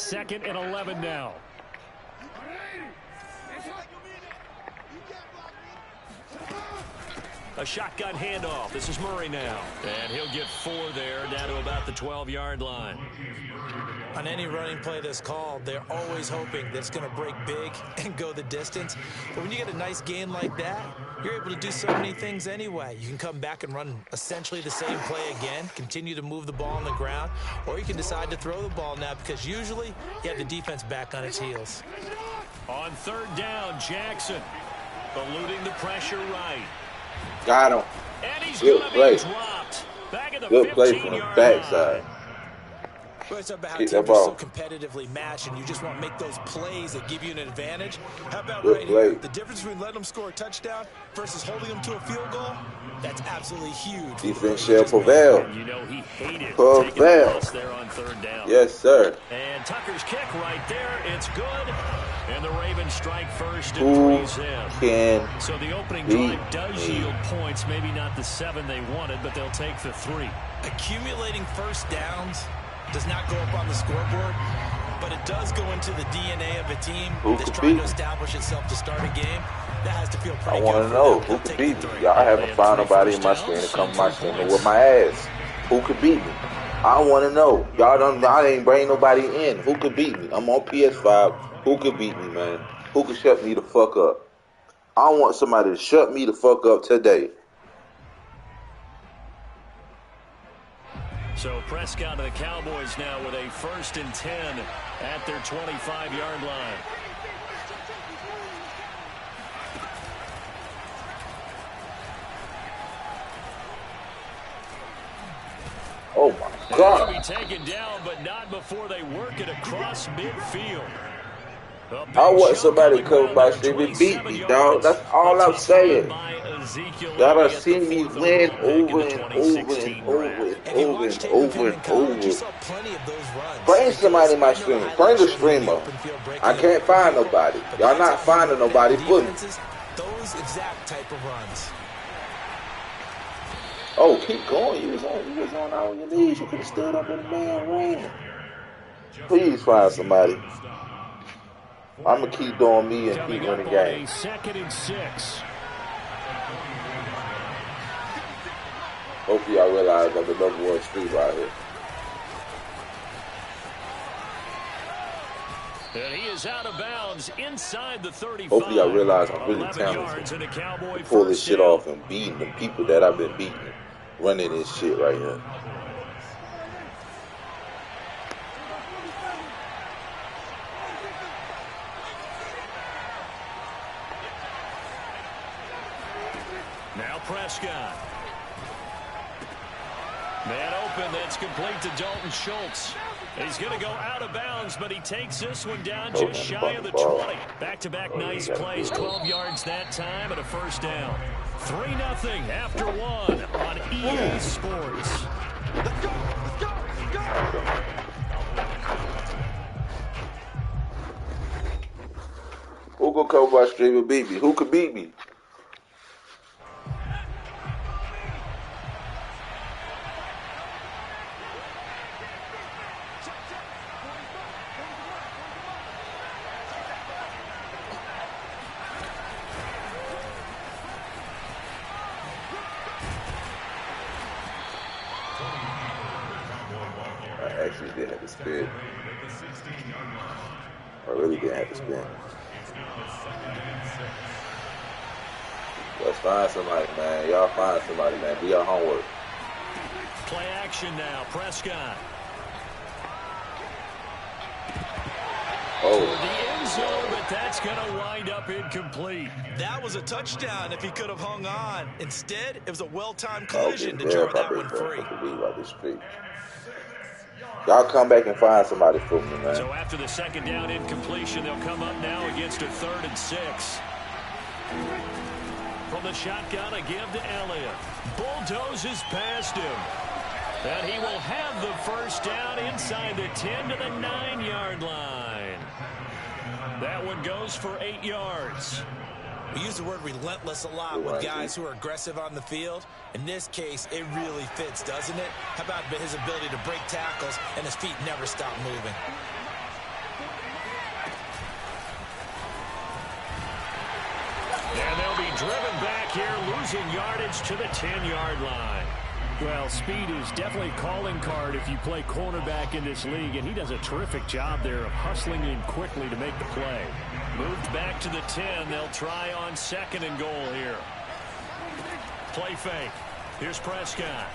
2nd and 11 now. A shotgun handoff. This is Murray now. And he'll get 4 there, down to about the 12-yard line. On any running play that's called, they're always hoping that it's going to break big and go the distance. But when you get a nice gain like that, you're able to do so many things anyway. You can come back and run essentially the same play again, continue to move the ball on the ground, or you can decide to throw the ball now because usually you have the defense back on its heels. On 3rd down, Jackson eluding the pressure right. Got him. And he's Good play. Dropped. Back at the Good play from the backside. Well, it's about how teams are so competitively matched, and you just want to make those plays that give you an advantage. How about right here? The difference between letting them score a touchdown versus holding them to a field goal, that's absolutely huge. Defense shall prevail. You know, he hated taking the loss there on 3rd down. Yes, sir. And Tucker's kick right there. It's good. And the Ravens strike first and 3's in. So the opening drive does yield points. Maybe not the 7 they wanted, but they'll take the 3. Accumulating first downs does not go up on the scoreboard, but it does go into the DNA of a team that's trying to establish itself to start a game. That has to feel pretty good. I want to know who could beat me. Y'all haven't found nobody in my screen to come to my screen and whip my ass. Who could beat me? I want to know. Y'all ain't bring nobody in. Who could beat me? I'm on PS5. Who could beat me, man? Who could shut me the fuck up? I want somebody to shut me the fuck up today. So Prescott and the Cowboys now with a 1st and 10 at their 25-yard line. Oh my God! They'll be taken down, but not before they work it across midfield. I want somebody to come by stream and beat me, dog. That's all I'm saying. Y'all done seen me win over and over and over and over and over and over. Bring somebody in my stream. Bring a streamer. I can't find nobody. Y'all not finding nobody for me. Those exact type of runs. Oh, keep going. You was on all your knees. You could have stood up in the man ran. Please find somebody. I'm going to keep doing me and keep winning games. 2nd and 6. Hopefully y'all realize I'm the #1 street right here. And he is out of bounds inside the 35. Hopefully y'all realize I'm really talented to pull this shit off and beating the people that I've been beating, running this shit right here. Now Prescott. Man open, that's complete to Dalton Schultz. He's going to go out of bounds, but he takes this one down just shy of the 20. Back-to-back nice plays, 12 yards that time, and a 1st down. 3-0 after 1 on EA Sports. Let's go, let's go, let's go. Who gonna come by stream and beat me? Who could beat me? I actually did have to spin. I really did have to spin. Let's find somebody, man. Y'all find somebody, man. Do your homework. Play action now. Prescott. Oh. For the end zone, but that's going to wind up incomplete. That was a touchdown if he could have hung on. Instead, it was a well-timed collision to draw that one free. Y'all come back and find somebody for me, man. So after the 2nd down incompletion, they'll come up now against a 3rd and 6. From the shotgun, a give to Elliott. Bulldozes past him. And he will have the 1st down inside the 10 to the 9-yard line. That one goes for 8 yards. We use the word relentless a lot with guys who are aggressive on the field. In this case, it really fits, doesn't it? How about his ability to break tackles and his feet never stop moving? driven back here, losing yardage to the 10-yard line. Well, speed is definitely a calling card if you play cornerback in this league, and he does a terrific job there of hustling in quickly to make the play. Moved back to the 10. They'll try on 2nd and goal here. Play fake. Here's Prescott.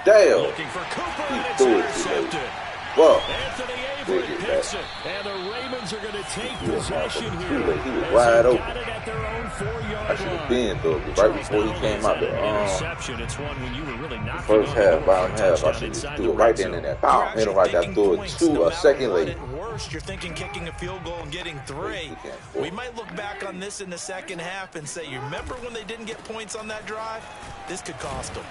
Damn. Looking for Cooper, and it's intercepted. Whoa. Anthony Avery picks it, and the Ravens are going to take possession here. He was wide open. Got it at their own 4-yard I should have line. been though, right before he came out there. Interception. It's one when you were really knocking First on the half, door bottom for a half, I touchdown should inside just the do it red right then zone. and there. Bow, hit him right there, threw it a second later. At worst, you're thinking kicking a field goal and getting 3. We might look back on this in the second half and say, you remember when they didn't get points on that drive? This could cost them.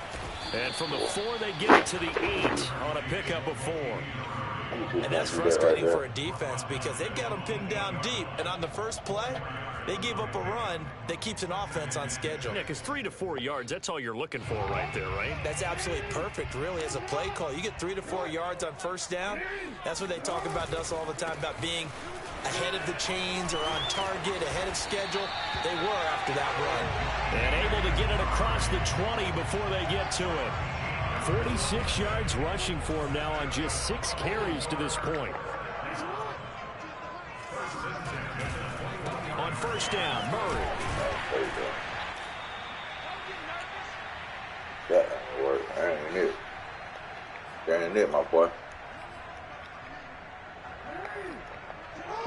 And from the 4, they get it to the 8 on a pickup of 4. And that's frustrating for a defense because they've got them pinned down deep. And on the first play, they gave up a run that keeps an offense on schedule. Yeah, because 3 to 4 yards, that's all you're looking for right there, right? That's absolutely perfect, really, as a play call. You get 3 to 4 yards on first down. That's what they talk about to us all the time, about being ahead of the chains or on target, ahead of schedule. They were after that run. And able to get it across the 20 before they get to it. 46 yards rushing for him now on just 6 carries to this point. On first down, Murray. That ain't work. That ain't it. That ain't it, my boy.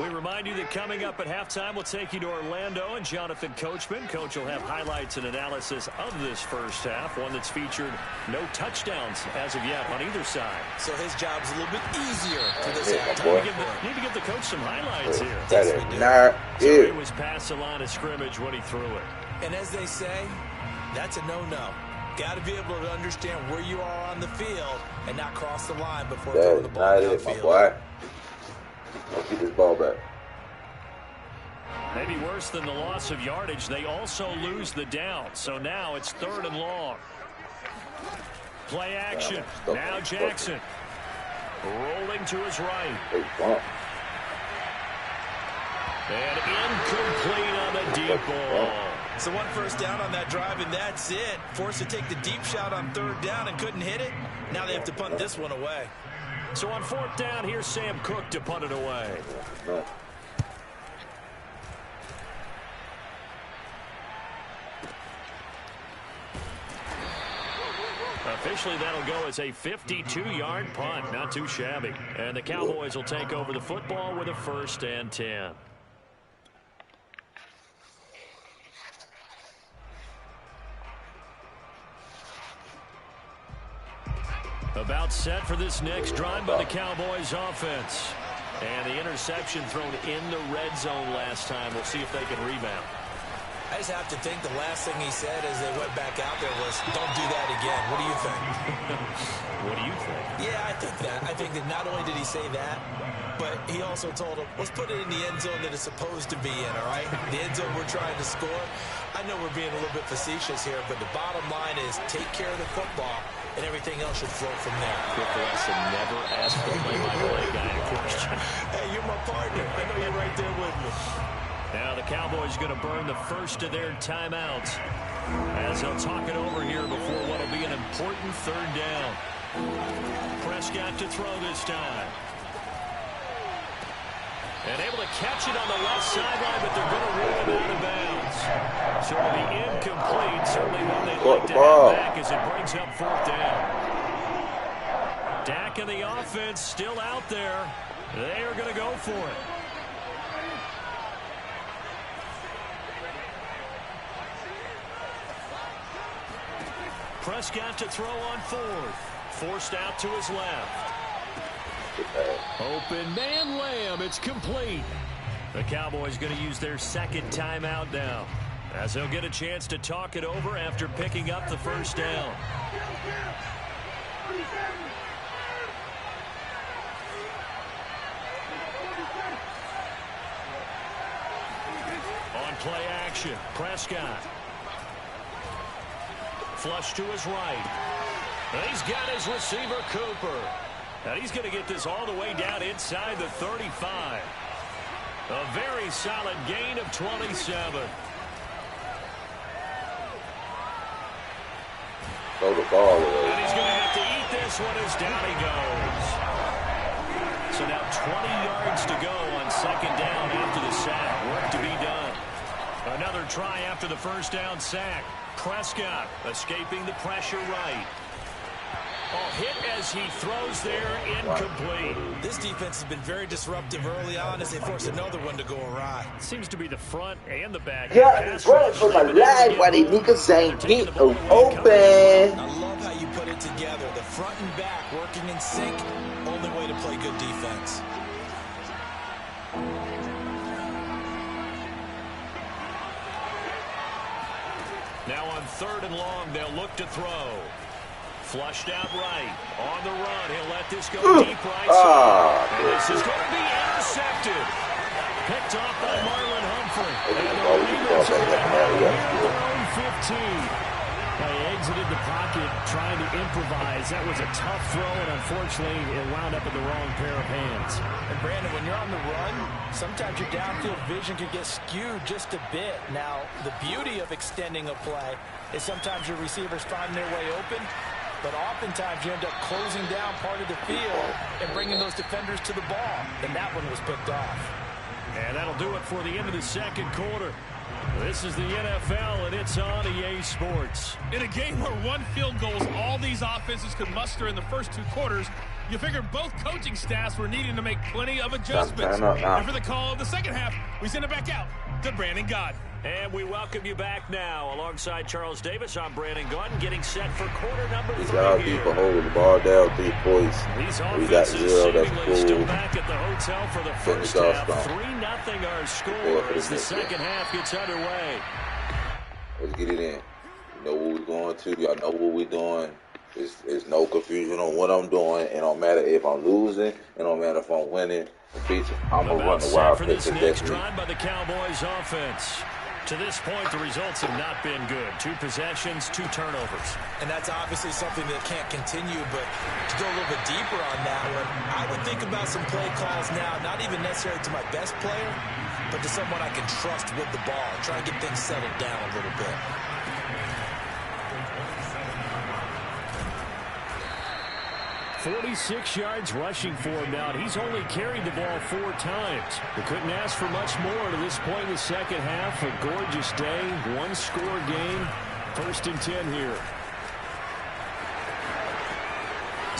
We remind you that coming up at halftime, we'll take you to Orlando and Jonathan Coachman. Coach will have highlights and analysis of this first half, one that's featured no touchdowns as of yet on either side. So his job's a little bit easier for this boy. Need to give the coach some highlights here. That is not So it. it was past the line of scrimmage when he threw it. And as they say, that's a no-no. Got to be able to understand where you are on the field and not cross the line before throwing the That ball is not it, my downfield. boy. Let's get this ball back. Maybe worse than the loss of yardage, they also lose the down. So now it's 3rd and long. Play action. Now Jackson. Rolling to his right. And incomplete on the deep ball. So 1 first down on that drive, and that's it. Forced to take the deep shot on 3rd down and couldn't hit it. Now they have to punt this one away. So on 4th down, here's Sam Cook to punt it away. Officially, that'll go as a 52-yard punt. Not too shabby. And the Cowboys will take over the football with a 1st and 10. About set for this next drive by the Cowboys offense. And the interception thrown in the red zone last time. We'll see if they can rebound. I just have to think the last thing he said as they went back out there was, don't do that again. What do you think? What do you think? Yeah, I think that. I think that not only did he say that, but he also told him, let's put it in the end zone that it's supposed to be in, all right? The end zone we're trying to score. I know we're being a little bit facetious here, but the bottom line is take care of the football, and everything else should flow from there. Quick lesson, never ask the play-by-play guy a question. Hey, you're my partner. I know you're right there with me. Now the Cowboys going to burn the first of their timeouts as they'll talk it over here before what will be an important 3rd down. Prescott to throw this time. And able to catch it on the left sideline, but they're going to rule him out of bounds. So it'll be incomplete. Certainly one they'd like to have back as it brings up 4th down. Dak and the offense still out there. They are going to go for it. Prescott to throw on 4th. Forced out to his left. Open man Lamb. It's complete. The Cowboys going to use their 2nd timeout now, as they'll get a chance to talk it over after picking up the 1st down. On play action, Prescott. Flush to his right. And he's got his receiver, Cooper. And he's going to get this all the way down inside the 35. A very solid gain of 27. throw the ball away. And he's going to have to eat this one as down he goes. So now 20 yards to go on second down after the sack. Work to be done. Another try after the first down sack. Prescott escaping the pressure right. Hit as he throws there, incomplete. This defense has been very disruptive early on as they force another one to go awry. Seems to be the front and the back. Yeah, run for my life while they niggas ain't getting open. I love how you put it together. The front and back working in sync. Only way to play good defense. Now on 3rd and long, they'll look to throw. Flushed out right. On the run. He'll let this go deep right side. And this is going to be intercepted. Picked off by Marlon Humphrey. And the Ravens are down near their own 15. They exited the pocket trying to improvise. That was a tough throw, and unfortunately, it wound up in the wrong pair of hands. And Brandon, when you're on the run, sometimes your downfield vision can get skewed just a bit. Now, the beauty of extending a play is sometimes your receivers find their way open, but oftentimes you end up closing down part of the field and bringing those defenders to the ball. And that one was picked off. And that'll do it for the end of the second quarter. This is the NFL, and it's on EA Sports. In a game where one field goal is all these offenses could muster in the first 2 quarters, you figure both coaching staffs were needing to make plenty of adjustments. And for the call of the second half, we send it back out to Brandon Gaudin. And we welcome you back now. Alongside Charles Davis, I'm Brandon Gaudin, getting set for quarter number 3 here. People holding the ball down 3 points. These we got 0, that's cool. Still back at the hotel for the first half. 3-0 our score as the second half gets underway. Let's get it in. You know what we're going to. Y'all know what we're doing. There's no confusion on what I'm doing. It don't matter if I'm losing. It don't matter if I'm winning. I'm going to run the Wildcat for this next drive by the Cowboys offense. To this point, the results have not been good. 2 possessions, 2 turnovers. And that's obviously something that can't continue, but to go a little bit deeper on that one, I would think about some play calls now, not even necessarily to my best player, but to someone I can trust with the ball. Try and get things settled down a little bit. 46 yards rushing for him now. He's only carried the ball 4 times. We couldn't ask for much more to this point in the second half. A gorgeous day, 1-score game. 1st and 10 here.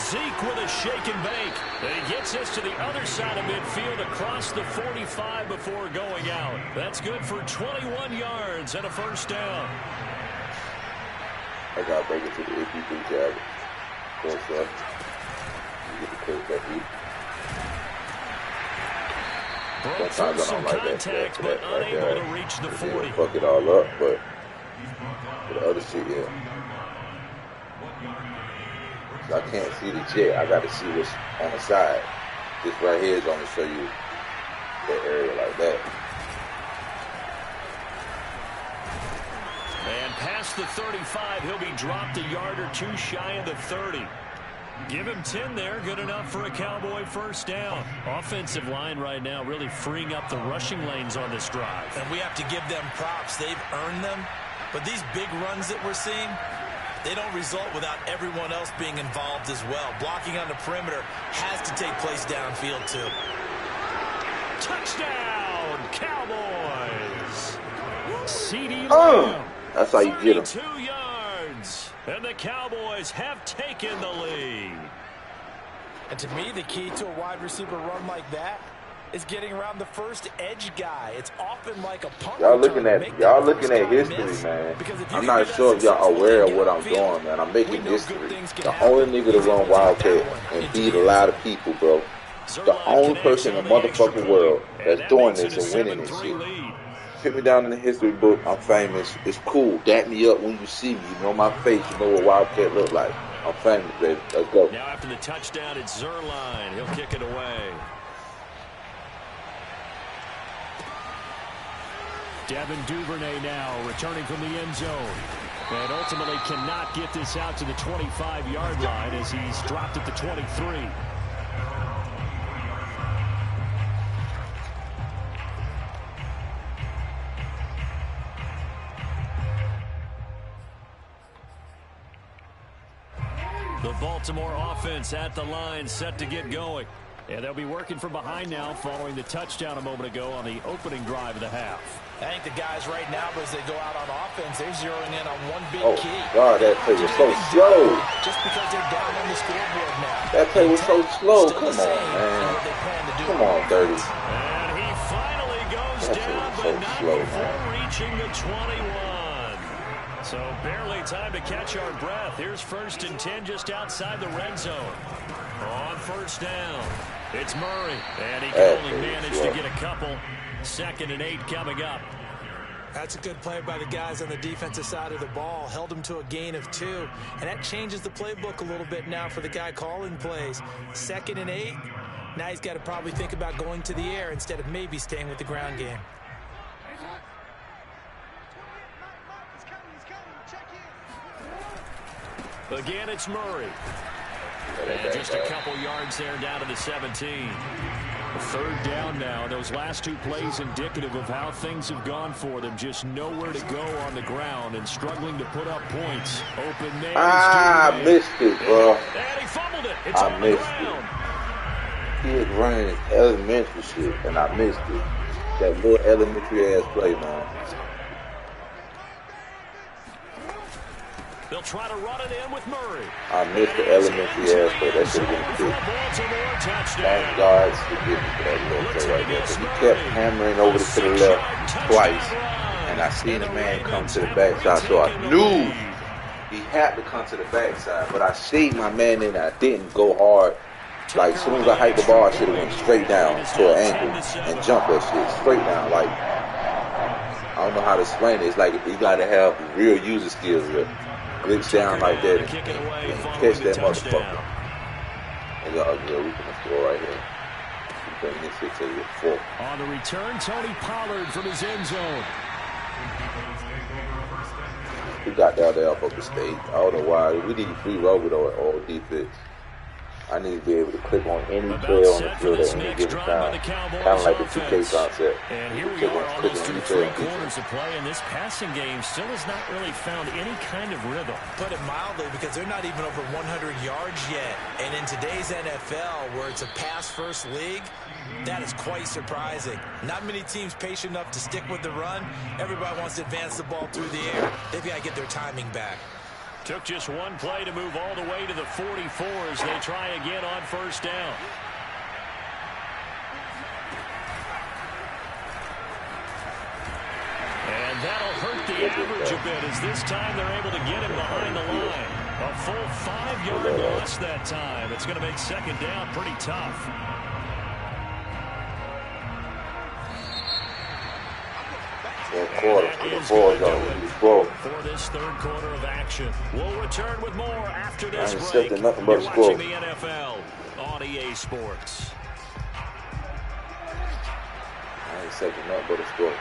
Zeke with a shake and bake. And he gets us to the other side of midfield across the 45 before going out. That's good for 21 yards and a first down. I got to break it to the AP3 jab. Close up. Get the coach back deep. Sometimes I don't like that but right unable there. to reach the 40. Fuck it all up, but for the other shit, yeah. So I can't see the jet. I got to see what's on the side. This right here is going to show you that area like that. And past the 35, he'll be dropped a yard or 2 shy of the 30. Give him 10 there, good enough for a Cowboy first down. Offensive line right now really freeing up the rushing lanes on this drive. And we have to give them props. They've earned them. But these big runs that we're seeing, they don't result without everyone else being involved as well. Blocking on the perimeter has to take place downfield too. Touchdown, Cowboys! CeeDee Lamb. That's how you get them. 32 yards. And the Cowboys have taken the lead. And to me, the key to a wide receiver run like that is getting around the first edge guy. It's often like a punt. Y'all looking at history, man. I'm not sure if y'all aware of what I'm doing, man. I'm making history. The only nigga to run Wildcat and beat a lot of people, bro. The only person in the motherfucking world that's doing this and winning this shit. Put me down in the history book. I'm famous. It's cool. Dap me up when you see me. You know my face. You know what Wildcat look like. I'm famous, baby. Let's go. Now after the touchdown, it's Zerline. He'll kick it away. Devin Duvernay now returning from the end zone. And ultimately cannot get this out to the 25-yard line as he's dropped at the 23. The Baltimore offense at the line, set to get going. And they'll be working from behind now following the touchdown a moment ago on the opening drive of the half. I think the guys right now, as they go out on offense, they're zeroing in on one big key. Oh, God, that play was so slow. Just because they're down on the scoreboard now. That play was so slow. Come on, man. Come on, 30. And he finally goes down, but not before reaching the 21. So barely time to catch our breath. Here's 1st and 10 just outside the red zone. On 1st down, it's Murray. And he can only manage to get a couple. 2nd and 8 coming up. That's a good play by the guys on the defensive side of the ball. Held him to a gain of 2. And that changes the playbook a little bit now for the guy calling plays. 2nd and 8. Now he's got to probably think about going to the air instead of maybe staying with the ground game. Again, it's Murray. And just a couple yards there down to the 17. 3rd down now. Those last 2 plays indicative of how things have gone for them. Just nowhere to go on the ground and struggling to put up points. Open man. I missed it, bro. And he fumbled it. It's on the ground. He was running elementary shit, and I missed it. That little elementary ass play, man. They'll try to run it in with Murray. I missed the elementary ass play. That should have been good. Thank God to give me that little play right there. Because he kept hammering over to the left twice. And I seen the man come to the backside. So I knew he had to come to the backside. But I seen my man in there. I didn't go hard. Like, as soon as I hiked the ball, I should have went straight down to an angle and jumped that shit straight down. Like, I don't know how to explain it. It's like you got to have real user skills to glitch down like that and catch that motherfucker. And yeah, we can score right here. Bring this shit to the 4. On the return, Tony Pollard from his end zone. We got down there off of the state. I don't know why. We need free roll with all defense. I need to be able to click on any player on the field at any given time. Kind of like the 2K concept. And here we are almost through 3 quarters of play, and this passing game still has not really found any kind of rhythm. Put it mildly, because they're not even over 100 yards yet. And in today's NFL, where it's a pass-first league, that is quite surprising. Not many teams patient enough to stick with the run. Everybody wants to advance the ball through the air. They've got to get their timing back. Took just one play to move all the way to the 44 as they try again on 1st down. And that'll hurt the average a bit as this time they're able to get him behind the line. A full 5-yard loss that time. It's going to make 2nd down pretty tough. For this 3rd quarter of action. We'll return with more after this break. You're watching the NFL on EA Sports. I ain't accepting nothing but a score.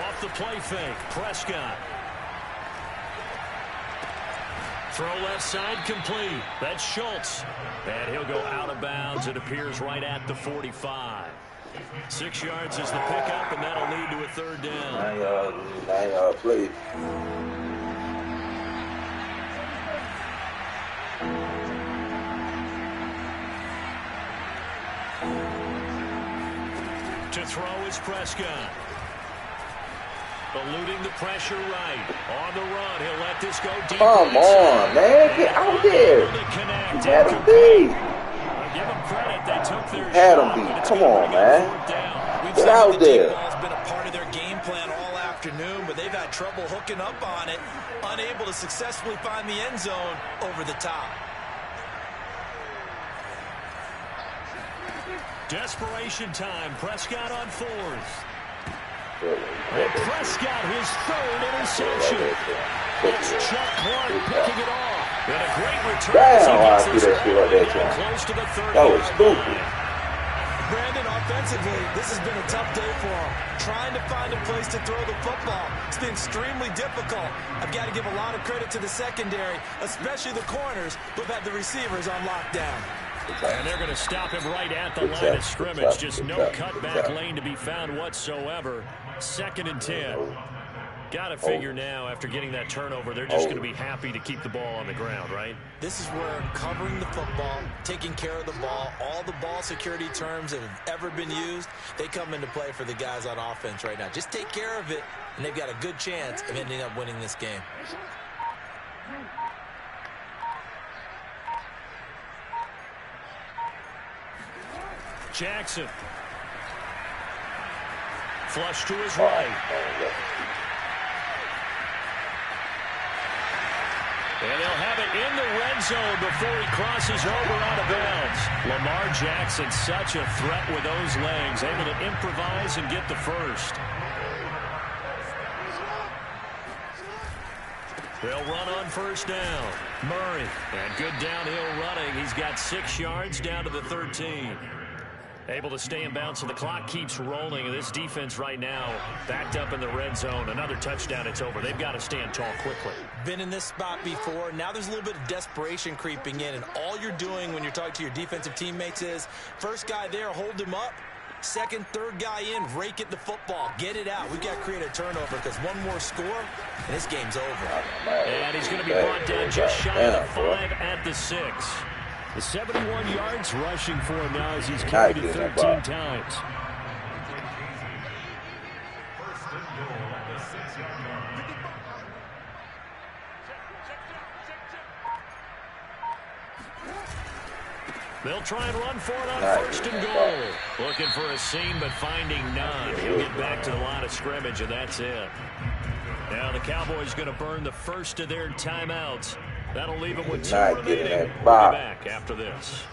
Off the play fake, Prescott. Throw left side complete. That's Schultz. And he'll go out of bounds. It appears right at the 45. 6 yards is the pickup, and that'll lead to a 3rd down. 9-yard play. To throw is Prescott. Eluding the pressure right. On the run, he'll let this go deep. Come on, man. Get out there. You had him beat. Give them credit. They took their had him beat. Come on, man. Get out there. Ball's been a part of their game plan all afternoon, but they've had trouble hooking up on it. Unable to successfully find the end zone over the top. Desperation time. Prescott on 4th. And Prescott, his 3rd interception. It's Chuck Clark picking it off. And a great return. Damn, I see that shit right there, John. Close to the 30. That was stupid. Brandon, offensively, this has been a tough day for him. Trying to find a place to throw the football. It's been extremely difficult. I've got to give a lot of credit to the secondary, especially the corners, who've had the receivers on lockdown. And they're going to stop him right at the line of scrimmage. Just no cutback lane to be found whatsoever. 2nd and 10. Got to figure now, after getting that turnover, they're just going to be happy to keep the ball on the ground, right? This is where covering the football, taking care of the ball, all the ball security terms that have ever been used, they come into play for the guys on offense right now. Just take care of it, and they've got a good chance of ending up winning this game. Jackson. Flush to his right. And they'll have it in the red zone before he crosses over out of bounds. Lamar Jackson, such a threat with those legs, able to improvise and get the first. They'll run on first down. Murray, and good downhill running. He's got 6 yards down to the 13. Able to stay in bounds, so the clock keeps rolling. This defense right now backed up in the red zone. Another touchdown, it's over. They've got to stand tall quickly. Been in this spot before. Now there's a little bit of desperation creeping in, and all you're doing when you're talking to your defensive teammates is first guy there, hold him up. Second, third guy in, rake at the football. Get it out. We've got to create a turnover because one more score, and this game's over. And he's going to be brought down just shy of the 5 at the 6. The 71 yards rushing for him now as he's carried it 13 times. They'll try and run for it on first and goal. Looking for a seam, but finding none. He'll get back to the line of scrimmage, and that's it. Now the Cowboys going to burn the first of their timeouts. That'll leave him with 2 remaining. We'll be back after this.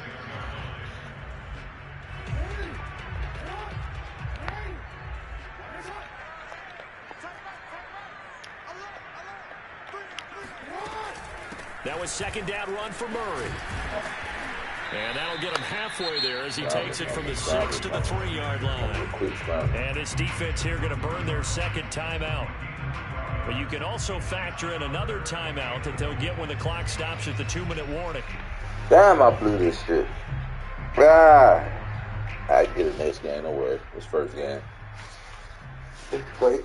That was second down run for Murray. And that'll get him halfway there as he takes it from the 6 to the 3-yard line. And this defense here going to burn their second timeout. But you can also factor in another timeout that they'll get when the clock stops at the 2-minute warning. Damn, I blew this shit. I get it next game, no worries. This first game. Wait.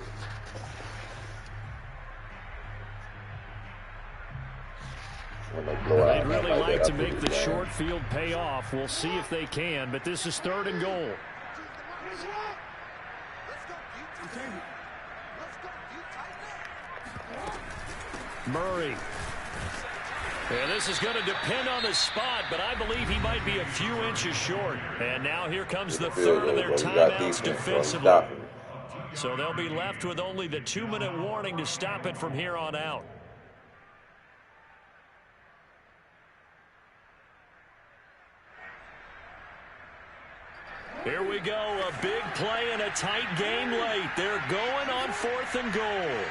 They'd really like to make the short field pay off. We'll see if they can, but this is 3rd and goal. Murray. And this is going to depend on the spot, but I believe he might be a few inches short. And now here comes the 3rd of their timeouts defensively. So they'll be left with only the 2-minute warning to stop it from here on out. Here we go, a big play and a tight game late. They're going on 4th and goal.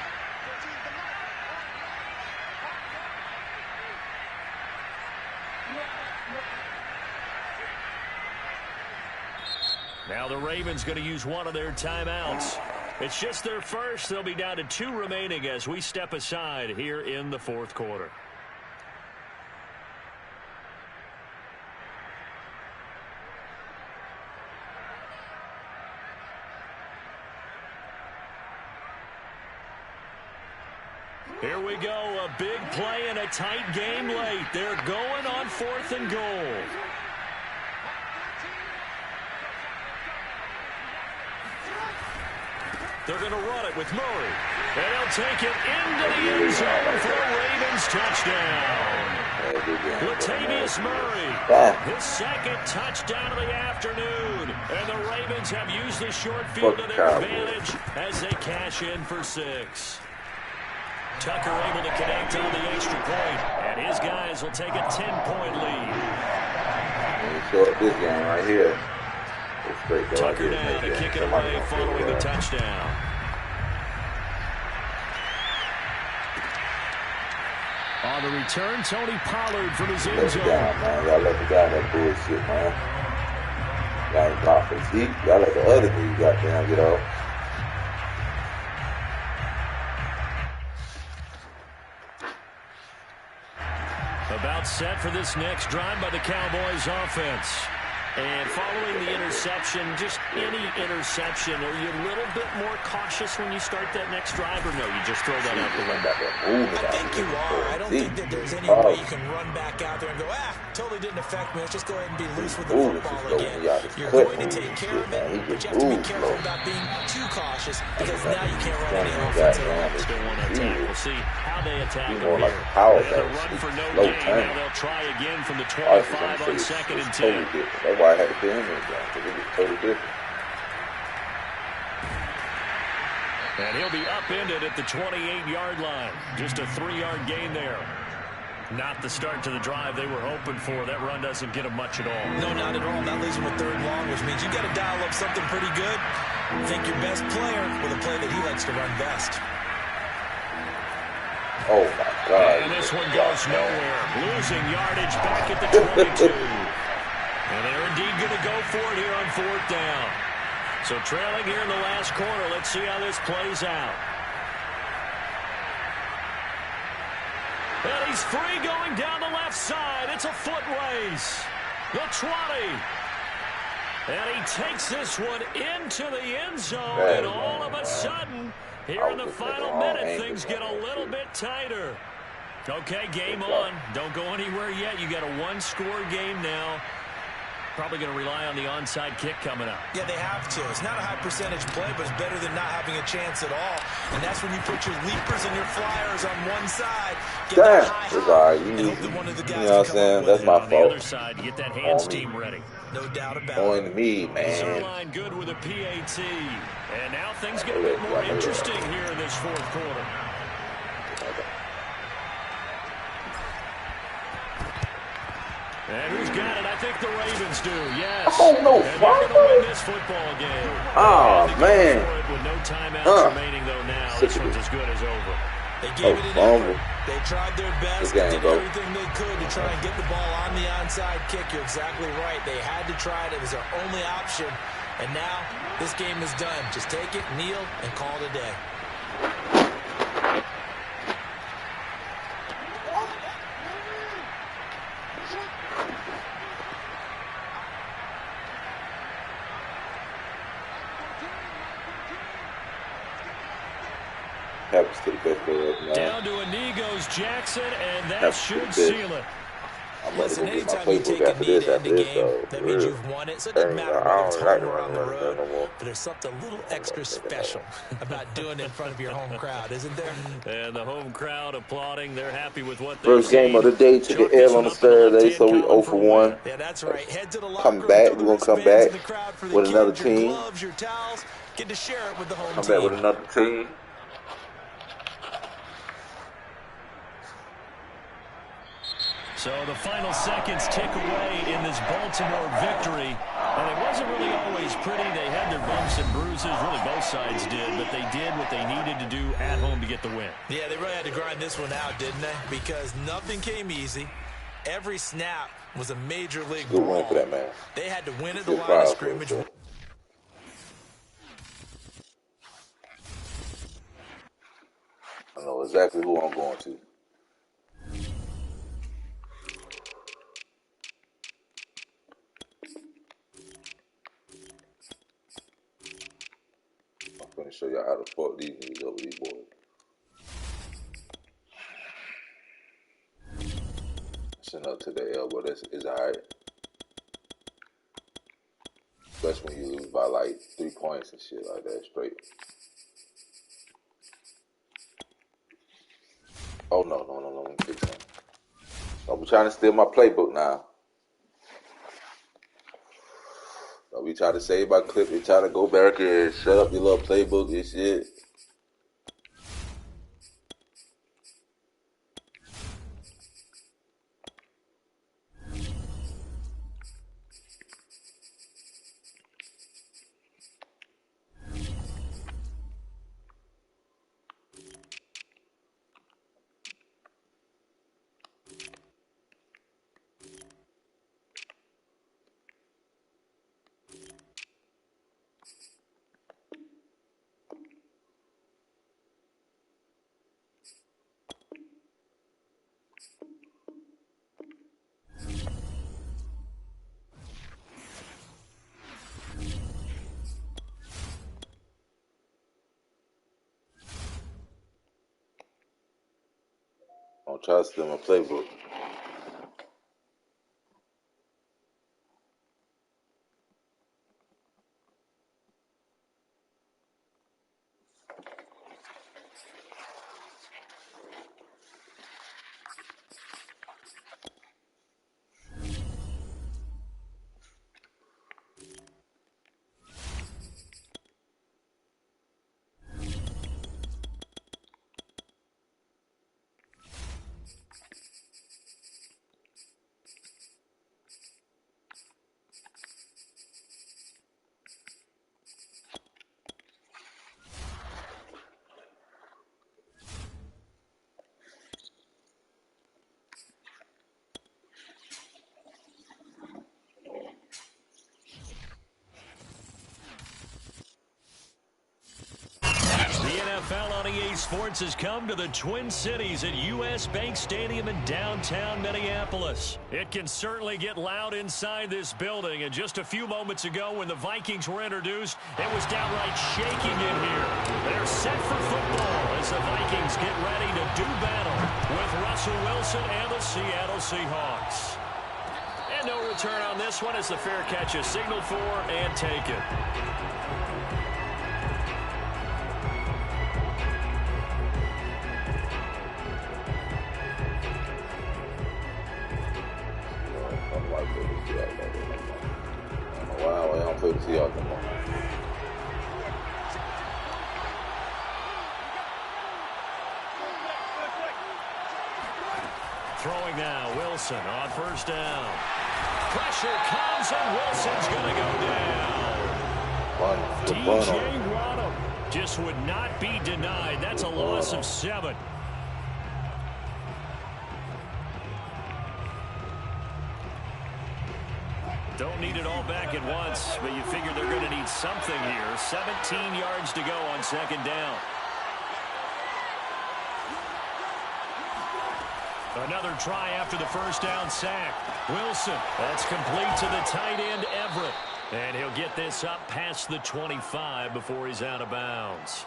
Now the Ravens going to use one of their timeouts. It's just their first. They'll be down to 2 remaining as we step aside here in the 4th quarter. Here we go, a big play and a tight game late. They're going on 4th and goal. They're going to run it with Murray. And he'll take it into the end zone for a Ravens touchdown. Latavius Murray, his 2nd touchdown of the afternoon. And the Ravens have used the short field to their advantage as they cash in for 6. Tucker able to connect on the extra point, and his guys will take a 10-point lead. Short this game right here. Tucker down to kick it away following the touchdown. On the return, Tony Pollard from his end zone. Y'all let the guy that bullshit, man. Y'all ain't block his feet. Y'all let the other dude goddamn get off. About set for this next drive by the Cowboys offense. And following the interception, just any interception, are you a little bit more cautious when you start that next drive, or no, you just throw that out the window? I think you are. I don't think that there's any way you can run back out there and go, totally didn't affect me. Let's just go ahead and be loose with the football again. You're going to take care of it, but you have to be careful about being too cautious because now you can't run any offense at all. Still want to attack. We'll see how they attack him here. They'll run for no gain. Now they'll try again from the 25 on 2nd and 10. That's why I had to put him in there, because it was totally different. And he'll be upended at the 28-yard line. Just a 3-yard gain there. Not the start to the drive they were hoping for. That run doesn't get them much at all. No, not at all. That leaves them with 3rd and long, which means you got to dial up something pretty good. Think your best player with a play that he likes to run best. Oh, my God. And this one goes nowhere. Losing yardage back at the 22. And they're indeed going to go for it here on 4th down. So trailing here in the last quarter. Let's see how this plays out. And he's free going down the left side. It's a foot race. The 20. And he takes this one into the end zone. And all of a sudden, here in the final minute, things get a little bit tighter. Okay, game on. Don't go anywhere yet. You got a 1-score game now. Probably going to rely on the onside kick coming up. Yeah, they have to. It's not a high percentage play, but it's better than not having a chance at all. And that's when you put your leapers and your flyers on one side. Get that high, it's all right. You know what I'm saying? That's my fault. On the other side, get that hands team ready. No doubt about it. Going to me, man. Zerline good with a PAT. And now things get a bit more interesting here in this 4th quarter. And who's got it? I think the Ravens do, yes. Oh, no. And they're going to win this football game. Oh, man. With no timeouts remaining, though, now. This one's as good as over. They gave it an effort. They tried their best. They did everything they could to try and get the ball on the onside kick. You're exactly right. They had to try it. It was their only option. And now this game is done. Just take it, kneel, and call it a day. Happens to the best player now. Down to a knee goes Jackson, and that should seal it. Listen, anytime you take a knee to end a game, that means you've won it. So it doesn't matter whether it's home or on the road, but there's something a little extra special about doing it in front of your home crowd, isn't there? And the home crowd applauding. They're happy with what they First game of the day, took an L on the Saturday, so we 0 for 1. Yeah, that's right. Head to the locker Come back. We're going to come back with another kids, team. your gloves, your towels. Get to share it with the home Come team. back with another team. So the final seconds tick away in this Baltimore victory. And it wasn't really always pretty. They had their bumps and bruises. Really, both sides did. But they did what they needed to do at home to get the win. Yeah, they really had to grind this one out, didn't they? Because nothing came easy. Every snap was a major league Good brawl. win for that man. They had to win at the line of scrimmage. I know exactly who I'm going to. I'm going to show y'all how to fuck these niggas over these boys. Send up to the elbow, that's alright. Especially when you lose by like 3 points and shit like that straight. Oh, no. Let me fix that. Don't be trying to steal my playbook now. Don't be trying to save my clip. You trying to go back and shut up your little playbook and shit. Don't try to steal my playbook. NFL on EA Sports has come to the Twin Cities at U.S. Bank Stadium in downtown Minneapolis. It can certainly get loud inside this building, and just a few moments ago when the Vikings were introduced, it was downright shaking in here. They're set for football as the Vikings get ready to do battle with Russell Wilson and the Seattle Seahawks. And no return on this one as the fair catch is signaled for and taken. Wow, I don't play the Seahawks no more. Throwing now, Wilson on first down. Pressure comes and Wilson's going to go down. DJ Rodham just would not be denied. That's a loss of 7. Don't need it all back at once, but you figure they're going to need something here. 17 yards to go on second down. Another try after the first down sack. Wilson, that's complete to the tight end, Everett. And he'll get this up past the 25 before he's out of bounds.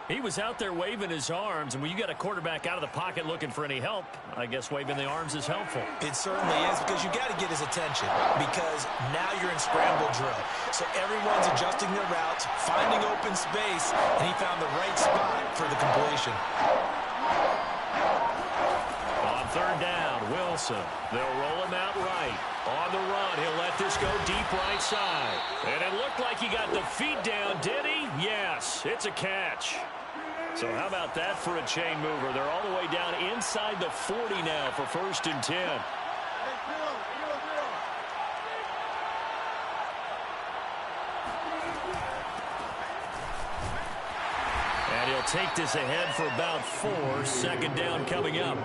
He was out there waving his arms, and when you got a quarterback out of the pocket looking for any help, I guess waving the arms is helpful. It certainly is, because you got to get his attention, because now you're in scramble drill. So everyone's adjusting their routes, finding open space, and he found the right spot for the completion. On third down, Wilson. They'll roll him out right. On the run, he'll let this go deep right side. And it looked like he got the feet down, did he? Yes, it's a catch. So how about that for a chain mover? They're all the way down inside the 40 now for 1st and 10. And he'll take this ahead for about 4. 2nd down coming up.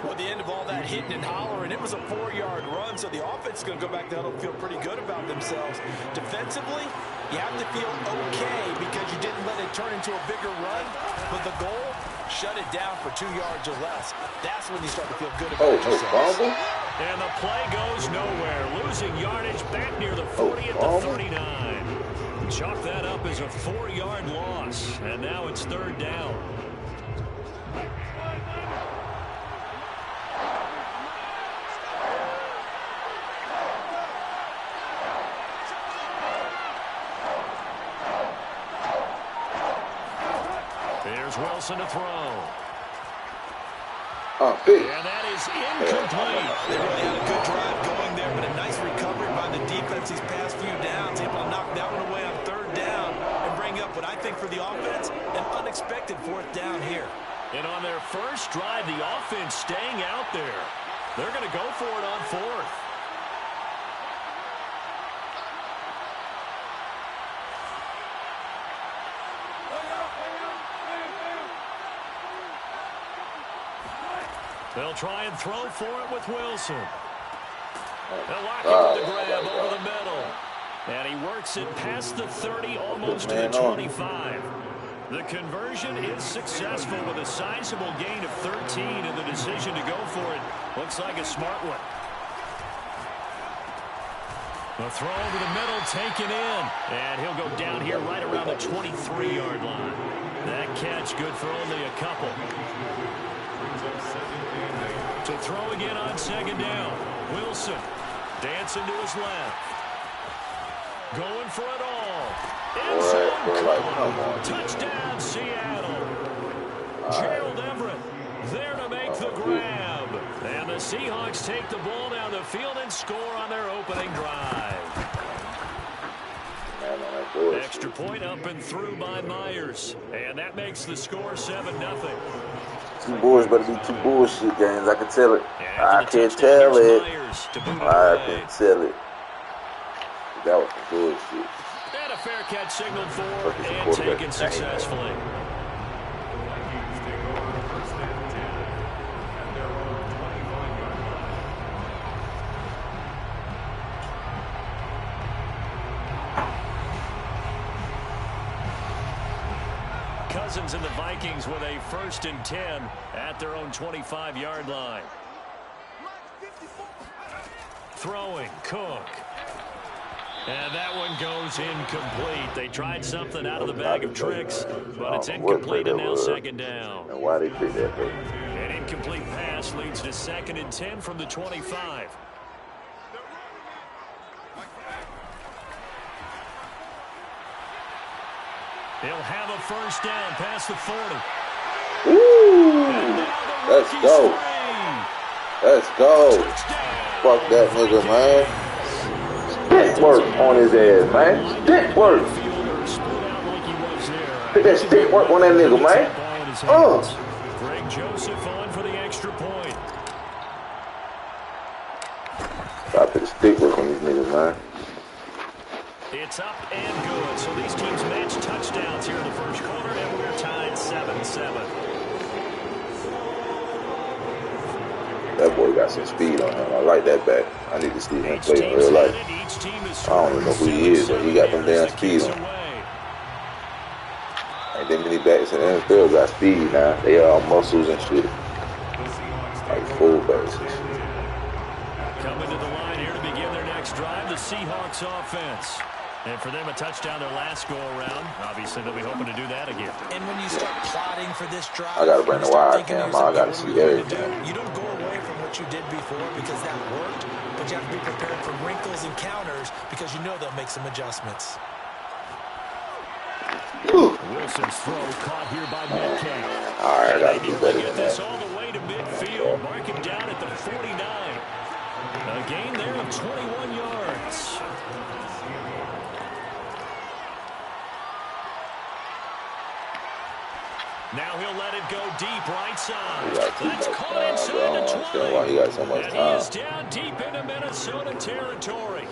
Well, at the end of all that hitting and hollering, it was a 4-yard run, so the offense is going to go back down and feel pretty good about themselves. Defensively, you have to feel okay because you didn't let it turn into a bigger run, but the goal, shut it down for 2 yards or less. That's when you start to feel good about yourself. And the play goes nowhere. Losing yardage back near the 40 at the 39. Chalk that up as a 4-yard loss, and now it's 3rd down. Here's Wilson to throw. And that is incomplete. They really had a good drive going there, but a nice recovery by the defense these past few downs, able to knock that one away on 3rd down and bring up what I think for the offense, an unexpected 4th down here. And on their first drive, the offense staying out there. They're going to go for it on 4th. They'll try and throw for it with Wilson. They'll lock it with the grab over the middle. And he works it past the 30, almost to the 25. The conversion is successful with a sizable gain of 13, and the decision to go for it looks like a smart one. The throw over the middle taken in. And he'll go down here right around the 23-yard line. That catch good for only a couple. To throw again on second down. Wilson dancing to his left. Going for it all. Touchdown, Seattle. Gerald Everett there to make the grab. And the Seahawks take the ball down the field and score on their opening drive. Extra point up and through by Myers. And that makes the score 7-0. Two boys better be two bullshit games. I can tell it. I can tell it. I can tell it. That was some bullshit. And a fair catch signaled for and taken successfully. Cousins and the Vikings with a 1st and 10 at their own 25-yard line. Throwing, Cook. And that one goes incomplete. They tried something out of the bag of tricks, but it's incomplete and now 2nd down. And why they pick that play? An incomplete pass leads to 2nd and 10 from the 25. He'll have a 1st down past the 40. Ooh, let's go. Let's go. Fuck that nigga, man. Stick work on his ass, man. Stick work. Put that stick work on that nigga, man. Greg Joseph on for the extra point. I put the stick work on these niggas, man. It's up and good. So these teams match touchdowns here in the 1st quarter, and we're tied 7-7. That boy got some speed on him. I like that back. I need to see him play in real life. I don't even know who he is, but he got them damn speed on him. Ain't that many backs in the NFL got speed now. They all muscles and shit. Like fullbacks and shit. Coming to the line here to begin their next drive, the Seahawks offense. And for them, a touchdown their last go-around. Obviously, they'll be hoping to do that again. And when you start plotting for this drive, I got to bring the wire cam. I got to see everything. You don't go away from what you did before because that worked, but you have to be prepared for wrinkles and counters because you know they'll make some adjustments. Wilson's throw caught here by Metcalf. All right, I got to do better Get than this that. all the way to midfield. Mark him down at the 49. A gain there of 21 yards. Now he'll let it go deep right side. That's caught inside the 20. Why he got so much and time. he is down deep into Minnesota territory.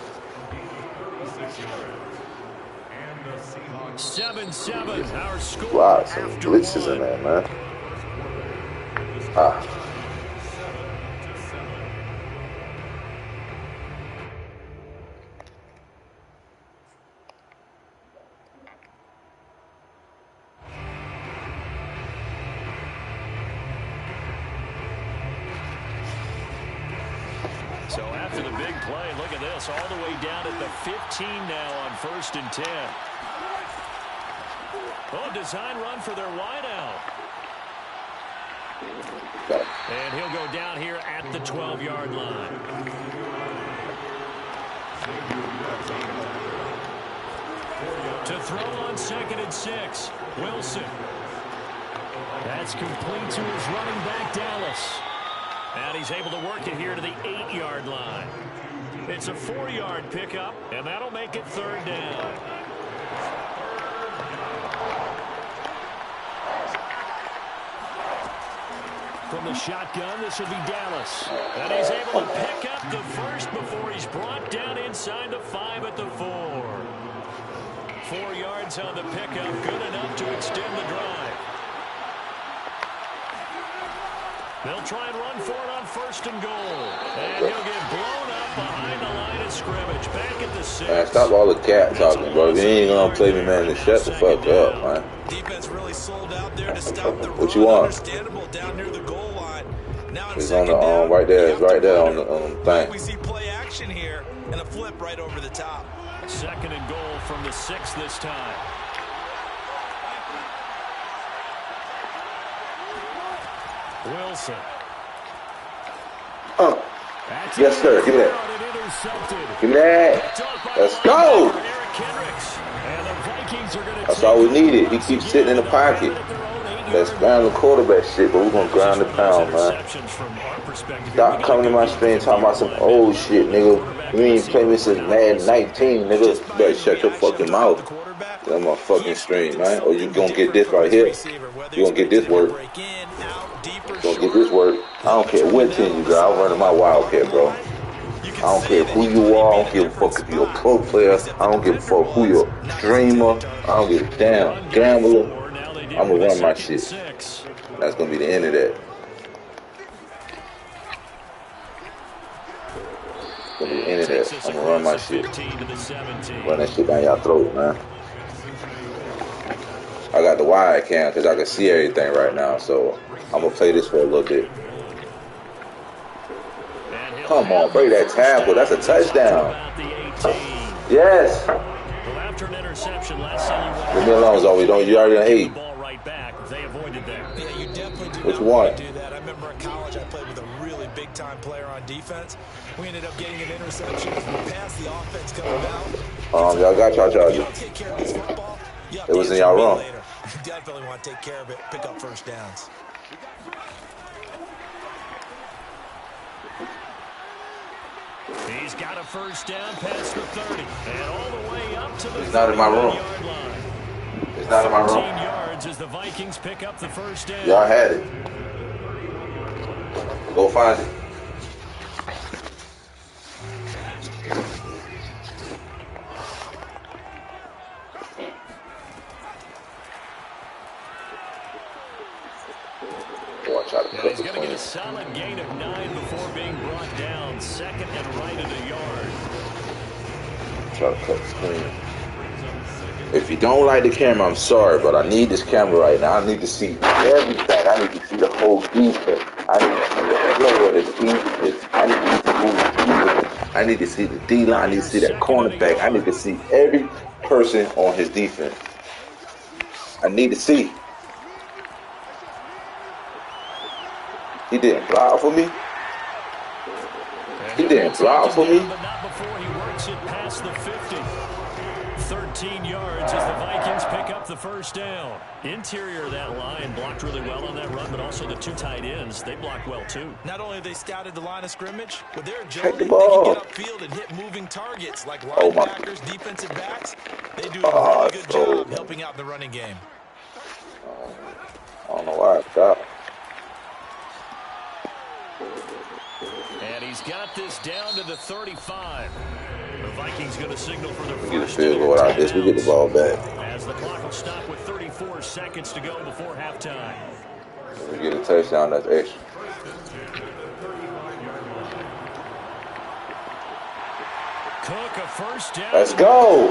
7-7, our score. Wow, some blitzes in there, man. So after the big play, look at this, all the way down at the 15 now on 1st and 10. Oh, design run for their wideout. And he'll go down here at the 12-yard line. To throw on 2nd and 6, Wilson. That's complete to his running back, Dallas. And he's able to work it here to the 8-yard line. It's a 4-yard pickup, and that'll make it 3rd down. From the shotgun, this will be Dallas. And he's able to pick up the first before he's brought down inside the 5 at the 4. 4 yards on the pickup, good enough to extend the drive. They'll try and run for it on 1st and goal. And he'll get blown up behind the line of scrimmage. Back at the 6. Man, stop all the cat talking, bro. If you ain't gonna play me, man, then shut the fuck up, man. Defense really sold out there to stop the What you want? Understandable down near the goal line. Now It's on the right there. It's right there on the thing. We see play action here and a flip right over the top. 2nd and goal from the 6 this time. Wilson. Yes, sir. Give me that. Give me that. Let's go. That's all we needed. He keeps sitting in the pocket. Let's ground the quarterback shit, but we're going to ground the pound, man. Stop coming to my stream talking about some old shit, nigga. You ain't played me since Madden 19, nigga. You better shut your fucking mouth. Get on my fucking stream, man. Or you going to get this right here. You going to get this work. You going to get this work. I don't care what team you got. I'm running my Wildcat, bro. I don't care who you are. I don't give a fuck if you're a pro player. I don't give a fuck who you're a streamer. I don't give a damn gambler. I'm going to run my shit. That's going to be the end of that. It's going to be the end of that. I'm going to run my shit. Run that shit down y'all throat, man. I got the wide cam because I can see everything right now, so I'm going to play this for a little bit. Come on, break that tackle. That's a touchdown. Yes. Leave me alone, Zoe. You already done hate. Which one? Do that. I remember in college I played with a really big-time player on defense. We ended up getting an interception. We passed the offense coming out. Y'all got y'all charges. It was in y'all wrong. Definitely want to take care of it. Pick up first downs. He's got a first down past the 30. And all the way up to the It's not in my room. It's not in my room. 15 yards as the Vikings pick up the first down. Y'all had it. Go find it. He's going to get a solid gain of 9 before being brought down. Second and right at a yard. Try to cut the screen. If you don't like the camera, I'm sorry, but I need this camera right now. I need to see everything. I need to see the whole defense. I need to see the flow of the defense. I need to see the defense. I need to see the D-line. I need to see that cornerback. I need to see every person on his defense. I need to see. He didn't block for me. He didn't block for me. But not before he works it past the 50. 13 yards as the Vikings pick up the first down. Interior of that line blocked really well on that run, but also the 2 tight ends, they blocked well too. Not only have they scouted the line of scrimmage, but their agility, the ball. they can get upfield and hit moving targets like linebackers, defensive backs. They do a really good job helping out the running game. I don't know why I stopped. And he's got this down to the 35. The Vikings going to signal for their We get a first field goal out of this. We get the ball back. as the clock will stop with 34 seconds to go before halftime. We get a touchdown. That's extra. Cook a first down. Let's go.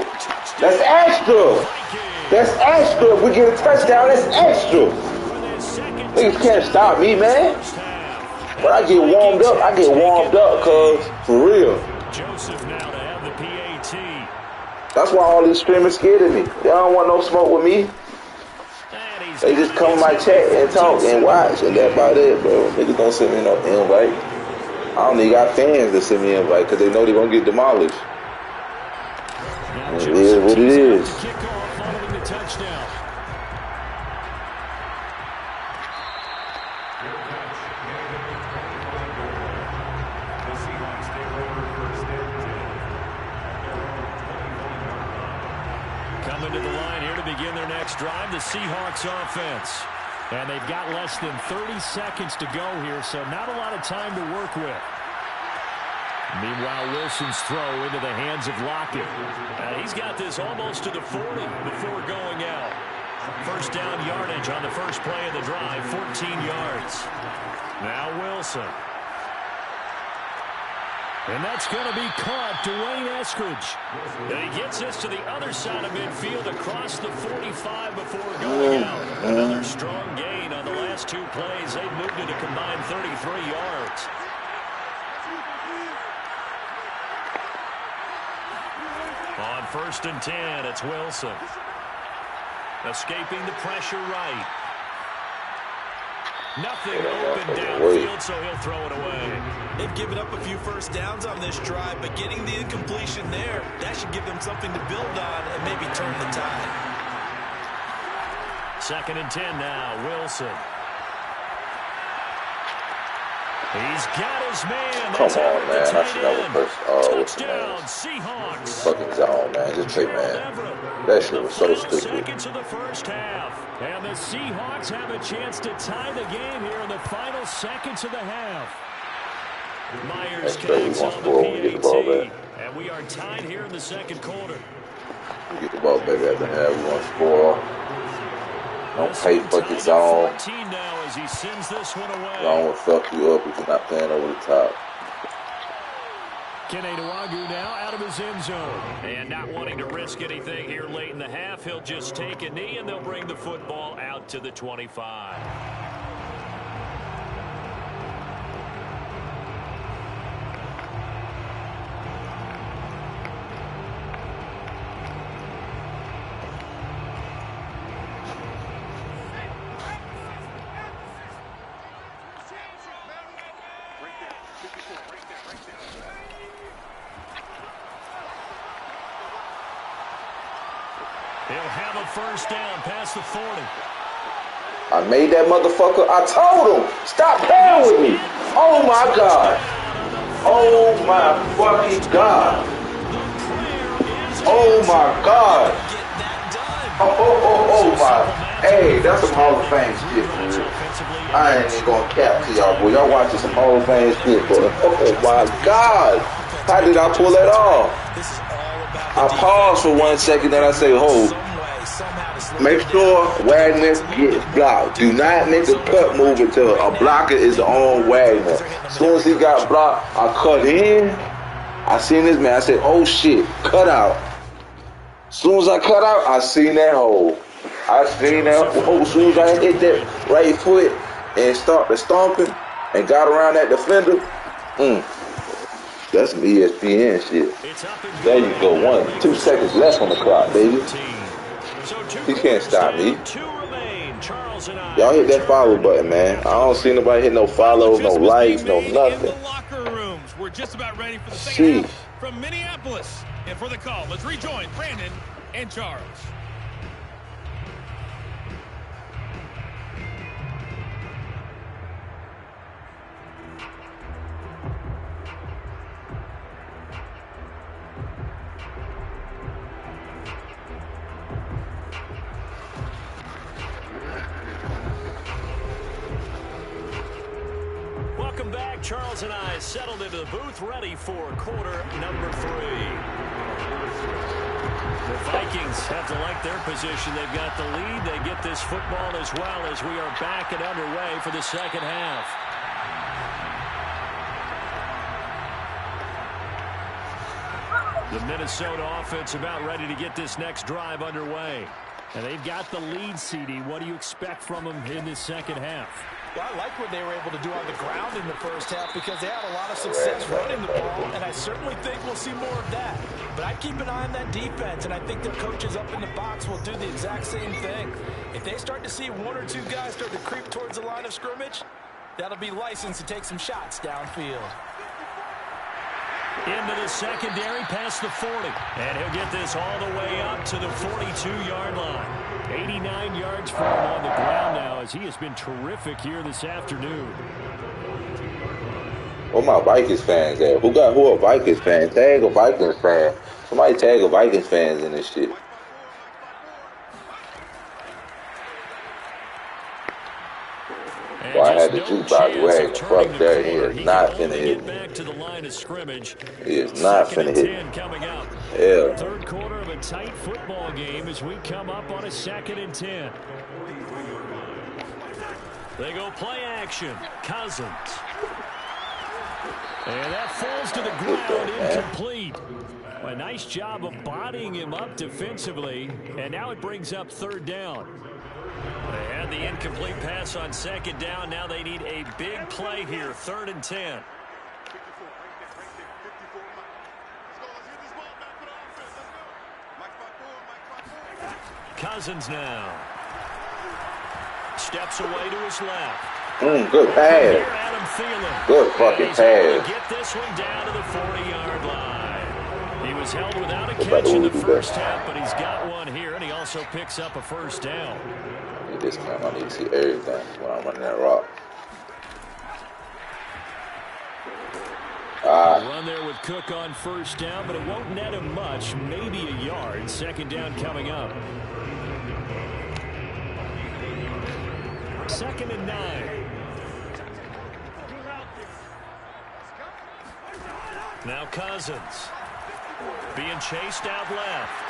That's extra. That's extra. We get a touchdown. That's extra. Niggas can't stop me, man. When I get warmed up, cuz. For real. Joseph now to have the PAT. That's why all these streamers scared of me. They don't want no smoke with me. They just come in my chat and talk and watch, and that's about it, bro. Niggas don't send me no invite. I don't even got fans that send me invite because they know they're going to get demolished. It is what it is. Kickoff following the touchdown. Coming to the line here to begin their next drive, the Seahawks offense. And they've got less than 30 seconds to go here, so not a lot of time to work with. Meanwhile, Wilson's throw into the hands of Lockett. He's got this almost to the 40 before going out. First down yardage on the first play of the drive, 14 yards. Now Wilson. And that's going to be caught. Dwayne Eskridge. And he gets this to the other side of midfield across the 45 before going out. Another strong gain on the last 2 plays. They've moved it a combined 33 yards. On first and 10, it's Wilson. Escaping the pressure right. Nothing open downfield, so he'll throw it away. They've given up a few first downs on this drive, but getting the incompletion there, that should give them something to build on and maybe turn the tide. 2nd and 10 now, Wilson. He's got his man. Come on, man. I should have a first. Oh, what's the Touchdown, name? Seahawks. Fucking zone, man. Just take, man. That shit was so stupid. Seconds of the first half. And the Seahawks have a chance to tie the game here in the final seconds of the half. Myers connects on the PAT. And we are tied here in the 2nd quarter. We get the ball, baby, at the half. We want to score. Don't pay fucking zone. Now as he sends this one away. Zone will fuck you up if you're not playing over the top. Keneduagu now out of his end zone. And not wanting to risk anything here late in the half, he'll just take a knee and they'll bring the football out to the 25. He'll have a first down past the 40. I made that motherfucker. I told him, stop playing with me. Oh, my God. Oh, my fucking God. Oh, my God. Oh, my. Hey, that's some Hall of Fame shit, man. I ain't even gonna cap to y'all, boy. Y'all watching some Hall of Fame shit, boy. Oh, my God. How did I pull that off? I paused for 1 second, then I say, hold. Make sure Wagner gets blocked. Do not make a cut move until a blocker is on Wagner. As soon as he got blocked, I cut in. I seen this man. I said, oh shit, cut out. As soon as I cut out, I seen that hole. I seen that hole. As soon as I hit that right foot and started stomping and got around that defender, that's some ESPN shit. There you go. 2 seconds left on the clock, baby. He can't stop me. Y'all hit that follow button, man. I don't see nobody hit no follows, no likes, no nothing. We're just about ready for the second half from Minneapolis. And for the call, let's rejoin Brandon and Charles. Welcome back. Charles and I settled into the booth, ready for quarter number 3. The Vikings have to like their position. They've got the lead. They get this football as well as we are back and underway for the second half. The Minnesota offense about ready to get this next drive underway. And they've got the lead, CD. What do you expect from them in this second half? Well, I like what they were able to do on the ground in the first half because they had a lot of success running the ball, and I certainly think we'll see more of that. But I'd keep an eye on that defense, and I think their coaches up in the box will do the exact same thing. If they start to see 1 or 2 guys start to creep towards the line of scrimmage, that'll be licensed to take some shots downfield. Into the secondary past the 40. And he'll get this all the way up to the 42-yard line. 89 yards for him on the ground now as he has been terrific here this afternoon. Where my Vikings fans at? Who are Vikings fans? Tag a Vikings fan. Somebody tag a Vikings fans in this shit. Well, I had to juke by the way. Fuck that. He is not finna hit me. Back to the line of scrimmage. He is not finna hit me. Coming up. Yeah. Third quarter of a tight football game as we come up on a 2nd and 10. They go play action. Cousins. And that falls to the ground, incomplete. A nice job of bodying him up defensively. And now it brings up 3rd down. They had the incomplete pass on 2nd down. Now they need a big play here. 3rd and 10. Cousins now. Steps away to his left. Good pass. Good fucking pass. Get this one down to the 40-yard line. He was held without a catch in the first half, but he's got one here, and he also picks up a first down. This time I need to see everything when I'm running that rock. Run there with Cook on first down, but it won't net him much, maybe a yard. Second down coming up. 2nd and 9. Now Cousins being chased out left.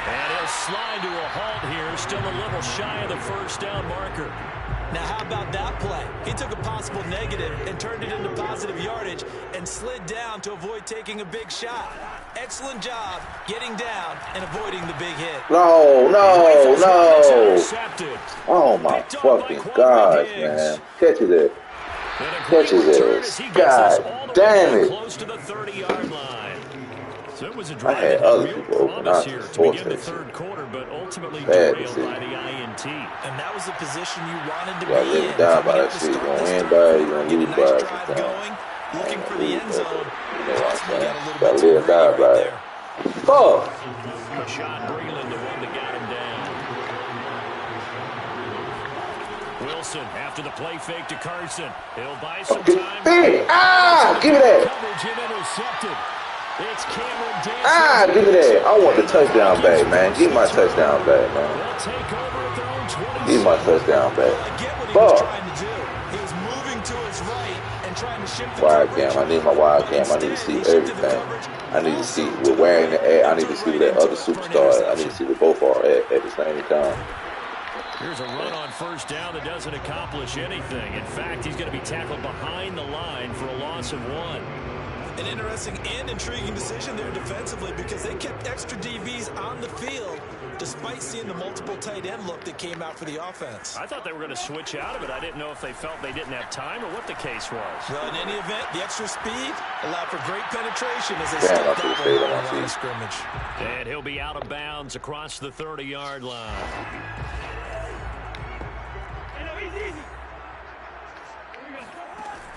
And he'll slide to a halt here, still a little shy of the first down marker. Now, how about that play? He took a possible negative and turned it into positive yardage and slid down to avoid taking a big shot. Excellent job getting down and avoiding the big hit. No. Oh, my fucking God, man. Catch it there. God damn it. Close to the 30-yard line. So it was a I drive had that other had real people open promise out here to to begin the force third quarter, but ultimately Bad derailed decision. by the INT. And that was the position you wanted to You gotta be live in. and die by Coming that up to shit. You start gonna this win third by it, you quarter, gonna get a lose nice by it drive sometimes. going, looking for the end zone. You know what I'm Possibly got a saying? little Gotta bit too live and die greedy by right it. there. Fuck! Rashad Breeland, the one that got him down. Wilson after the play fake to Carson. He'll buy some time. Give me that. Coverage and intercepted. It's Cameron Dantzler. Give me that. I want the touchdown back, man. Give me my touchdown back, man. They'll take over at their own 26. Give me my touchdown back. I get what he was trying to do. He was moving to his right and trying to shift the Wide coverage. cam. I need my wide cam. I need to see everything. I need to see what wearing the ad. I need to see what that other superstar. I need to see what both are at the same time. Here's a run on first down that doesn't accomplish anything. In fact, he's going to be tackled behind the line for a loss of 1. An interesting and intriguing decision there defensively because they kept extra DBs on the field despite seeing the multiple tight end look that came out for the offense. I thought they were going to switch out of it. I didn't know if they felt they didn't have time or what the case was. Well, in any event, the extra speed allowed for great penetration as they stepped out on the line of scrimmage. And he'll be out of bounds across the 30-yard line.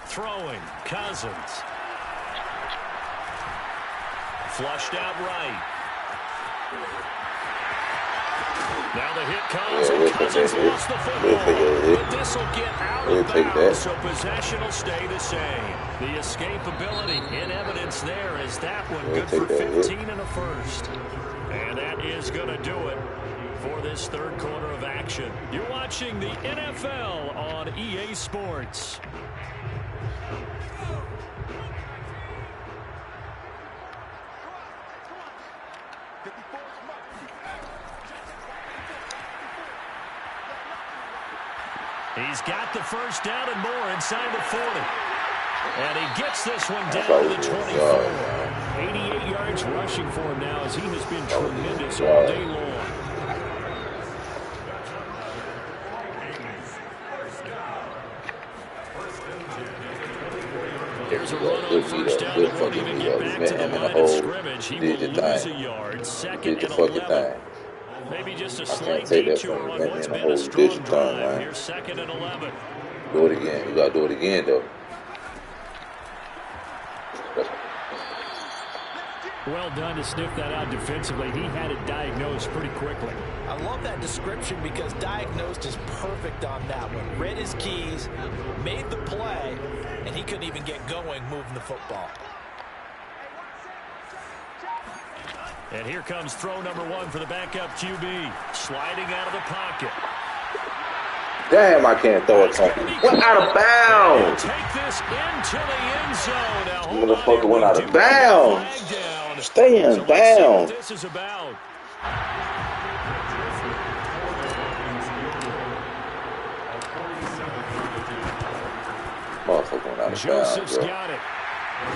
Throwing, Cousins. Flushed out right. Now the hit comes, and Cousins lost the football. But this will get out of bounds, so possession will stay the same. The escapability in evidence there as that one good for 15 and a first. And that is going to do it for this third quarter of action. You're watching the NFL on EA Sports. He's got the first down and more inside the 40. And he gets this one down to the 24. 88 yards rushing for him now as he has been tremendous all day long. There's a run on first down that won't even get back to the line of scrimmage. He will lose a yard. 2nd and 11. Maybe just a slight detour on what's been a strong drive. Here's 2nd and 11. Do it again. You gotta do it again, though. Well done to sniff that out defensively. He had it diagnosed pretty quickly. I love that description because diagnosed is perfect on that one. Read his keys, made the play, and he couldn't even get going moving the football. And here comes throw number 1 for the backup QB. Sliding out of the pocket. Damn, I can't throw it. Went out of bounds. Take this into the end zone. Now, Motherfucker went out of bounds. Stay in bounds. This is about. Motherfucker went out of bounds. Joseph's got it.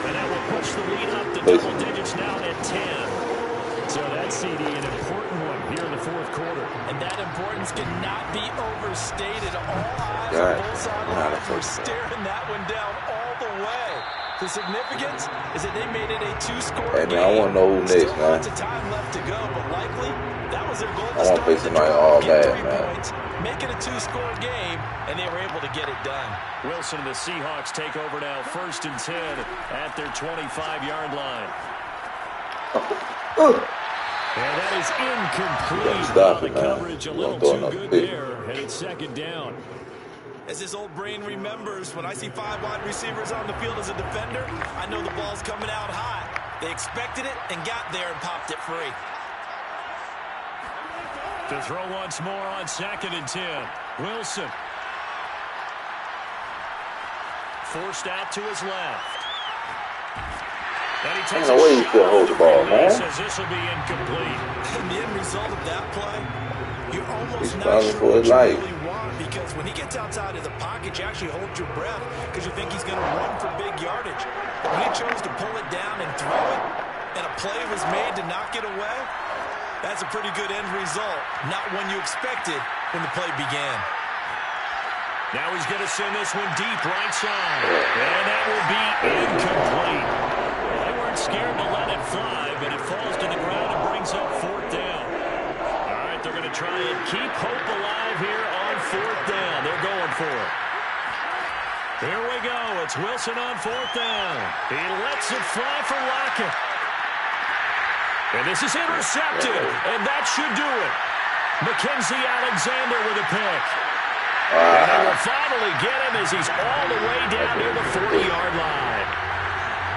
And that will push the lead up to double digits now at 10. So that CD, an important one here in the fourth quarter. And that importance cannot be overstated. All eyes on both sidelines were staring that one down all the way. The significance is that they made it a 2-score Hey, game. man, I want to know who next, Still man. lots of time left to go, but likely that was their goal to I want to play somebody all bad, man. points, make it a 2-score game, and they were able to get it done. Wilson and the Seahawks take over now, 1st and 10 at their 25-yard line. And that is incomplete. Stop it, The man. coverage a little too good there, and it's 2nd down. As his old brain remembers, when I see 5 wide receivers on the field as a defender, I know the ball's coming out high. They expected it and got there and popped it free. To throw once more on 2nd and 10. Wilson. Forced out to his left. And he takes no way you still hold the ball, man. He says this will be incomplete. And the end result of that play, you're almost He's not sure for what his you life. really want, because when he gets outside of the pocket, you actually hold your breath because you think he's going to run for big yardage. But when he chose to pull it down and throw it, and a play was made to knock it away, that's a pretty good end result. Not one you expected when the play began. Now he's going to send this one deep right side. And that will be incomplete. They weren't scared to let it fly, but it falls to the ground and brings up 4th down. All right, they're going to try and keep hope alive here on 4th down. They're going for it. Here we go. It's Wilson on 4th down. He lets it fly for Lockett. And this is intercepted, and that should do it. Mackenzie Alexander with a pick. And they will finally get him as he's all the way down near the 40-yard line.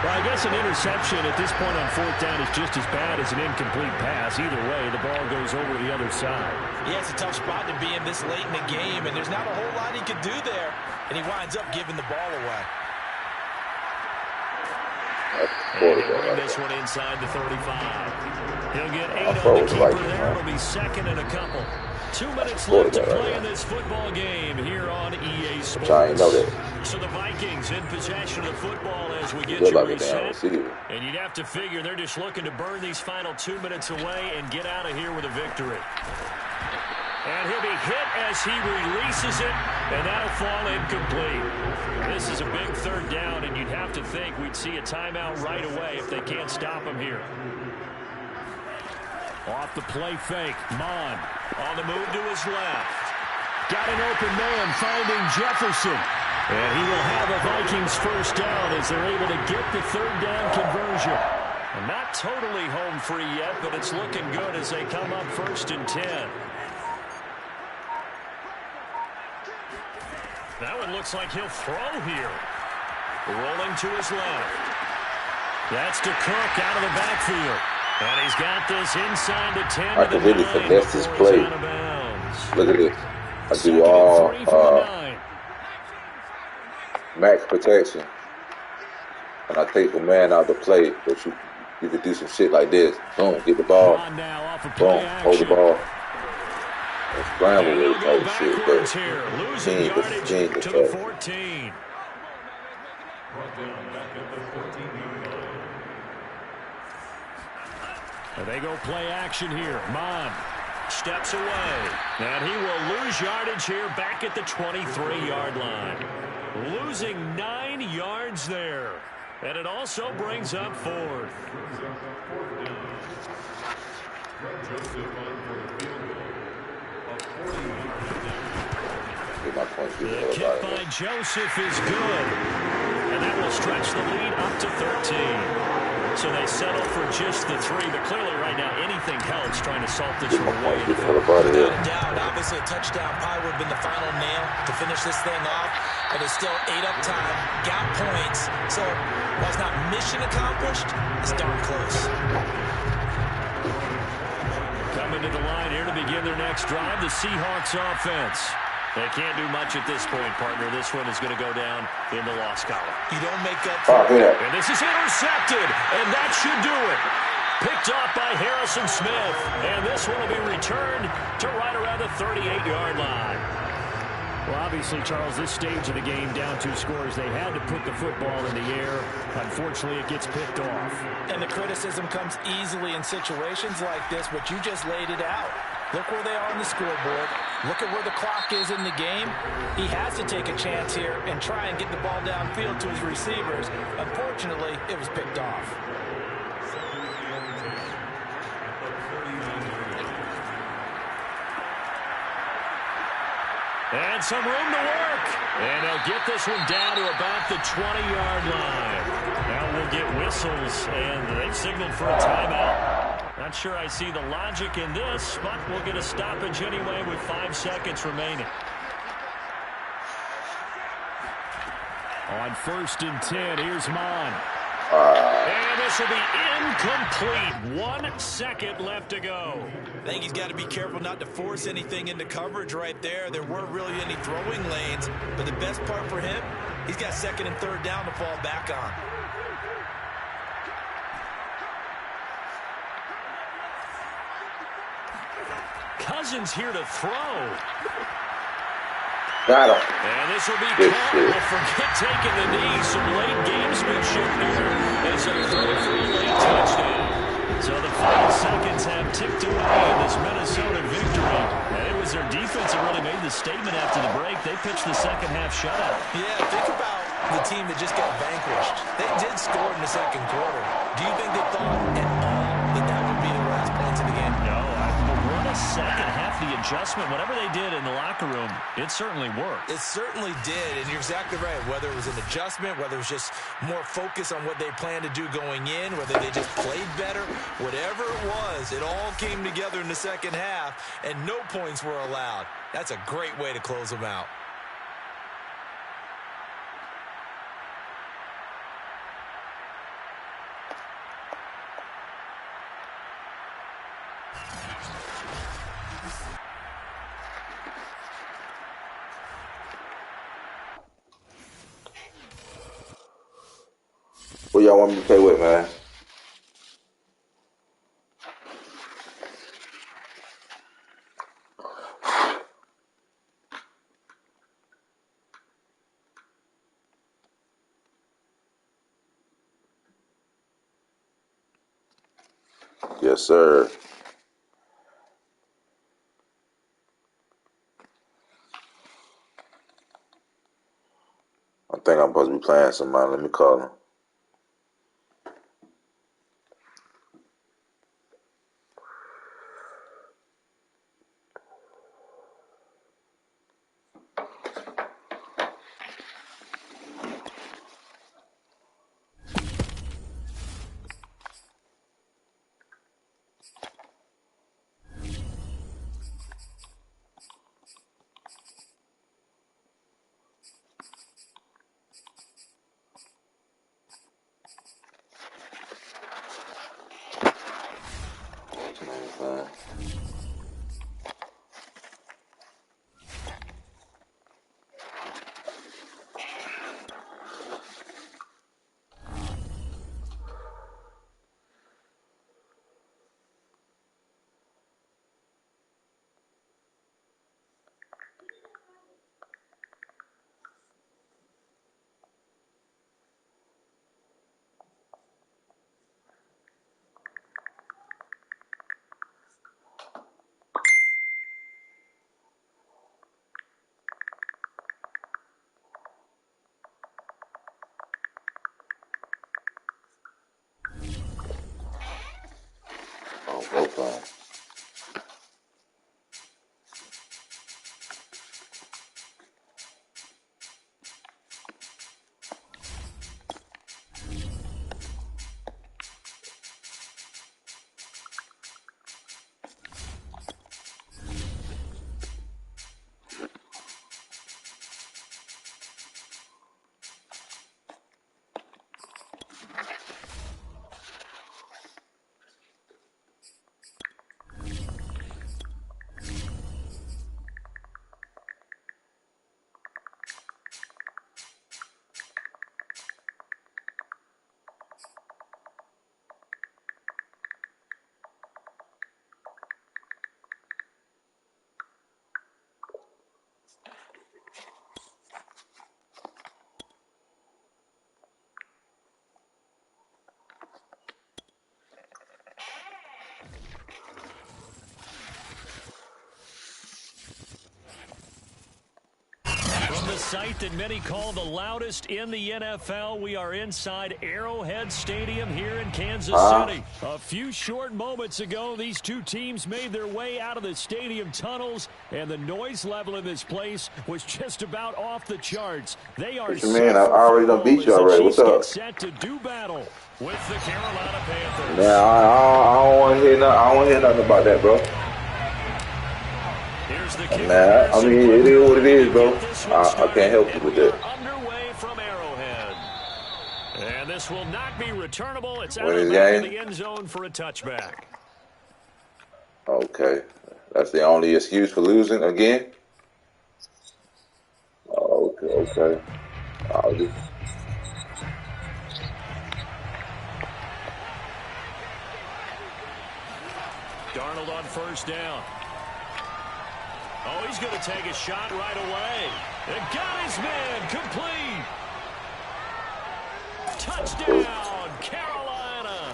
Well, I guess an interception at this point on 4th down is just as bad as an incomplete pass. Either way, the ball goes over the other side. Yeah, it's a tough spot to be in this late in the game, and there's not a whole lot he could do there, and he winds up giving the ball away. And he'll bring this one inside the 35. He'll get 8 on the keeper there. It'll be 2nd and a couple. 2 minutes left to play in this football game here on EA Sports. I know that. So the Vikings in possession of the football as we get you reset. And you'd have to figure they're just looking to burn these final 2 minutes away and get out of here with a victory. And he'll be hit as he releases it, and that'll fall incomplete. This is a big 3rd down, and you'd have to think we'd see a timeout right away if they can't stop him here. Off the play fake, Mon on the move to his left. Got an open man finding Jefferson. And he will have a Vikings 1st down as they're able to get the 3rd down conversion. And not totally home free yet, but it's looking good as they come up 1st and 10. That one looks like he'll throw here. Rolling to his left. That's to Cook out of the backfield. And he's got this inside the 10. I can really finesse this play. Look at this. I do all max protection. And I take the man out of the play. But you could do some shit like this. Boom, get the ball. Boom, hold the ball. And scramble with it type shit. But losing yardage to the 14. And they go play action here. Mon steps away. And he will lose yardage here back at the 23-yard line. Losing 9 yards there. And it also brings up 4th. The kick by Joseph is good. And that will stretch the lead up to 13. So they settle for just the 3, but clearly right now anything helps trying to salt this one away. Without a doubt, obviously a touchdown probably would have been the final nail to finish this thing off, but it's still 8 up time, got points, so while it's not mission accomplished, it's darn close. Coming to the line here to begin their next drive, the Seahawks offense. They can't do much at this point, partner. This one is going to go down in the loss column. You don't make up for it. And this is intercepted, and that should do it. Picked off by Harrison Smith, and this one will be returned to right around the 38-yard line. Well, obviously, Charles, this stage of the game, down 2 scores, they had to put the football in the air. Unfortunately, it gets picked off. And the criticism comes easily in situations like this, but you just laid it out. Look where they are on the scoreboard. Look at where the clock is in the game. He has to take a chance here and try and get the ball downfield to his receivers. Unfortunately, it was picked off. And some room to work. And they'll get this one down to about the 20-yard line. Now we'll get whistles, and they've signaled for a timeout. Not sure I see the logic in this, but we'll get a stoppage anyway with 5 seconds remaining. On 1st and 10, here's Mon. And this will be incomplete. 1 second left to go. I think he's got to be careful not to force anything into coverage right there. There weren't really any throwing lanes, but the best part for him, he's got 2nd and 3rd down to fall back on. Cousins here to throw. Got him. And this will be caught. We'll forget taking the knee. Some late gamesmanship here. It's a 33-late touchdown. So the 5 seconds have ticked away in this Minnesota victory. And it was their defense that really made the statement after the break. They pitched the second half shutout. Yeah, think about the team that just got vanquished. They did score in the 2nd quarter. Do you think they thought at all that that would be the last points of the game? No, what a second half. The adjustment, whatever they did in the locker room, it certainly worked. It certainly did, and you're exactly right. Whether it was an adjustment, whether it was just more focus on what they planned to do going in, whether they just played better, whatever it was, it all came together in the 2nd half, and no points were allowed. That's a great way to close them out. What y'all want me to play with, man? Yes, sir. I think I'm supposed to be playing somebody. Let me call him. the site that many call the loudest in the NFL. We are inside Arrowhead Stadium here in Kansas City. A few short moments ago, these two teams made their way out of the stadium tunnels, and the noise level in this place was just about off the charts. They are man, I already done beat you already. What's up? Set to do battle with the Carolina Panthers. Yeah, I don't want to hear nothing. I don't want to hear nothing about that, bro. Nah, I mean, it is what it is, bro. I can't help you with that. Underway from Arrowhead. And this will not be returnable. It's out of the end zone for a touchback. Okay. That's the only excuse for losing again? Okay. I'll just... Darnold on first down. Oh, he's going to take a shot right away. And got his man complete. Touchdown, Carolina.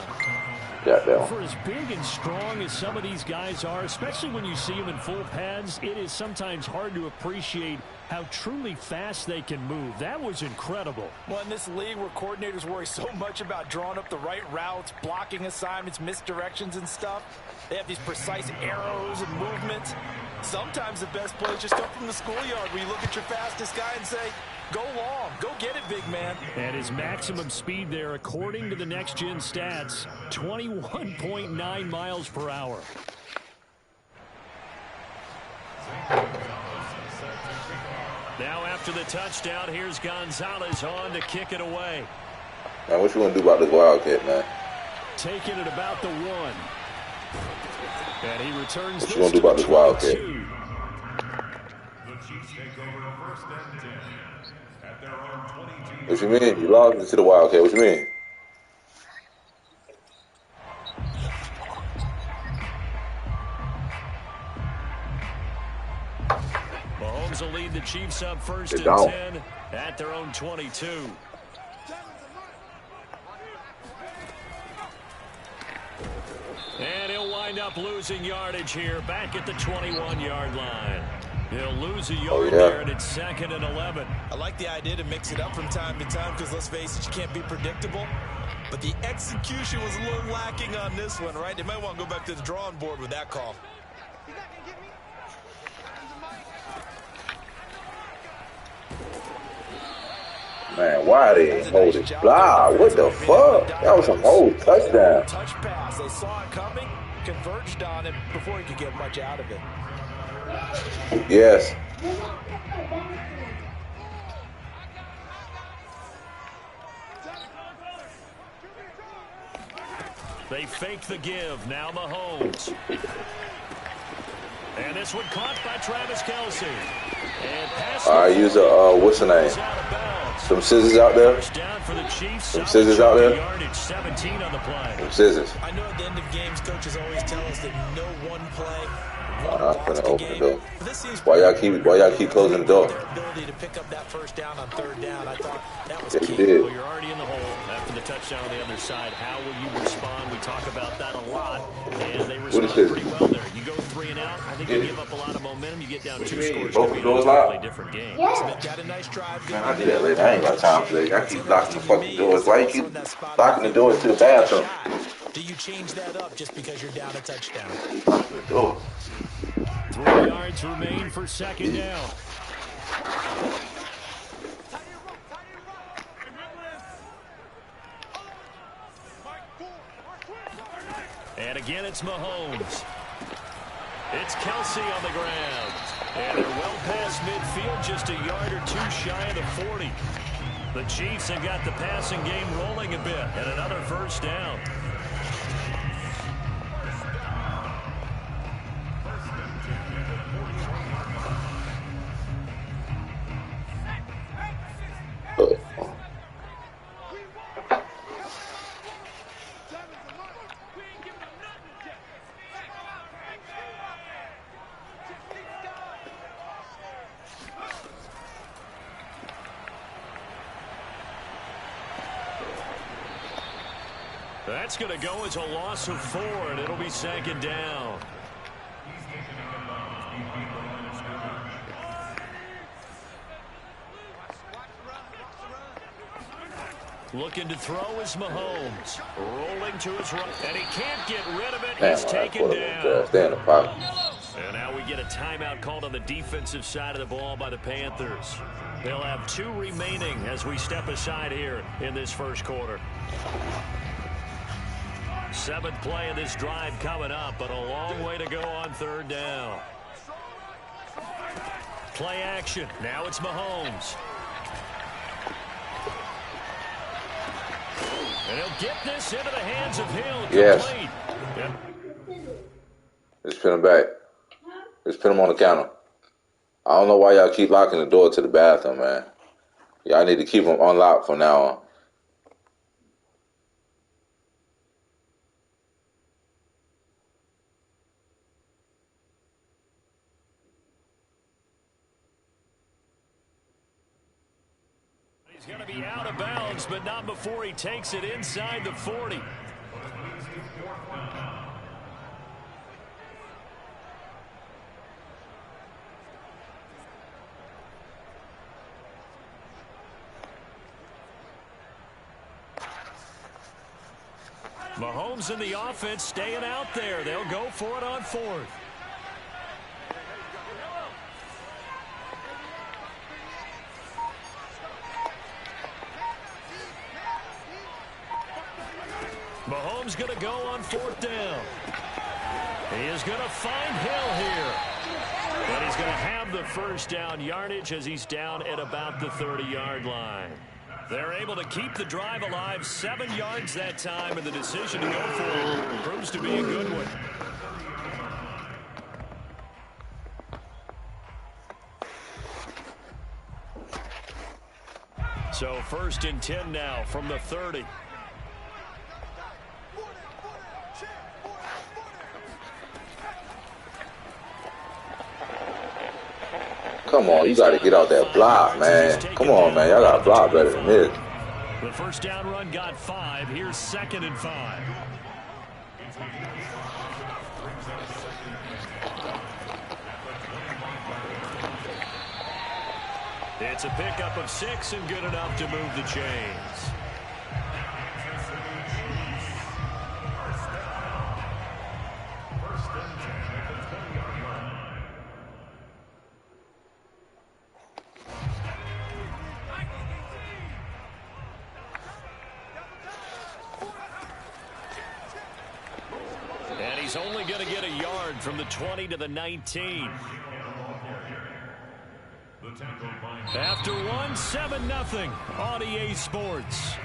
For as big and strong as some of these guys are, especially when you see them in full pads, it is sometimes hard to appreciate how truly fast they can move. That was incredible. Well, in this league where coordinators worry so much about drawing up the right routes, blocking assignments, misdirections and stuff, they have these precise arrows and movements. Sometimes the best plays just come from the schoolyard where you look at your fastest guy and say, go long, go get it, big man. And his maximum speed there, according to the next-gen stats, 21.9 miles per hour. Now after the touchdown, here's Gonzalez on to kick it away. Man, what you going to do about this Wildcat, man? Taking it about the 1. And he returns what you going to do about this Wildcat? What you mean? You lost into the Wildcat. What you mean? Mahomes will lead the Chiefs up first and 10 at their own 22. And he'll wind up losing yardage here back at the 21-yard line. He'll lose a yard there, and it's 2nd and 11. I like the idea to mix it up from time to time because, let's face it, you can't be predictable. But the execution was a little lacking on this one, right? They might want to go back to the drawing board with that call. Man, why they ain't hold it? Blah, what the fuck? That was a whole touchdown. Touch pass. They saw it coming, converged on it before he could get much out of it. Yes. They fake the give. Now Mahomes. And this one caught by Travis Kelce. And use a, what's the name? Some scissors out there? Some scissors out there? Some scissors. I know at the end of games, coaches always tell us that no one play. I'm gonna open the door. Why y'all keep closing the door? Ability to pick up that first down on 3rd down. I thought that was key. Well, you're already in the hole after the touchdown on the other side. How will you respond? We talk about that a lot, and they respond pretty well there. You go 3 and out. I think you give up a lot of momentum. You get down 2 scores. Both doors locked. Different game. Got a nice drive. Man, I did that later. I ain't got time for that. I keep locking the fucking doors. Why you keep locking the doors to the bathroom? Do you change that up just because you're down a touchdown? Locking the door. 3 yards remain for 2nd down. And again, it's Mahomes. It's Kelce on the ground. And they're well past midfield, just a yard or 2 shy of the 40. The Chiefs have got the passing game rolling a bit, and another first down. That's going to go as a loss of 4, and it'll be 2nd down. Looking to throw is Mahomes. Rolling to his right. And he can't get rid of it. He's taken down. Stay in the pocket. And now we get a timeout called on the defensive side of the ball by the Panthers. They'll have 2 remaining as we step aside here in this first quarter. 7th play of this drive coming up, but a long way to go on 3rd down. Play action. Now it's Mahomes. And he'll get this into the hands of Hill. Yes. Yep. Let's put him back. Let's put him on the counter. I don't know why y'all keep locking the door to the bathroom, man. Y'all need to keep them unlocked from now on. He's going to be out of bounds, but not before he takes it inside the 40. Mahomes and the offense staying out there. They'll go for it on 4th. Mahomes going to go on 4th down. He is going to find Hill here. And he's going to have the first down yardage as he's down at about the 30-yard line. They're able to keep the drive alive, 7 yards that time, and the decision to go for it proves to be a good one. So 1st and 10 now from the 30. Come on, you got to get out that block, man. Come on, man. Y'all got to block better than this. The first down run got 5. Here's 2nd and 5. It's a pickup of 6 and good enough to move the chains. And he's only going to get a yard from the 20 to the 19. After 1, 7-0 on EA Sports.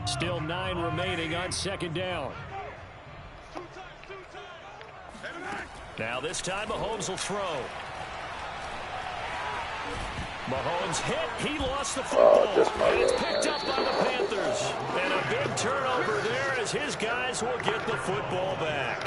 Still 9 remaining on 2nd down. Now this time Mahomes will throw. Mahomes hit. He lost the football. And it's picked up by the Panthers. And a big turnover there as his guys will get the football back.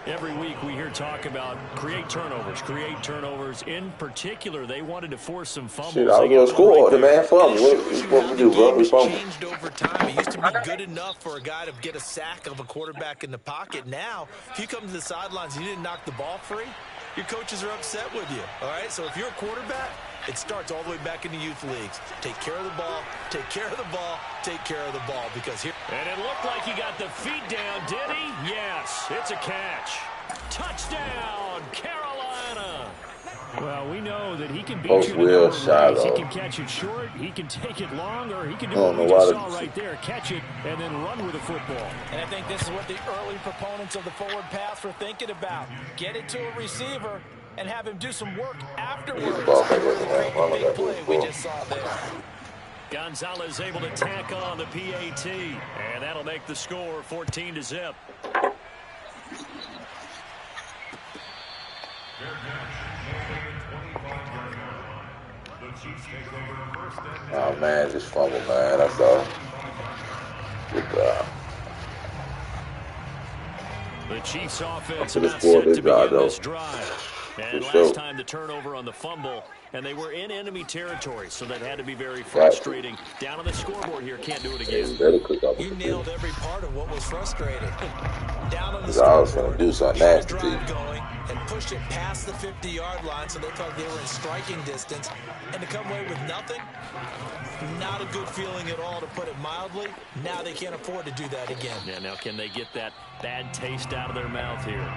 Every week we hear talk about create turnovers. In particular, they wanted to force some fumbles. Shit, I was going to score. The man fumbled. What we supposed to do, bro? We fumbled. Changed over time. It used to be good enough for a guy to get a sack of a quarterback in the pocket. Now, if you come to the sidelines and you didn't knock the ball free, your coaches are upset with you. All right? So if you're a quarterback, it starts all the way back in the youth leagues. Take care of the ball, take care of the ball, take care of the ball. Because here. And it looked like he got the feet down, did he? Yes, it's a catch. Touchdown, Carolina. Well, we know that he can beat you in the race. He can catch it short, he can take it long, or he can do what we just saw right there, catch it and then run with the football. And I think this is what the early proponents of the forward pass were thinking about. Get it to a receiver and have him do some work afterwards. The big play we just saw there. Gonzalez able to tack on the PAT, and that'll make the score 14-0. Oh, man, just fumble, man. That's all. Good job. The Chiefs offense about set to begin this drive. And last time the turnover on the fumble, and they were in enemy territory, so that had to be very frustrating. Down on the scoreboard here, can't do it again. You nailed every part of what was frustrating. down on the Because I was going scoreboard, to do something kept the nasty to you. drive going, and pushed it past the 50-yard line so they felt they were in striking distance. And to come away with nothing, not a good feeling at all, to put it mildly. Now they can't afford to do that again. Yeah, now can they get that bad taste out of their mouth here?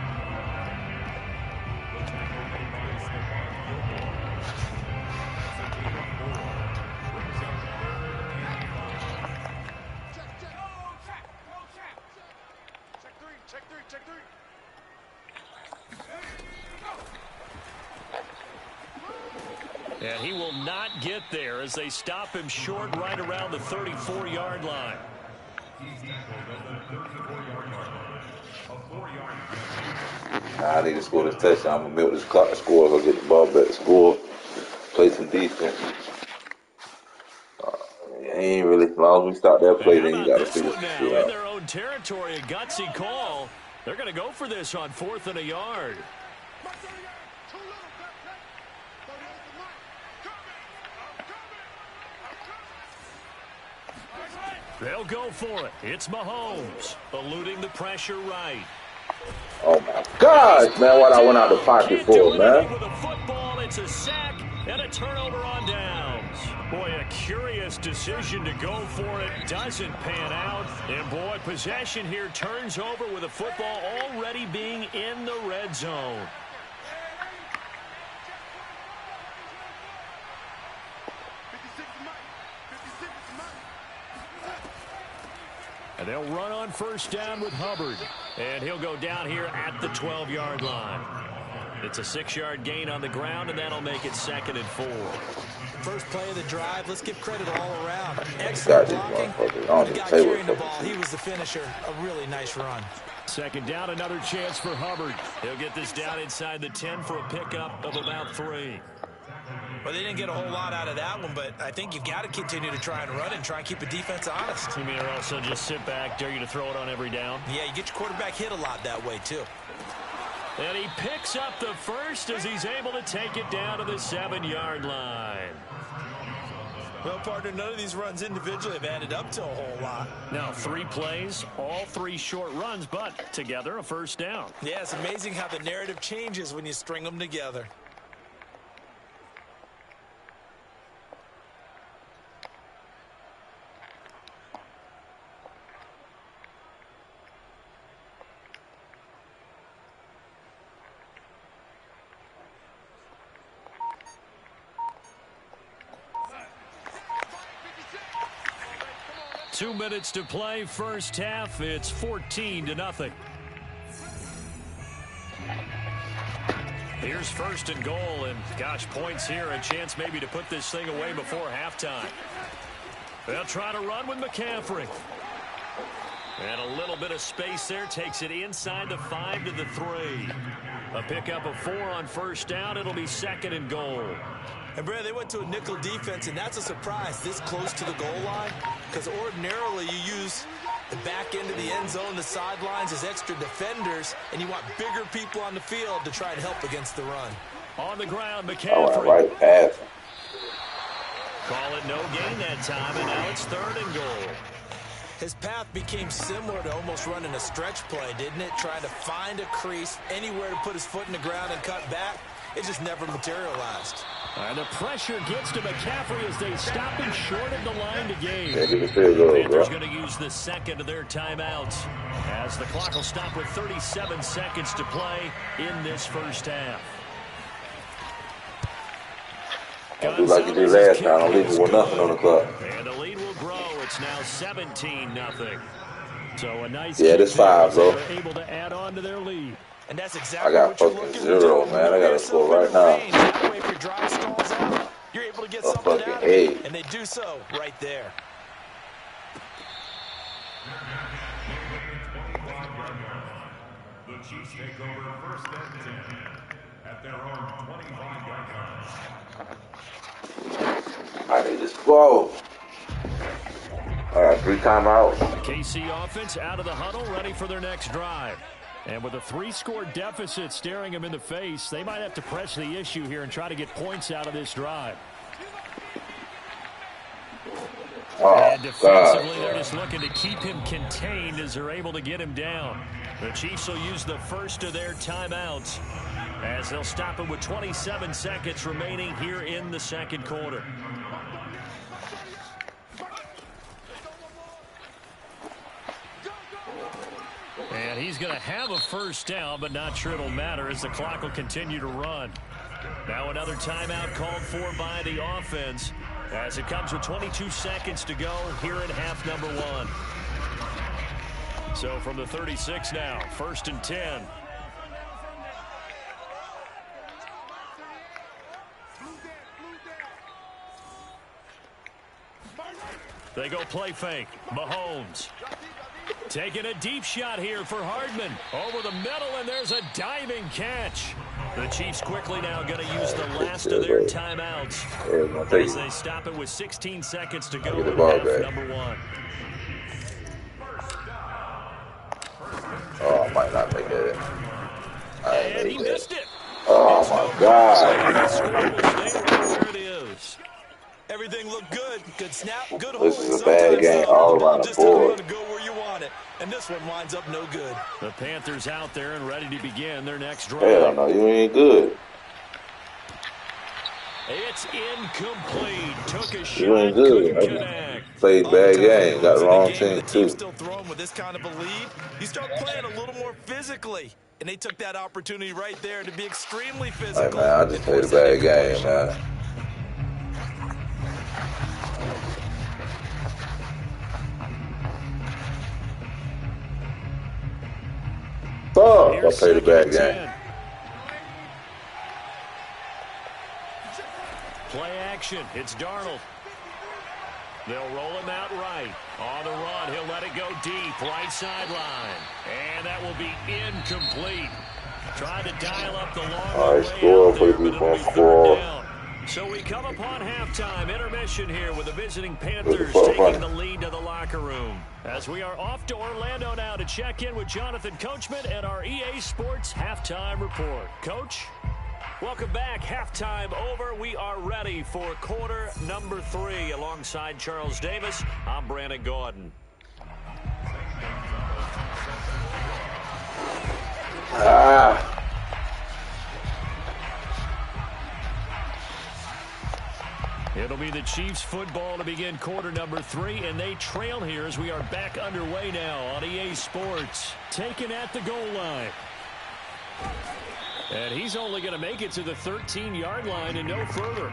And he will not get there as they stop him short right around the 34-yard line. I need to score this touchdown. I'm going to milk this clock to score. Go get the ball back, score, play some defense. Ain't really, as long as we stop that play, then you got to figure some shit out. In their own territory, a gutsy call. They're going to go for this on 4th and a yard. They'll go for it. It's Mahomes, eluding the pressure right. Oh, my gosh, man, what I went out the pocket for, man. With a football, it's a sack and a turnover on downs. Boy, a curious decision to go for it. Doesn't pan out. And, boy, possession here turns over with a football already being in the red zone. And they'll run on first down with Hubbard. And he'll go down here at the 12-yard line. It's a 6-yard gain on the ground, and that'll make it 2nd and 4. First play of the drive, let's give credit all around. Excellent blocking. The guy carrying the ball, he was the finisher. A really nice run. 2nd down, another chance for Hubbard. He'll get this down inside the 10 for a pickup of about 3. Well, they didn't get a whole lot out of that one, but I think you've got to continue to try and run and try and keep the defense honest. You mean or also just sit back, dare you to throw it on every down? Yeah, you get your quarterback hit a lot that way, too. And he picks up the first as he's able to take it down to the 7-yard line. Well, partner, none of these runs individually have added up to a whole lot. Now, 3 plays, all 3 short runs, but together a first down. Yeah, it's amazing how the narrative changes when you string them together. Two minutes to play, first half. It's 14-0. Here's 1st and goal, and gosh, points here, a chance maybe to put this thing away before halftime. They'll try to run with McCaffrey. And a little bit of space there, takes it inside the 5 to the 3. A pickup of 4 on first down. It'll be 2nd and goal. And, Brad, they went to a nickel defense, and that's a surprise this close to the goal line, because ordinarily you use the back end of the end zone, the sidelines as extra defenders, and you want bigger people on the field to try and help against the run. On the ground, McCaffrey. Oh, right pass. Call it no gain that time, and now it's 3rd and goal. His path became similar to almost running a stretch play, didn't it? Trying to find a crease, anywhere to put his foot in the ground and cut back. It just never materialized. And the pressure gets to McCaffrey as they stop him short of the line to gain. Panthers going to use the 2nd of their timeouts as the clock will stop with 37 seconds to play in this first half. I'll do like you did last time. I'll leave it with nothing on the clock. And the lead will grow. It's now 17-0. So a nice yeah, this 5, bro. They're able to add on to their lead. And that's exactly I got fucking 0, man. I got to score right now. That way, if your drive stalls out, you're able to get something out of it. And they do so right there. The Chiefs take over 1st and 10 at their own 25-yard line. I need to score. All right, 3 timeouts. KC offense out of the huddle, ready for their next drive. And with a 3-score deficit staring them in the face, they might have to press the issue here and try to get points out of this drive. And defensively, they're just looking to keep him contained as they're able to get him down. The Chiefs will use the first of their timeouts as they'll stop it with 27 seconds remaining here in the second quarter. And he's going to have a first down, but not sure it'll matter as the clock will continue to run. Now another timeout called for by the offense as it comes with 22 seconds to go here in half number 1. So from the 36 now, 1st and 10. They go play fake. Mahomes taking a deep shot here for Hardman. Over the middle, and there's a diving catch. The Chiefs quickly now going to use the last of their timeouts as they stop it with 16 seconds to go in half number 1. Oh, I might not make it. And he missed it. Oh, my God. There it is. Everything looked good. Good snap, good hold. This is a bad game all around the board. Go where you want it. And this one winds up no good. The Panthers out there and ready to begin their next drive. Hell no, you ain't good. It's incomplete. Took a shot. You ain't good. Connect. Played bad game. Got the wrong team, too. Still throwing with this kind of a lead. You start playing a little more physically. And they took that opportunity right there to be extremely physical. Hey, man, I just played a bad game, man. Fuck, I played a bad game. Play action. It's Darnold. They'll roll him out right. On the run, he'll let it go deep. Right sideline. And that will be incomplete. Trying to dial up the long way out there, but it'll be third down. So we come upon halftime intermission here with the visiting Panthers taking the lead to the locker room. As we are off to Orlando now to check in with Jonathan Coachman and our EA Sports Halftime Report. Coach, welcome back. Halftime over. We are ready for quarter number 3 alongside Charles Davis. I'm Brandon Gordon. It'll be the Chiefs football to begin quarter number 3, and they trail here as we are back underway now on EA Sports. Taken at the goal line. And he's only going to make it to the 13-yard line and no further.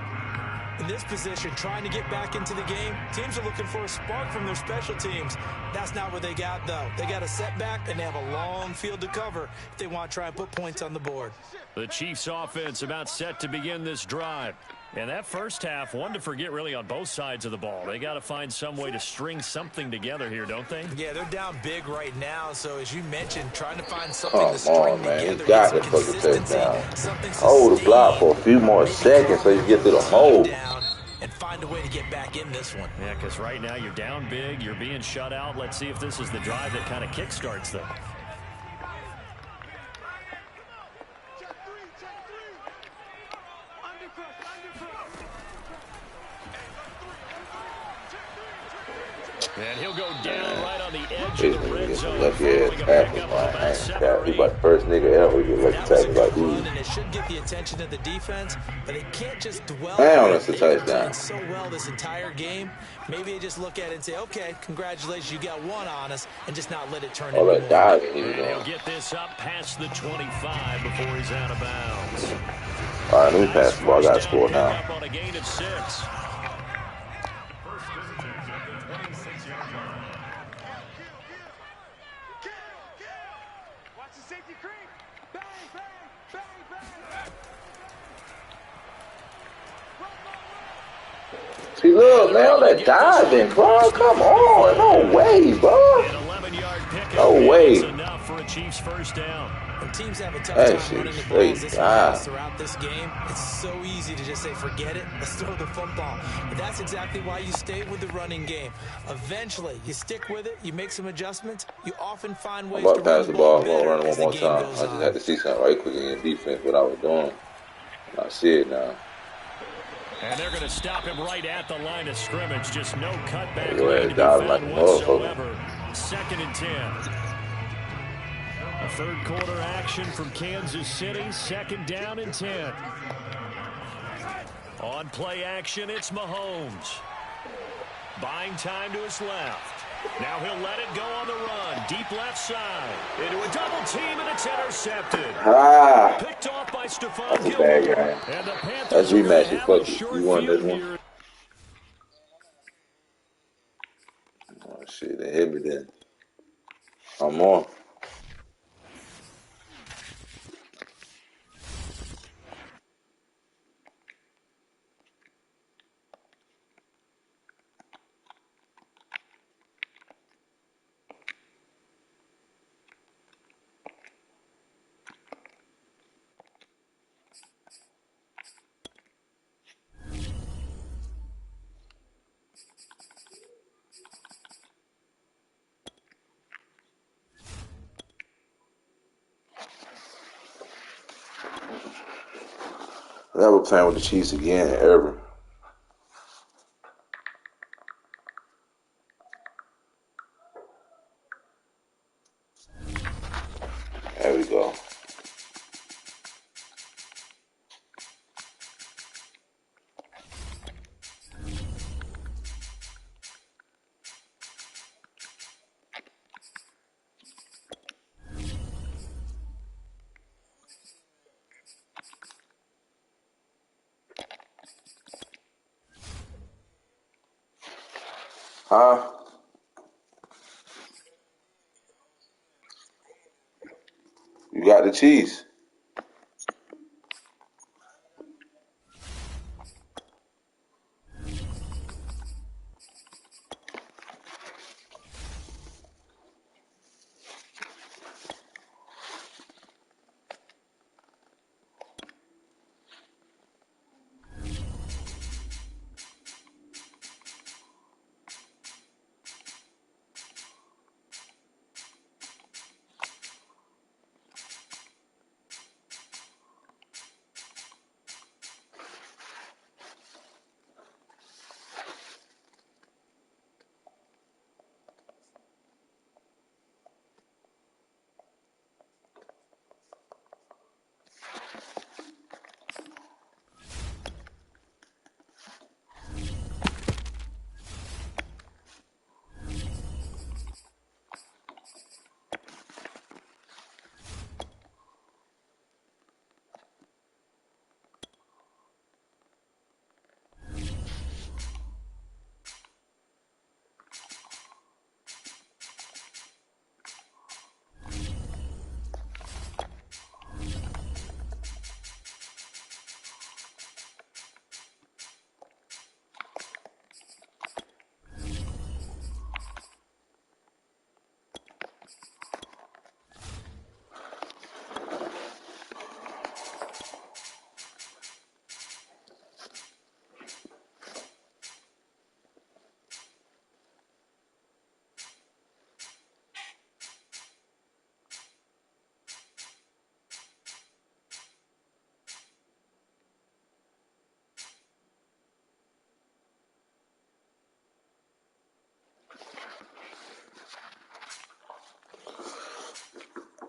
In this position, trying to get back into the game, teams are looking for a spark from their special teams. That's not what they got, though. They got a setback, and they have a long field to cover if they want to try and put points on the board. The Chiefs offense about set to begin this drive. And that first half, one to forget really on both sides of the ball. They got to find some way to string something together here, don't they? Yeah, they're down big right now. So as you mentioned, trying to find something to string man. together. He's got to fucking touchdown. Hold the block for a few more seconds so you get through the hole. And find a way to get back in this one. Yeah, because right now you're down big. You're being shut out. Let's see if this is the drive that kind of kickstarts them. And he'll go down right on the edge of the red zone. Lucky ass tackle, man. He's about the first nigga ever get lucky tackle like these. And it should get the attention of the defense, but they can't just dwell Damn, on that's a it. touchdown. So well this entire game. Maybe they just look at it and say, okay, congratulations, you got one on us, and just not let it turn into that diving and he'll get this up past the 25 before he's out of bounds. All right, let me pass the ball. I got to score now. Up on a gain of 6. See, look, man, all that diving, bro. Come on. No way, bro. No way. Enough for a Chiefs first down. When teams have a tough time running the balls throughout this game, it's so easy to just say, forget it, let's throw the football. But that's exactly why you stay with the running game. Eventually, you stick with it, you make some adjustments, you often find ways to pass the ball. I'm going to run it one more game time. I just had to see something right quick in defense, what I was doing. I see it now. And they're going to stop him right at the line of scrimmage. Just no cutback Go lane to ahead, be dog, found like a whatsoever. 2nd and 10. A third quarter action from Kansas City. 2nd down and 10. On play action, it's Mahomes. Buying time to his left. Now he'll let it go on the run. Deep left side. Into a double team, and it's intercepted. Picked off by Stephon Gilmore. And the Panthers That's rematch. Fuck it. You won this one. Here. Oh, shit. They hit me then. I'm on. Never playing with the Chiefs again, ever. There we go. Huh? You got the cheese.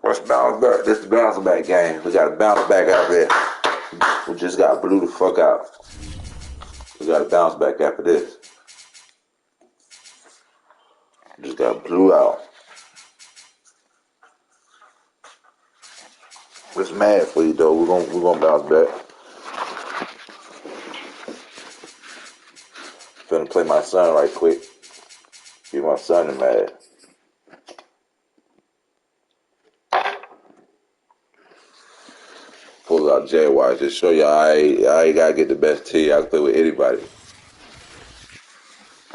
Let's bounce back. This is the bounce back game. We got to bounce back out there. We just got blew the fuck out. We got to bounce back after this. Just got blew out. It's mad for you though. We're gonna bounce back. Finna play my son right quick. Get my son mad. Pull out J-Wise. Just show you I ain't gotta get the best T. I can play with anybody.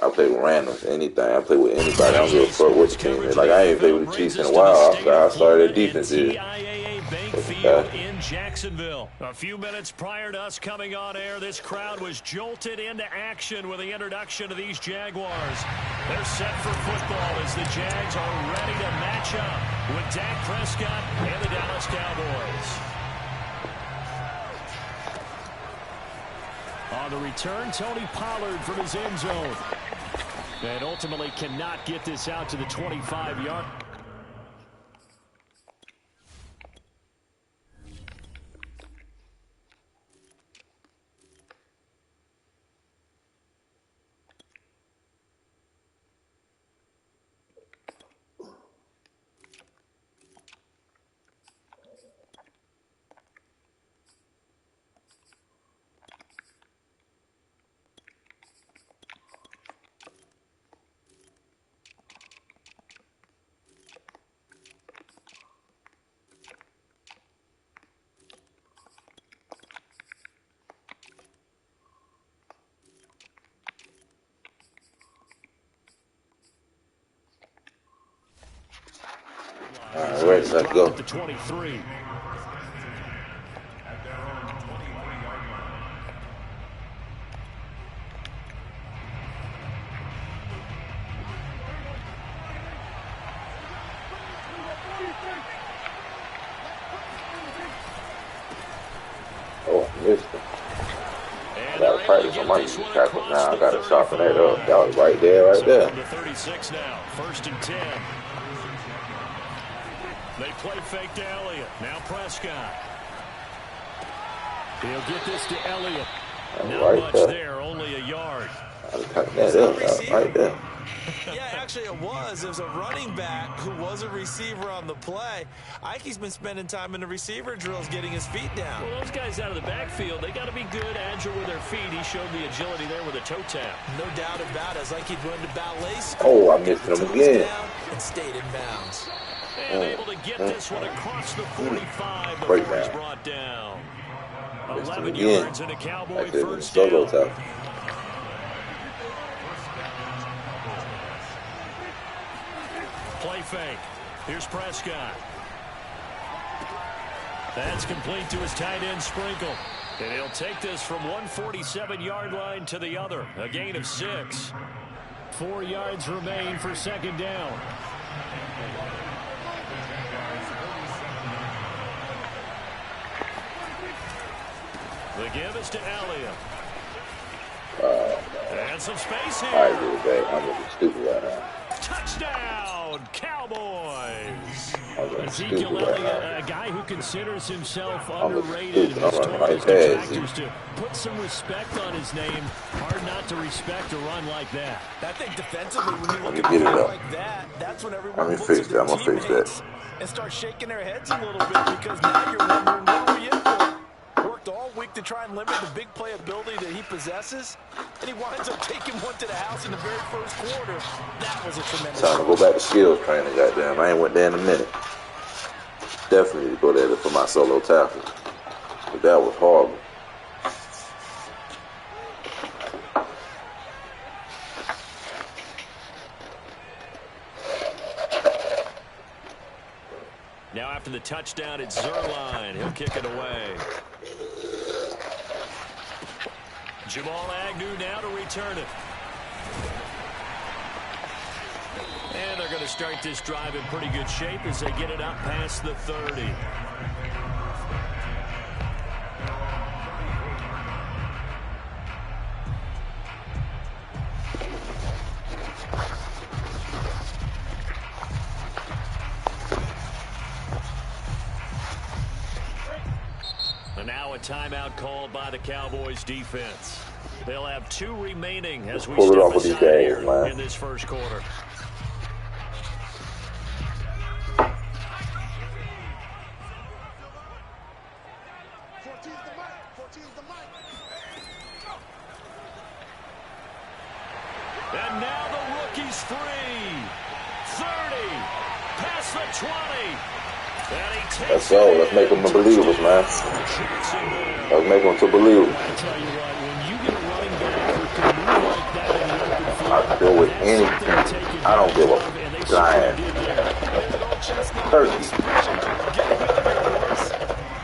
I play with randoms, anything. I play with anybody. I don't give a fuck which team is. Like I ain't played with the Chiefs in a while. I started at defense here. In Jacksonville. A few minutes prior to us coming on air, this crowd was jolted into action with the introduction of these Jaguars. They're set for football as the Jags are ready to match up with Dak Prescott and the Dallas Cowboys. On on the return, Tony Pollard from his end zone. And ultimately cannot get this out to the 25-yard. All right, let's go. The 23. Oh, missed him. I gotta practice on my knee tackles now. I gotta sharpen that up. That was right there, right there. The 36 now, 1st and 10. They play fake to Elliott. Now Prescott. He'll get this to Elliott. Not right much there, only a yard. I'll tighten that up right there. Yeah, actually it was. It was a running back who was a receiver on the play. Ike's been spending time in the receiver drills getting his feet down. Well, those guys out of the backfield, they got to be good, agile with their feet. He showed the agility there with a toe tap. No doubt about it. As Ike learned to ballet school. Oh, I missed him again. And stayed in bounds. And able to get this one across the 45 before he's brought down. 11 yards and a Cowboy first down. Play fake. Here's Prescott. That's complete to his tight end Sprinkle. And he'll take this from one 47-yard line to the other. A gain of 6. 4 yards remain for second down. The give is to Elliott. And some space here. All right, dude, babe. I'm looking stupid right now. Touchdown, Cowboys. Ezekiel Elliott, a guy who considers himself underrated. Has told his detractors to put some respect on his name. Hard not to respect a run like that. I think defensively, when you look at a run like that, that's when everyone looks at their teammates and starts shaking their heads a little bit, because now you're wondering, what are we in for? Worked all week to try and limit the big playability that he possesses, and he winds up taking one to the house in the very first quarter. That was a tremendous time to go back to skills training, goddamn. I ain't went there in a minute. Definitely go there for my solo tackle. But that was horrible. Now after the touchdown, it's Zerline. He'll kick it away. Jamal Agnew now to return it. And they're going to start this drive in pretty good shape as they get it up past the 30. And now a timeout called by the Cowboys defense. They'll have 2 remaining as we step aside here in this first quarter. And now the rookie's free. 30, past the 20. Let's go. Let's make them the believers, man. Let's make them to believe. I tell you what, when you get a running back who can move like that in the open field, I can deal with anything. I don't give a flying turkey.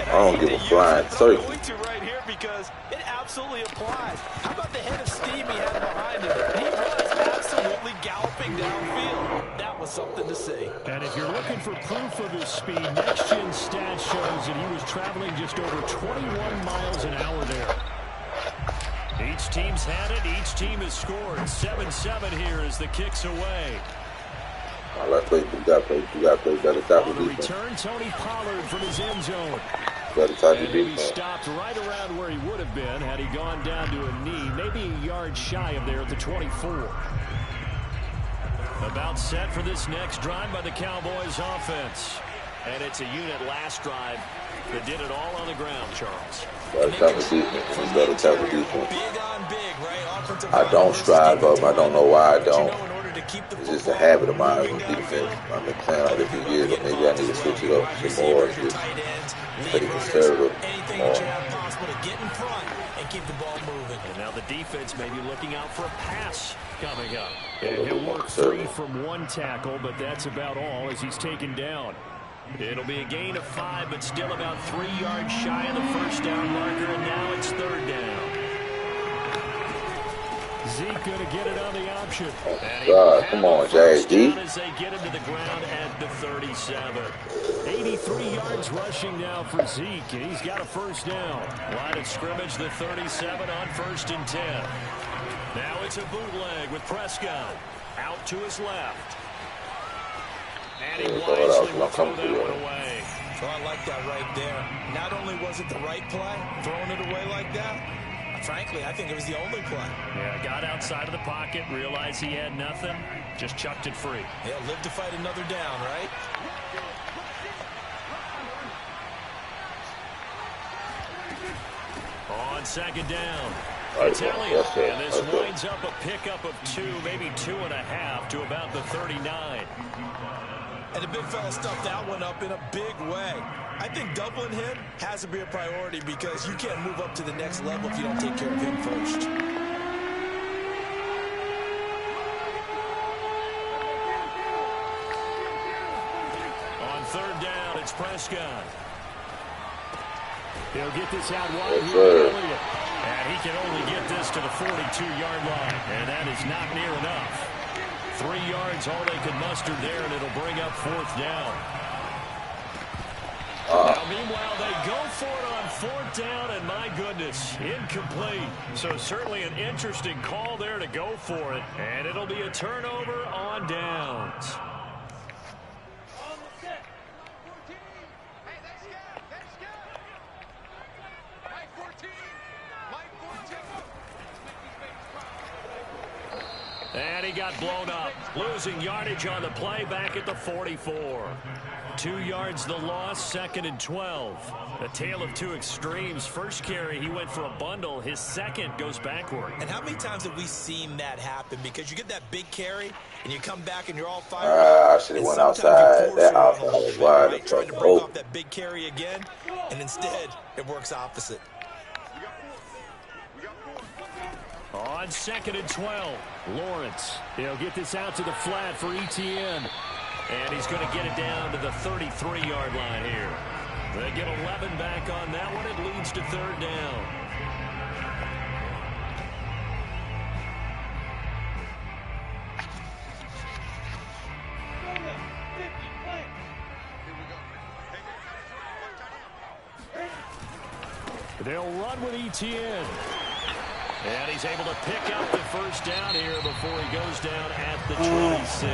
I don't give a flying turkey. Right here, because it absolutely applies. How about the head of steam he had behind him? He was absolutely galloping downfield. That was something to see. And if you're looking for proof of his speed, Next Gen Stats shows that he was traveling just over 21 miles an hour there. Each team's had it. Each team has scored. 7-7 here as the kick's away. Let's play. We got to play better tackle On the defense. return, Tony Pollard from his end zone. Better tackle And maybe defense. stopped right around where he would have been had he gone down to a knee. Maybe a yard shy of there at the 24. About set for this next drive by the Cowboys offense. And it's a unit last drive that did it all on the ground, Charles. Better tackle defense. We better tackle defense. Big on big, right? Offensive I don't strive up. I don't know why I don't. in order to keep the It's just a habit of mine with defense. I've been playing like a few years, but maybe I need to switch it up some more. Just pretty conservative. Anything that you have possible to get in front and keep the ball moving. And now the defense may be looking out for a pass coming up. And he'll work 3 from 1 tackle, but that's about all as he's taken down. It'll be a gain of 5, but still about 3 yards shy of the first down marker, and now it's 3rd down. Zeke going to get it on the option. God, come on, JD. As they get him to the ground at the 37. 83 yards rushing now for Zeke, and he's got a first down. Line of scrimmage, the 37 on 1st and 10. Now it's a bootleg with Prescott out to his left. And he wisely will throw that one away. So I like that right there. Not only was it the right play, throwing it away like that, frankly, I think it was the only play. Yeah, got outside of the pocket, realized he had nothing, just chucked it free. Yeah, live to fight another down, right? On 2nd down. Right, Italian, yes, sir. and this That's good. winds up a pickup of 2, maybe 2.5 to about the 39. And the big fella stuffed that one up in a big way. I think doubling him has to be a priority because you can't move up to the next level if you don't take care of him first. On 3rd down, it's Prescott. He'll get this out wide Yes, here. sir. And he can only get this to the 42-yard line. And that is not near enough. 3 yards, all they could muster there, and it'll bring up 4th down. Now, meanwhile, they go for it on 4th down, and my goodness, incomplete. So certainly an interesting call there to go for it. And it'll be a turnover on downs. And he got blown up, losing yardage on the play back at the 44. 2 yards the loss, 2nd and 12. A tale of 2 extremes. First carry, he went for a bundle. His second goes backward. And how many times have we seen that happen? Because you get that big carry, and you come back and you're all fired I up. should have And went sometimes outside. you force That it on a outside little was bit, wide. right? Trying to break off that big carry again, and instead it works opposite. On 2nd and 12, Lawrence. He'll get this out to the flat for ETN. And he's going to get it down to the 33-yard line here. They get 11 back on that one. It leads to 3rd down. They'll run with ETN. And he's able to pick up the first down here before he goes down at the 26.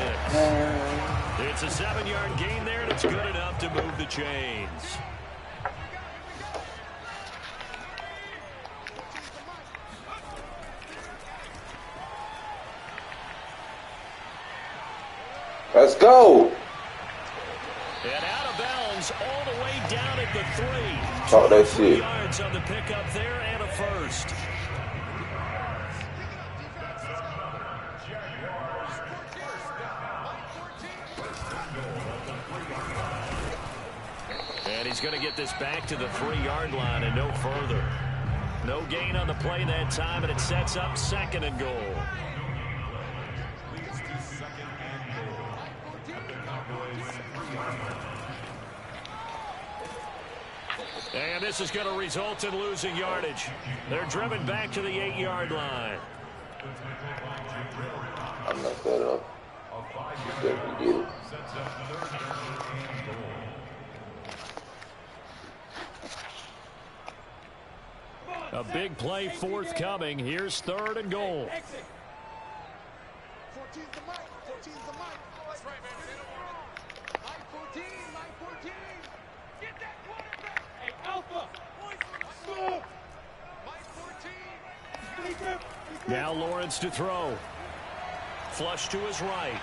It's a 7-yard gain there, and it's good enough to move the chains. Let's go. And out of bounds all the way down at the 3. Talk that 3 shit. yards on the pickup there and a first. And he's going to get this back to the 3-yard line and no further. No gain on the play that time, and it sets up 2nd and goal. And this is going to result in losing yardage. They're driven back to the 8-yard line. I messed that up. Good, we did it. A big play forthcoming. Here's 3rd and goal. 14's the mic. 14's the mic. That's right, man. Mike 14. Mike 14. Get that quarterback. Hey, Alpha. Move. Mike 14. Now Lawrence to throw. Flush to his right.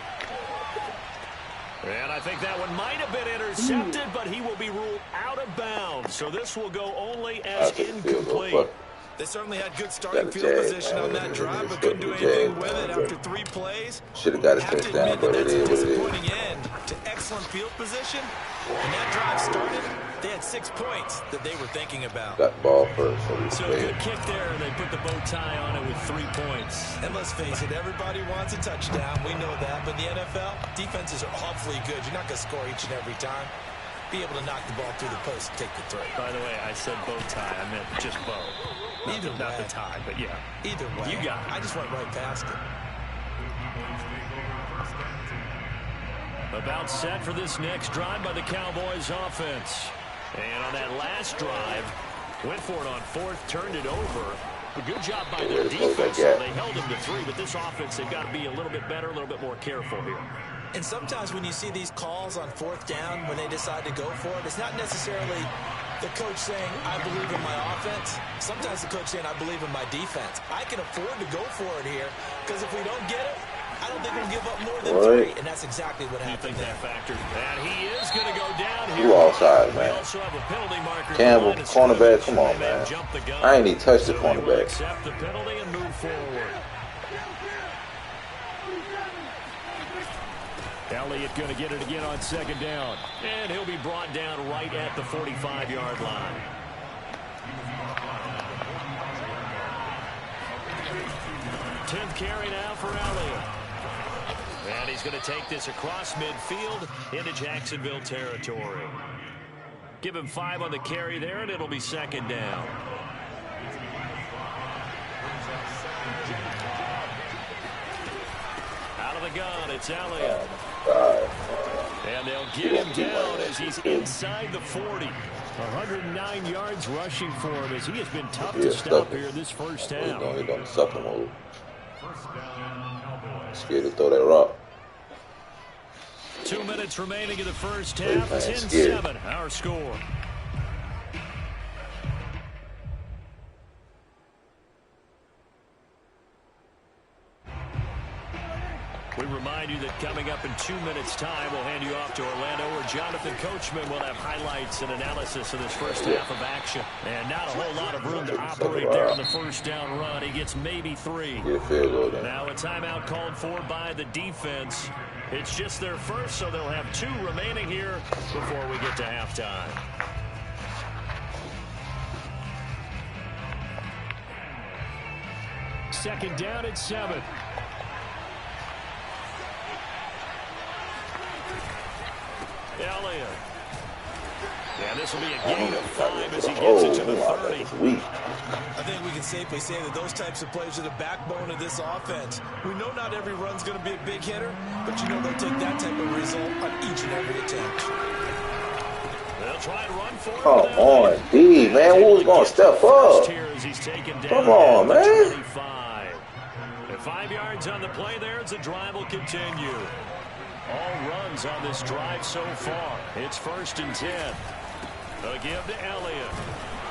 And I think that one might have been intercepted, but he will be ruled out of bounds. So this will go only as incomplete. They certainly had good starting field position on that drive, but couldn't do anything with it after 3 plays. Should have got a touchdown, but it is what it is. Disappointing end to excellent field position. When that drive started, they had 6 points that they were thinking about. Got the ball first. So a good kick there, and they put the bow tie on it with 3 points. And let's face it, everybody wants a touchdown. We know that. But in the NFL, defenses are awfully good. You're not going to score each and every time. Be able to knock the ball through the post and take the throw. By the way, I said bow tie. I meant just bow. Either way. Not the tie, but yeah. Either way. You got it. I just went right past it. About set for this next drive by the Cowboys offense. And on that last drive, went for it on 4th, turned it over. A good job by their defense. They held them to 3, but this offense, they've got to be a little bit better, a little bit more careful here. And sometimes when you see these calls on 4th down, when they decide to go for it, it's not necessarily the coach saying, I believe in my offense. Sometimes the coach saying, I believe in my defense. I can afford to go for it here, because if we don't get it, I don't think we'll give up more than 3. And that's exactly what happened there. And he is going to go down here. You offside, man. We also have a penalty marker. Campbell, cornerback, come on, man. I ain't even touched the cornerback. Accept the penalty and move forward. Elliott going to get it again on 2nd down. And he'll be brought down right at the 45-yard line. Tenth carry now for Elliott. And he's going to take this across midfield into Jacksonville territory. Give him 5 on the carry there, and it'll be 2nd down. Out of the gun, it's Elliott. And they'll get him down as he's inside the 40. 109 yards rushing for him as he has been tough to stop here this first half. He's going to sucker mode. Scared to throw that rock. 2 minutes remaining in the first half. 10-7, our score. We remind you that coming up in 2 minutes' time, we'll hand you off to Orlando, where Jonathan Coachman will have highlights and analysis of this first half of action. And not a whole lot of room to operate there on the first down run. He gets maybe 3. Now a timeout called for by the defense. It's just their first, so they'll have 2 remaining here before we get to halftime. Second down at 7. Elliott. Yeah, this will be a gain of 5 as he gets it to the 30. I think we can safely say that those types of plays are the backbone of this offense. We know not every run's going to be a big hitter, but you know they'll take that type of result on each and every attempt. They'll try and run for it. Come on, D, man. Who's going to step up? Come on, man. 25. And 5 yards on the play there as the drive will continue. All runs on this drive so far. It's 1st and 10. They'll give to Elliott.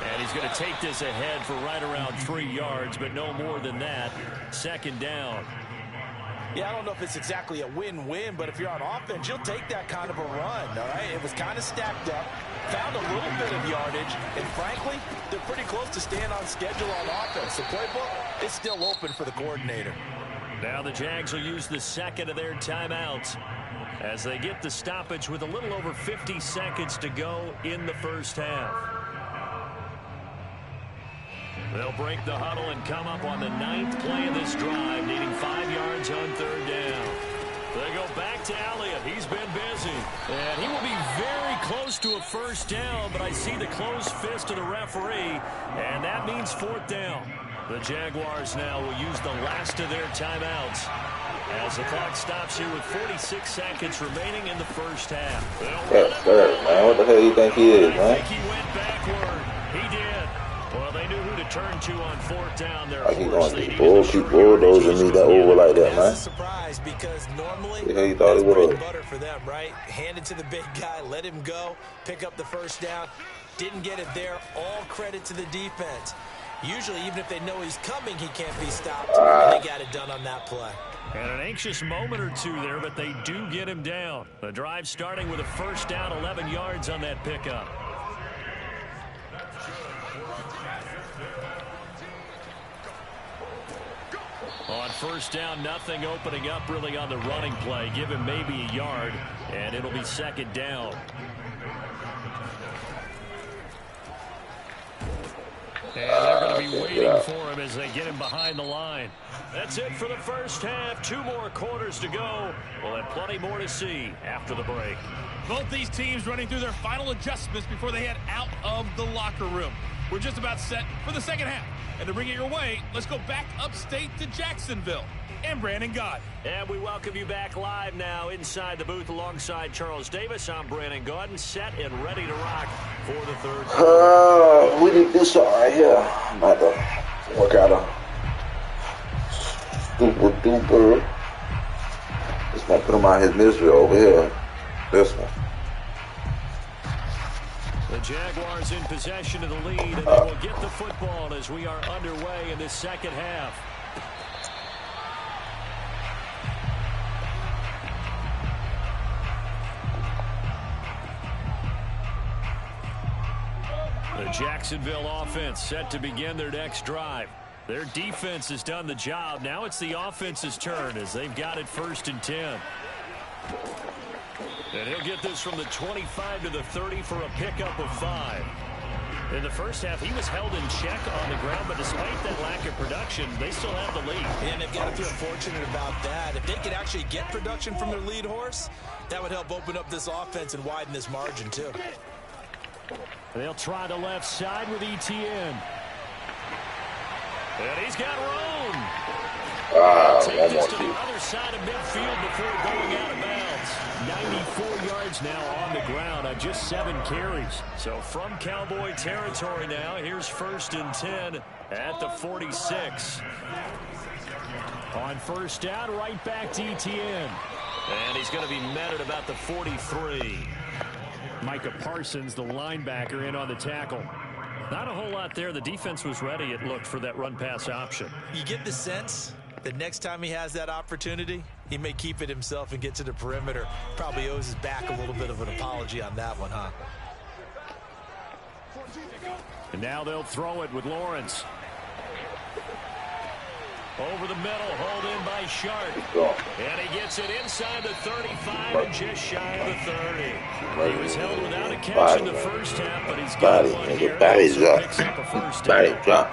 And he's going to take this ahead for right around 3 yards, but no more than that. 2nd down. Yeah, I don't know if it's exactly a win-win, but if you're on offense, you'll take that kind of a run, all right? It was kind of stacked up, found a little bit of yardage, and frankly, they're pretty close to staying on schedule on offense. The playbook is still open for the coordinator. Now the Jags will use the 2nd of their timeouts as they get the stoppage with a little over 50 seconds to go in the first half. They'll break the huddle and come up on the 9th play of this drive, needing 5 yards on 3rd down. They go back to Elliott. He's been busy. And he will be very close to a first down, but I see the closed fist of the referee, and that means 4th down. The Jaguars now will use the last of their timeouts as the clock stops here with 46 seconds remaining in the first half. Yes, sir, man. What the hell do you think he is, man? I think he went backward. He did. Well, they knew who to turn to on 4th down there. I keep going to keep bulldozing me that over like that, man. That's a surprise because normally Yeah, he thought that's it was bread and butter for them, right? Hand it to the big guy, let him go, pick up the first down. Didn't get it there. All credit to the defense. Usually, even if they know he's coming, he can't be stopped. And they got it done on that play. And an anxious moment or two there, but they do get him down. The drive starting with a first down, 11 yards on that pickup. On first down, nothing opening up really on the running play. Give him maybe a yard, and it'll be 2nd down. And they're going to be waiting for him as they get him behind the line. That's it for the first half. 2 more quarters to go. We'll have plenty more to see after the break. Both these teams running through their final adjustments before they head out of the locker room. We're just about set for the second half. And to bring it your way, let's go back upstate to Jacksonville. And Brandon Gott. And we welcome you back live now inside the booth alongside Charles Davis. I'm Brandon Gott, set and ready to rock for the 3rd. We need this right here. I'm about to work out a super duper. This one put him out his misery over here. This one. The Jaguars in possession of the lead, and they will get the football as we are underway in this second half. The Jacksonville offense set to begin their next drive. Their defense has done the job. Now it's the offense's turn as they've got it 1st and 10. And he'll get this from the 25 to the 30 for a pickup of 5. In the first half, he was held in check on the ground, but despite that lack of production, they still have the lead. And they've got to feel fortunate about that. If they could actually get production from their lead horse, that would help open up this offense and widen this margin, too. They'll try the left side with ETN. And he's got room. Take this to the other side of midfield before going out of bounds. 94 yards now on the ground on just 7 carries. So from Cowboy territory now, here's 1st and 10 at the 46. On first down, right back to ETN. And he's going to be met at about the 43. Micah Parsons, the linebacker, in on the tackle. Not a whole lot there. The defense was ready, it looked, for that run-pass option. You get the sense that next time he has that opportunity, he may keep it himself and get to the perimeter. Probably owes his back a little bit of an apology on that one, huh? And now they'll throw it with Lawrence. Over the middle, hauled in by Sharp. And he gets it inside the 35 and just shy of the 30. He was held without a catch in the first half, but he's got one here. Body's up. Picks up a first Body down. drop.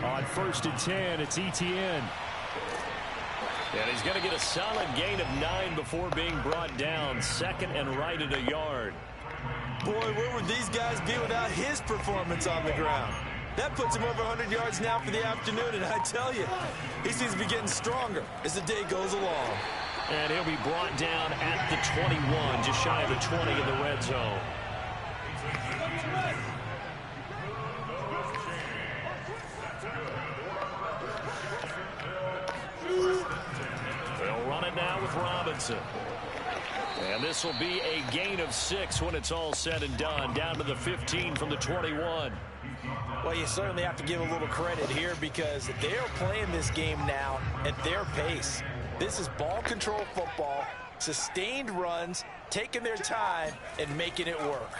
On 1st and 10, it's ETN. And he's going to get a solid gain of 9 before being brought down. 2nd and right at a yard. Boy, where would these guys be without his performance on the ground? That puts him over 100 yards now for the afternoon, and I tell you, he seems to be getting stronger as the day goes along. And he'll be brought down at the 21, just shy of the 20 in the red zone. They'll run it now with Robinson. And this will be a gain of 6 when it's all said and done, down to the 15 from the 21. Well, you certainly have to give a little credit here because they are playing this game now at their pace. This is ball control football, sustained runs, taking their time and making it work.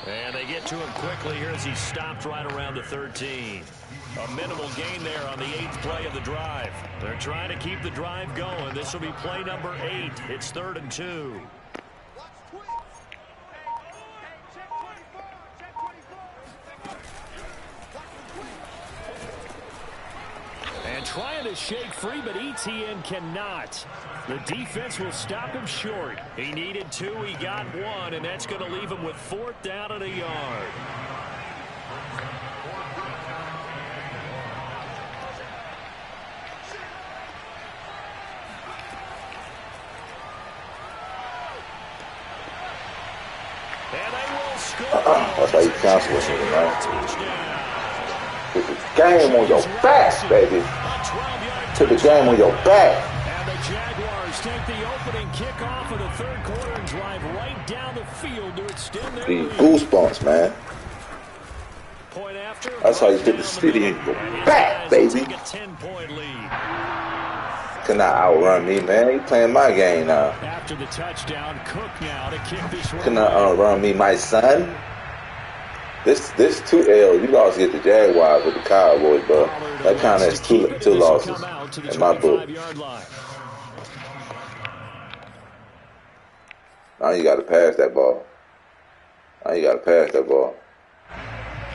And they get to him quickly here as he stopped right around the 13. A minimal gain there on the 8th play of the drive. They're trying to keep the drive going. This will be play number 8. It's 3rd and 2. And trying to shake free, but ETN cannot. The defense will stop him short. He needed 2, he got 1, and that's going to leave him with 4th down and a yard. That's how you cancel it, nigga, man. Put the game on your back, baby. Put the game on your back. And the Jaguars take the opening kickoff of the third quarter and drive right down the field to extend their lead. Goosebumps, man. Point after. That's how you put the city in your back, baby. Take a 10-point lead. Cannot outrun me, man. You playing my game now. After the touchdown, Cook now to kick this one. Cannot outrun me, my son. This 2 L. You lost against the Jaguars with the Cowboys, bro. That kind of is two losses in my book. Now you got to pass that ball.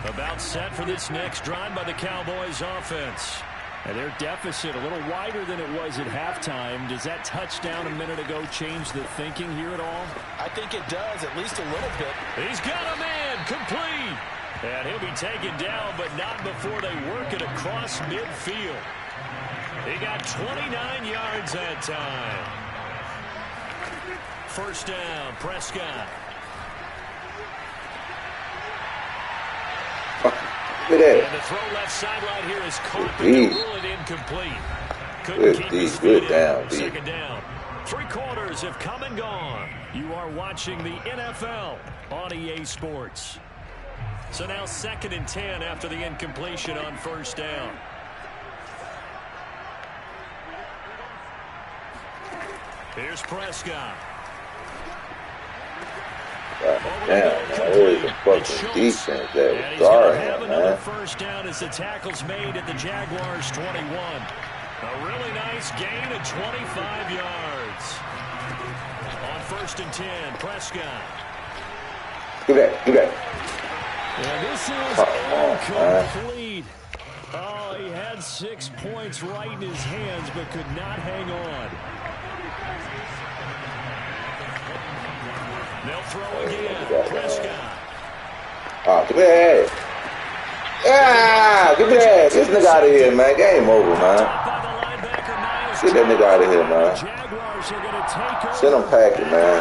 About set for this next drive by the Cowboys offense. And their deficit a little wider than it was at halftime. Does that touchdown a minute ago change the thinking here at all? I think it does, at least a little bit. He's got a man complete. And he'll be taken down, but not before they work it across midfield. He got 29 yards that time. First down, Prescott. Look at that. And the throw left sideline here is caught, but they rule it incomplete. Couldn't keep his feet good in. down, Second down. 3 quarters have come and gone. You are watching the NFL on EA Sports. So now 2nd and 10 after the incompletion on first down. Here's Prescott. Damn, man, where's the fucking defense that was guarding him, man? First down as the tackle's made at the Jaguars 21. A really nice gain of 25 yards. On 1st and 10, Prescott. Do that. And this is incomplete. Oh, he had 6 points right in his hands, but could not hang on. They'll throw again. Prescott. Oh, come here. Yeah, come here. Get this nigga out of here, man. Game over, man. Get that nigga out of here, man. Send him packing, man.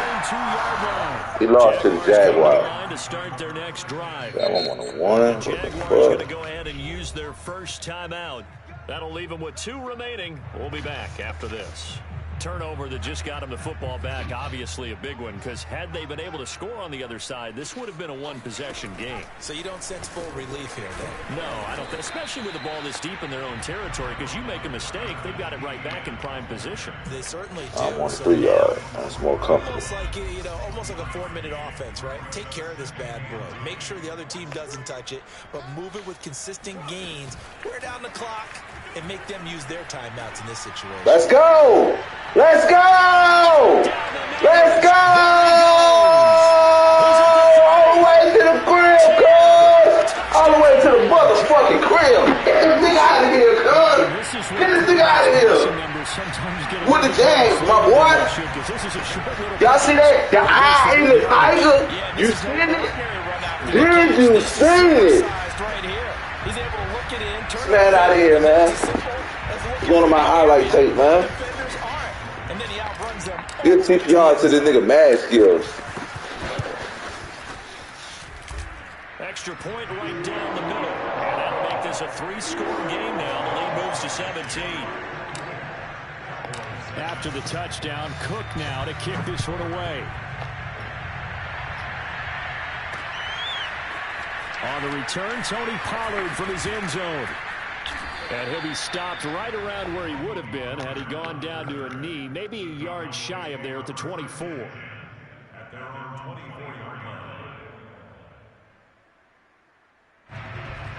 He lost to the Jaguars. To start their next drive. That one on one. Jaguars going to go ahead and use their first timeout. That'll leave them with 2 remaining. We'll be back after this. Turnover that just got him the football back, obviously a big one, because had they been able to score on the other side, this would have been a 1-possession game. So you don't sense full relief here, then? No, I don't, especially with the ball this deep in their own territory, because you make a mistake, they've got it right back in prime position. They certainly do. I'm on 3 yards. That's more comfortable. Almost like a 4-minute offense, right? Take care of this bad boy. Make sure the other team doesn't touch it, but move it with consistent gains. Wear down the clock and make them use their timeouts in this situation. Let's go! Let's go! Let's go! All the way to the crib, cuz! All the way to the motherfucking crib! Get this thing out of here, cuz! Get this thing out of here! With the Jags, my boy! Y'all see that? The eye in the tiger? You seen it? Did you see it? Man, out of here, man. It's one of my highlight tape, man. Give CPR to this nigga mad skills. Extra point right down the middle. And that'll make this a 3-score game now. The lead moves to 17. After the touchdown, Cook now to kick this one away. On the return, Tony Pollard from his end zone. And he'll be stopped right around where he would have been had he gone down to a knee, maybe a yard shy of there at the 24. At their own 24-yard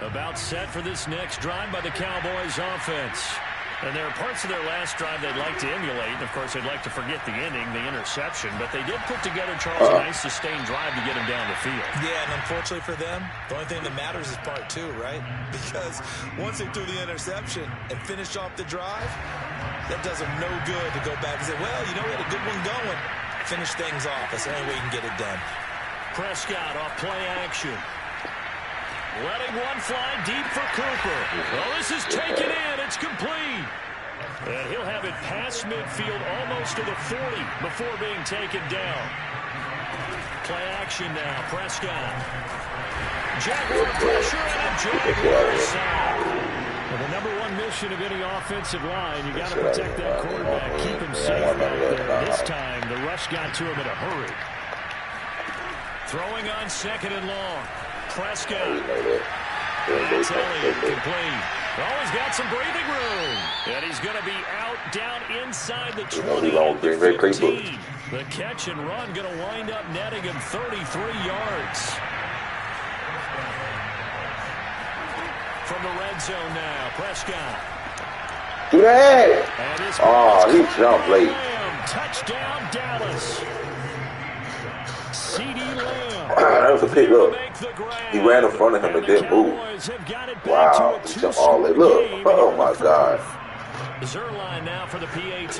line. About set for this next drive by the Cowboys offense. And there are parts of their last drive they'd like to emulate. And, of course, they'd like to forget the ending, the interception. But they did put together, Charles, a nice sustained drive to get him down the field. Yeah, and unfortunately for them, the only thing that matters is part 2, right? Because once they threw the interception and finished off the drive, that does them no good to go back and say, well, you know, we had a good one going. Finish things off. That's the only way you can get it done. Prescott off play action. Letting one fly deep for Cooper. Well, this is taken in. It's complete. And he'll have it past midfield almost to the 40 before being taken down. Play action now. Prescott. Jaguar pressure and a Jaguar sack. Well, the number one mission of any offensive line, you got to protect that quarterback, keep him safe back there. This time, the rush got to him in a hurry. Throwing on 2nd and long. Prescott. That's Elliott, complete. Oh, he's got some breathing room. And he's going to be out down inside the 20 at the 15. The catch and run going to wind up netting him 33 yards. From the red zone now, Prescott. Do that! Oh, he jumped late. Touchdown, Dallas. C.D. Lamb. That was a pick up. He ran in front of him and didn't move. Wow, he jumped all the way. Look, oh my God. Zerline now for the PAT.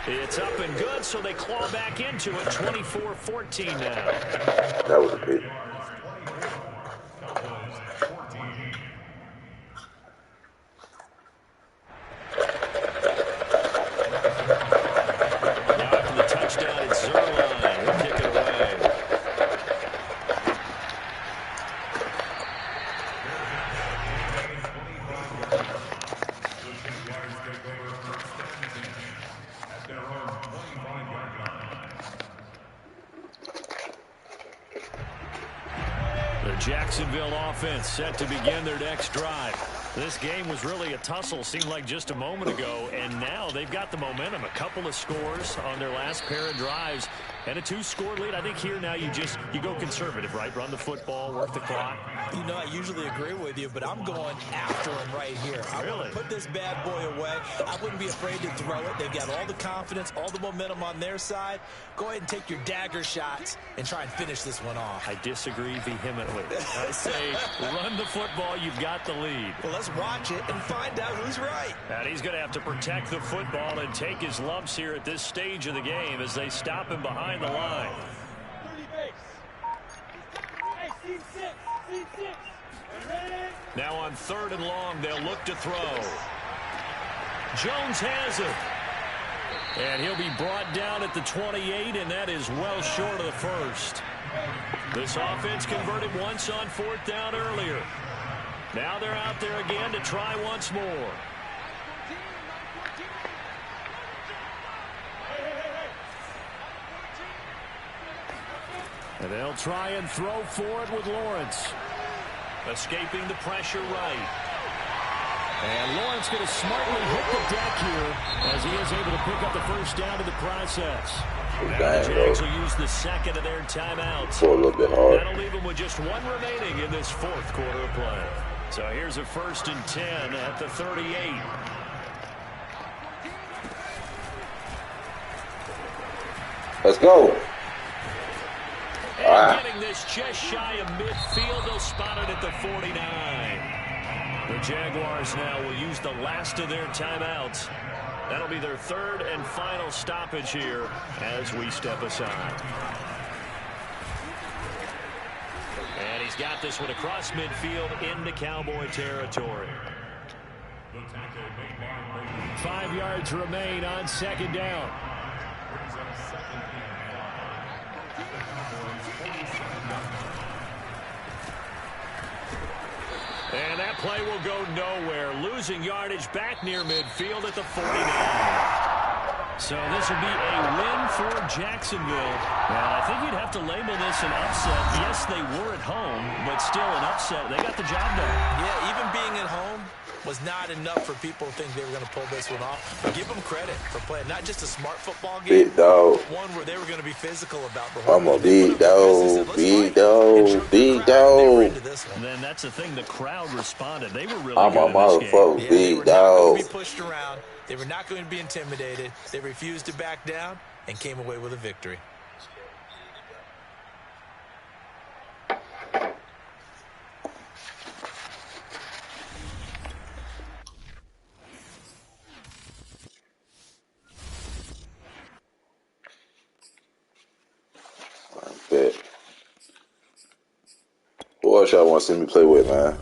It's up and good, so they claw back into it. 24-14 now. That was a pick. Jacksonville offense set to begin their next drive. This game was really a tussle, seemed like just a moment ago, and now they've got the momentum. A couple of scores on their last pair of drives and a 2-score lead. I think here now you go conservative, right? Run the football, work the clock. You know, I usually agree with you, but I'm going after him right here. I want to put this bad boy away. I wouldn't be afraid to throw it. They've got all the confidence, all the momentum on their side. Go ahead and take your dagger shots and try and finish this one off. I disagree vehemently. I say run the football. You've got the lead. Well, let's watch it and find out who's right. And he's going to have to protect the football and take his lumps here at this stage of the game as they stop him behind the line. Now on 3rd and long, they'll look to throw. Jones has it. And he'll be brought down at the 28, and that is well short of the first. This offense converted once on 4th down earlier. Now they're out there again to try once more. And they'll try and throw for it with Lawrence. Escaping the pressure right. And Lawrence going to smartly hit the deck here as he is able to pick up the first down in the process. Now the Jags will use the second of their timeouts. A little bit hard. That'll leave them with just one remaining in this 4th quarter of play. So here's a 1st and 10 at the 38. Let's go. And getting this just shy of midfield, they'll spot it at the 49. The Jaguars now will use the last of their timeouts. That'll be their 3rd and final stoppage here as we step aside. And he's got this one across midfield into Cowboy territory. 5 yards remain on 2nd down. And that play will go nowhere. Losing yardage back near midfield at the 49. So this will be a win for Jacksonville. And I think you'd have to label this an upset. Yes, they were at home, but still an upset. They got the job done. Yeah, even being at home was not enough for people to think they were going to pull this one off. But give them credit for playing not just a smart football game, big dog. One where they were going to be physical about the whole. I'm a big dog, big dog, big dog. Then that's the thing. The crowd responded. They were really I'm good a motherfucking big dog. They were not going to be pushed around. They were not going to be intimidated. They refused to back down and came away with a victory. Bet. Who else y'all want to see me play with, man?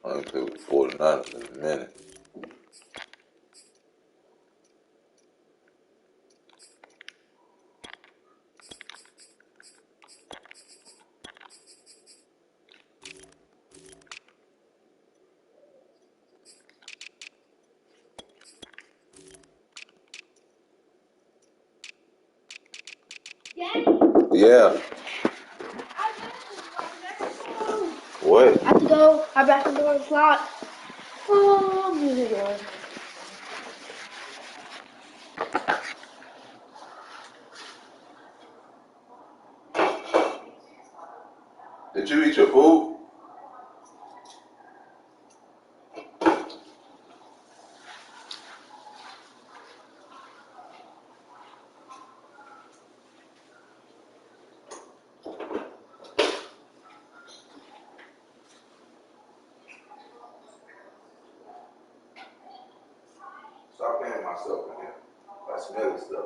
I ain't played with 49ers in a minute. Yeah. What? I have to go. I'm back in the door slot. Oh, I'm in the door. Did you eat your food? Stop playing myself in here. I smell this stuff.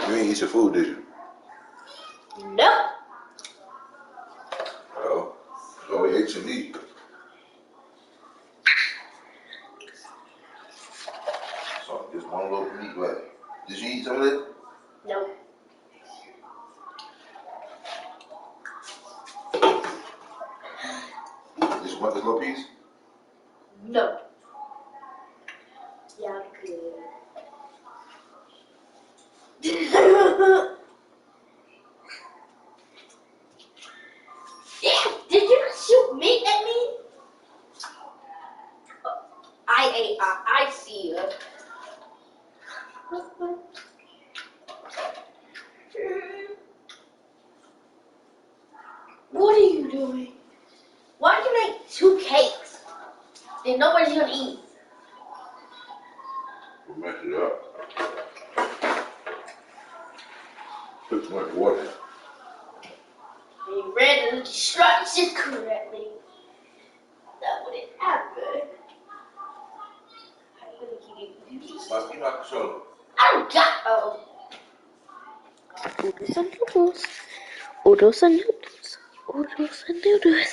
You ain't eat your food, did you? Nope. Well, you only ate your meat. So just one little meat left. Did you eat some of it? Nope. Just one little piece? Nope. Yeah, I'm good. Did you shoot meat at me? I see you. What are you doing? Why did you make 2 cakes? Then nobody's gonna eat. We'll mess it up. Put too much water in. You read the instructions correctly. That wouldn't happen. I'm gonna keep you. Must be my controller. I don't got Oodles and noodles. Oodles and noodles. Oodles and noodles.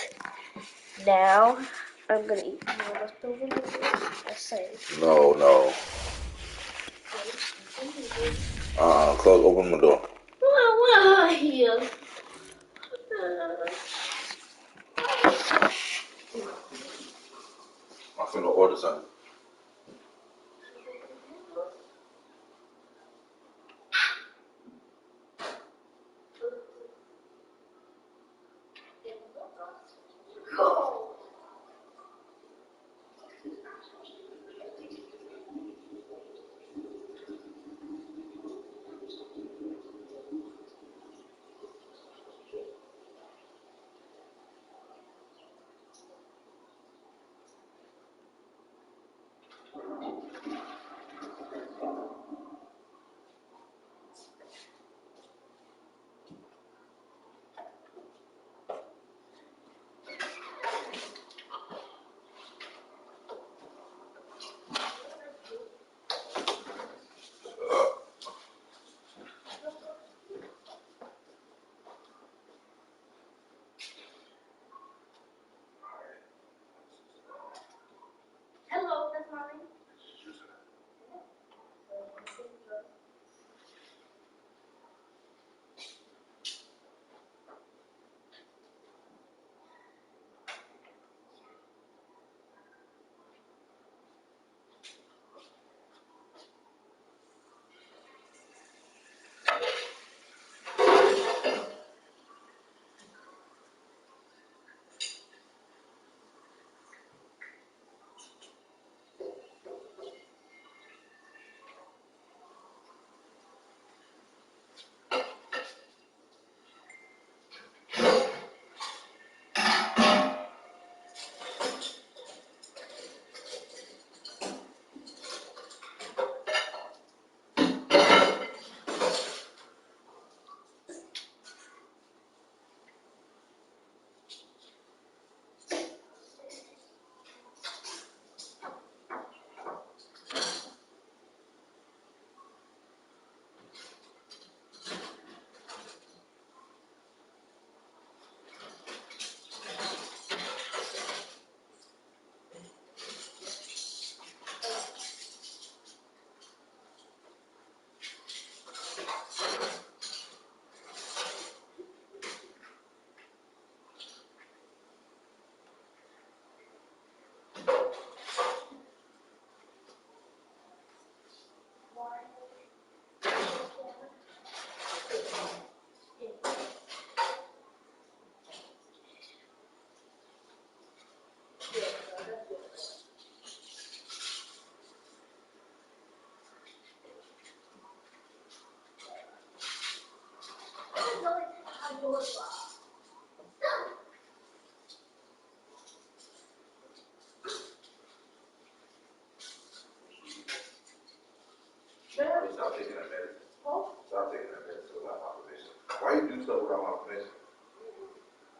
Now I'm gonna eat more leftover noodles. Let's say. No. Close, open my door. Why? I'm finna order something. Stop taking that medicine. Stop taking that medicine without my permission. Why you do stuff without my permission?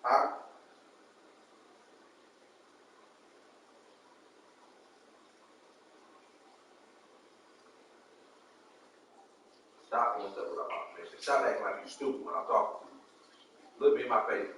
Huh? Stop doing stuff without my permission. Stop acting like you stupid when I'm talking to you. Look me in my face.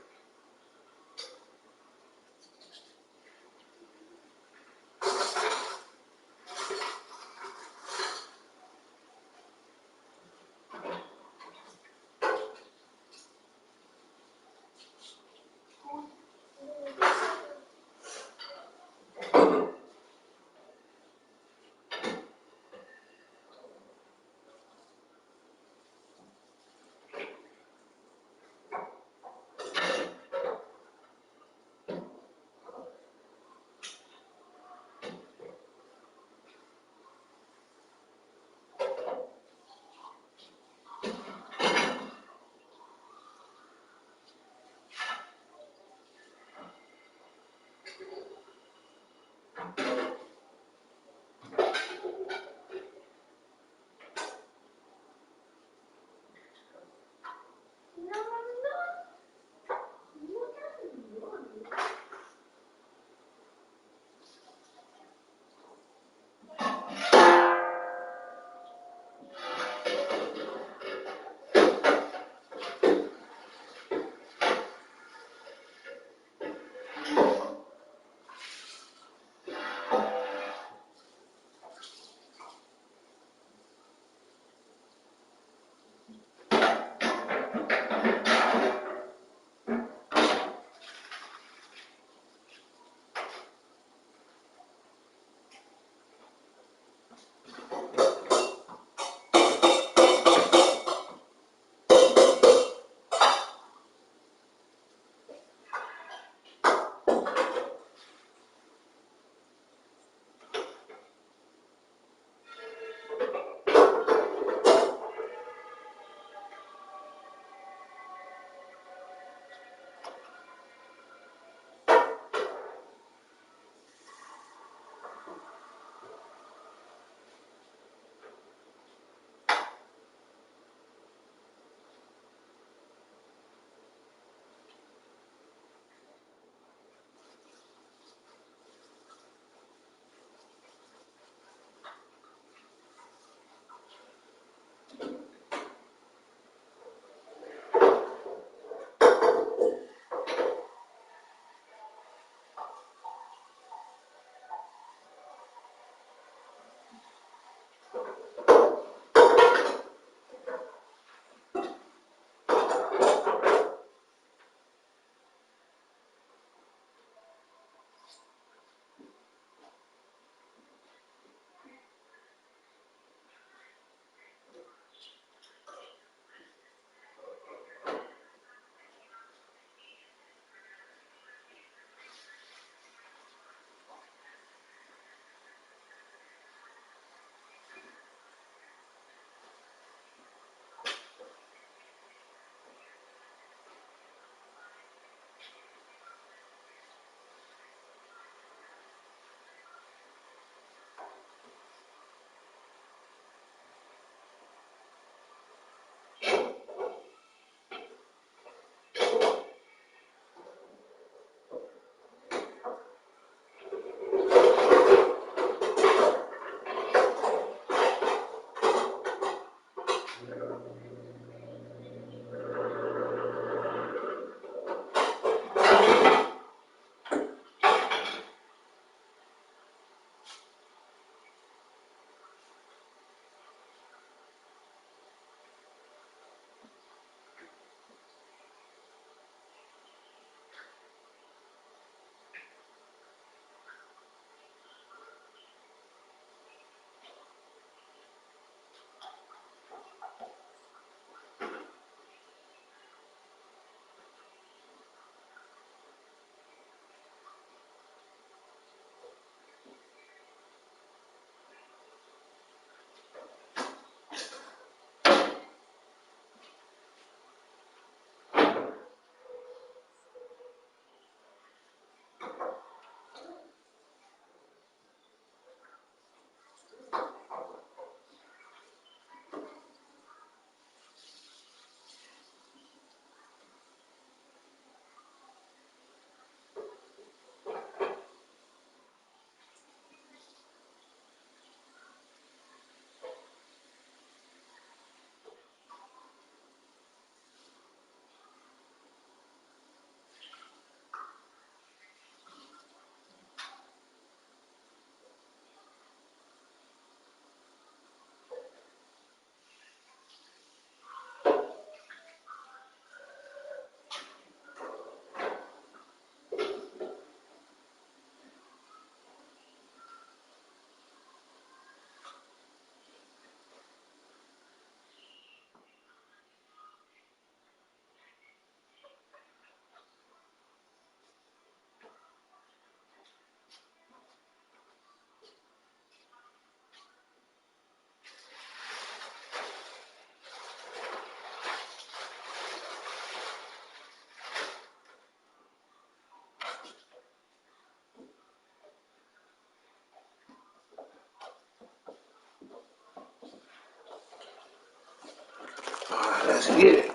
Let's get it.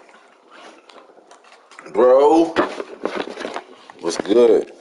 Bro, what's good?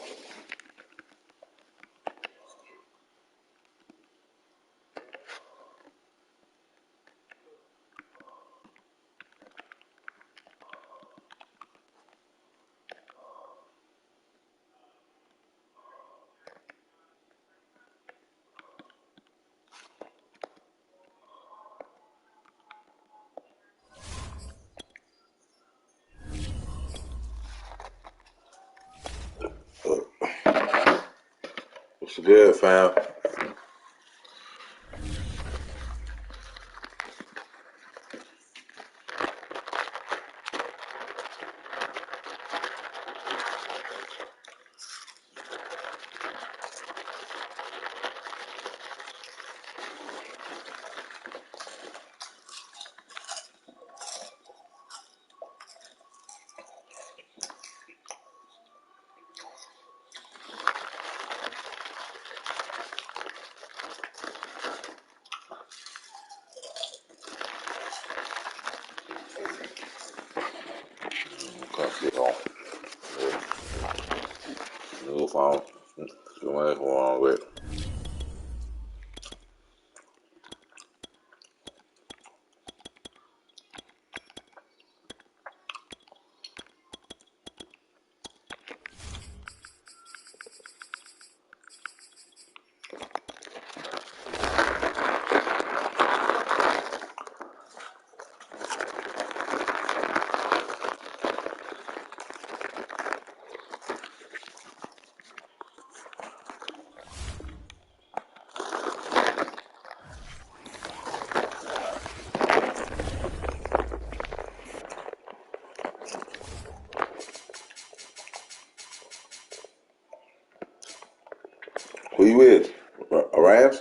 What's good, fam? Get on. New phone. What's wrong with it? Who you with? Rams?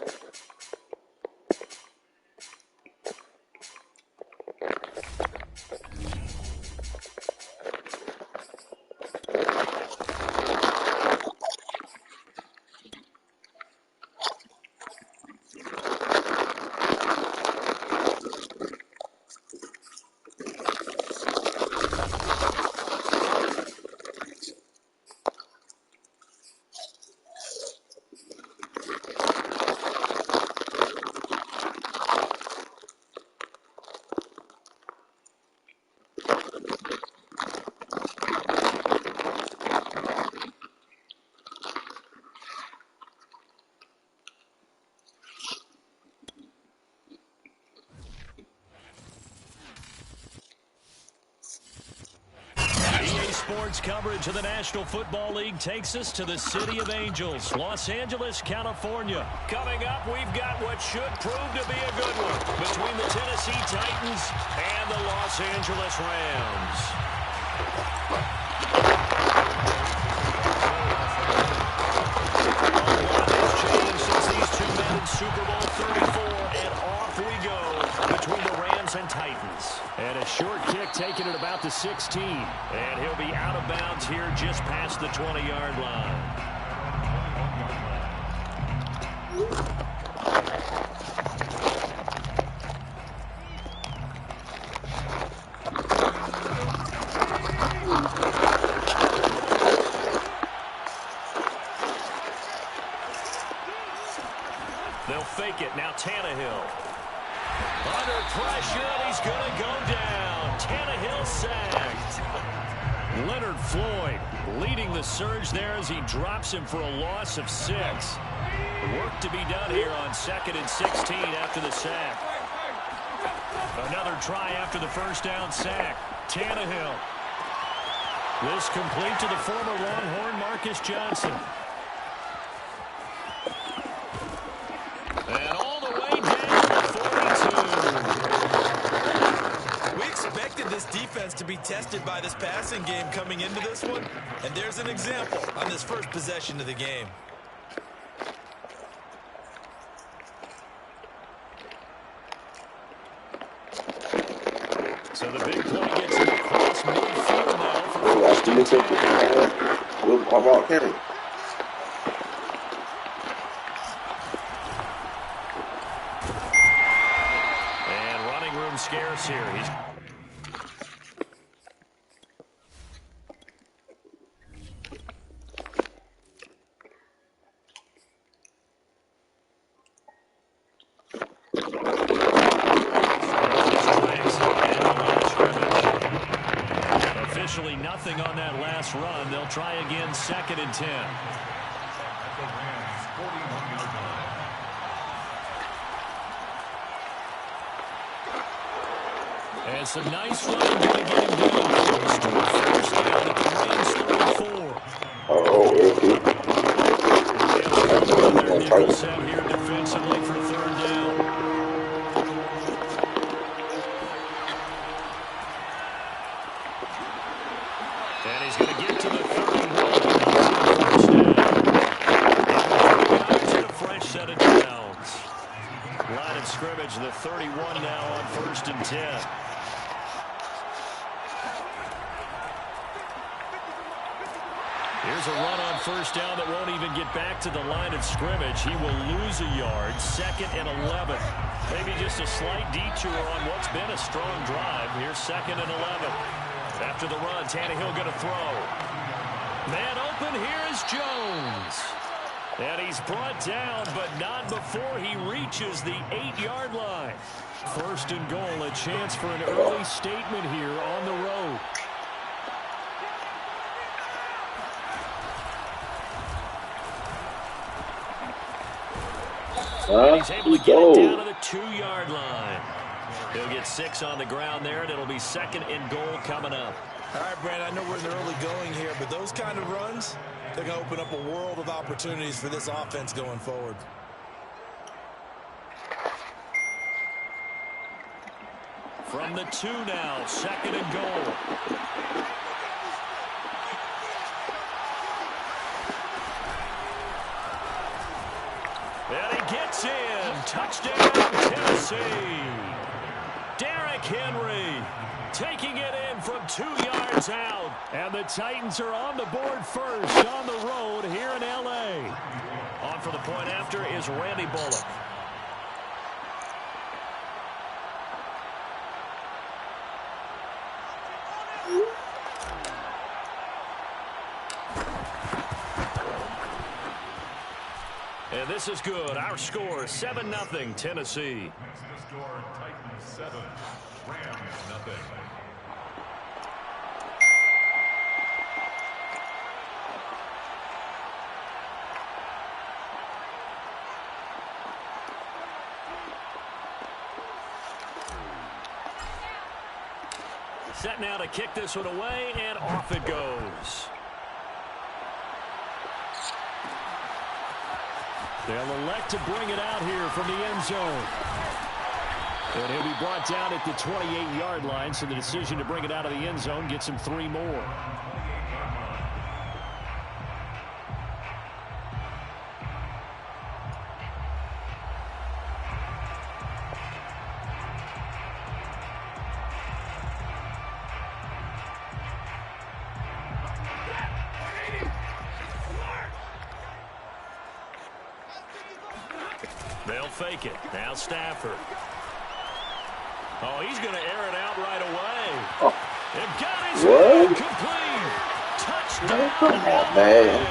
Sports coverage of the National Football League takes us to the City of Angels, Los Angeles, California. Coming up, we've got what should prove to be a good one between the Tennessee Titans and the Los Angeles Rams. A lot has changed since these two met in Super Bowl 34, and off we go between the Rams and Titans. And a short kick taken at about the 16. And he'll be out of bounds here just past the 20-yard line. They'll fake it. Now Tannehill. Under pressure, and he's going to go down. Tannehill sacked. Leonard Floyd leading the surge there as he drops him for a loss of 6. Work to be done here on 2nd and 16 after the sack. Another try after the first down sack. Tannehill. This complete to the former Longhorn Marcus Johnson. And all the way down to 42. We expected this defense to be tested by this passing game coming into this one, and there's an example on this first possession of the game. So the big play gets him across midfield now for first and 10. How about Henry? And running room scarce here. nothing on that last run. They'll try again, 2nd and 10. And some nice running going to get him down close to a first down at the Rams 34. Their nickel set here defensively for 3rd down. And he's going to get to the 31 first down. And a fresh set of downs. Line of scrimmage, the 31 now on 1st and 10. Here's a run on 1st down that won't even get back to the line of scrimmage. He will lose a yard. 2nd and 11. Maybe just a slight detour on what's been a strong drive. Here's 2nd and 11. After the run, Tannehill going to throw. Man open, here is Jones. And he's brought down, but not before he reaches the 8-yard line. 1st and goal, a chance for an early statement here on the road. He's able to get it down to the 2-yard line. He'll get 6 on the ground there, and it'll be 2nd and goal coming up. All right, Brad, I know we're in the early going here, but those kind of runs, they're going to open up a world of opportunities for this offense going forward. From the 2 now, 2nd and goal. And he gets in. Touchdown, Tennessee. Derrick Henry taking it in from 2 yards out. And the Titans are on the board first on the road here in L.A. On for the point after is Randy Bullock. And this is good. Our score, 7-0, Tennessee. The score, Titans 7, Rams 0. Set now to kick this one away, and off it goes. They'll elect to bring it out here from the end zone. And he'll be brought down at the 28-yard line, so the decision to bring it out of the end zone gets him 3 more. They'll fake it. Now Stafford. Oh, he's going to air it out right away. Oh. They've got his What? complete. Touchdown. Come on, man.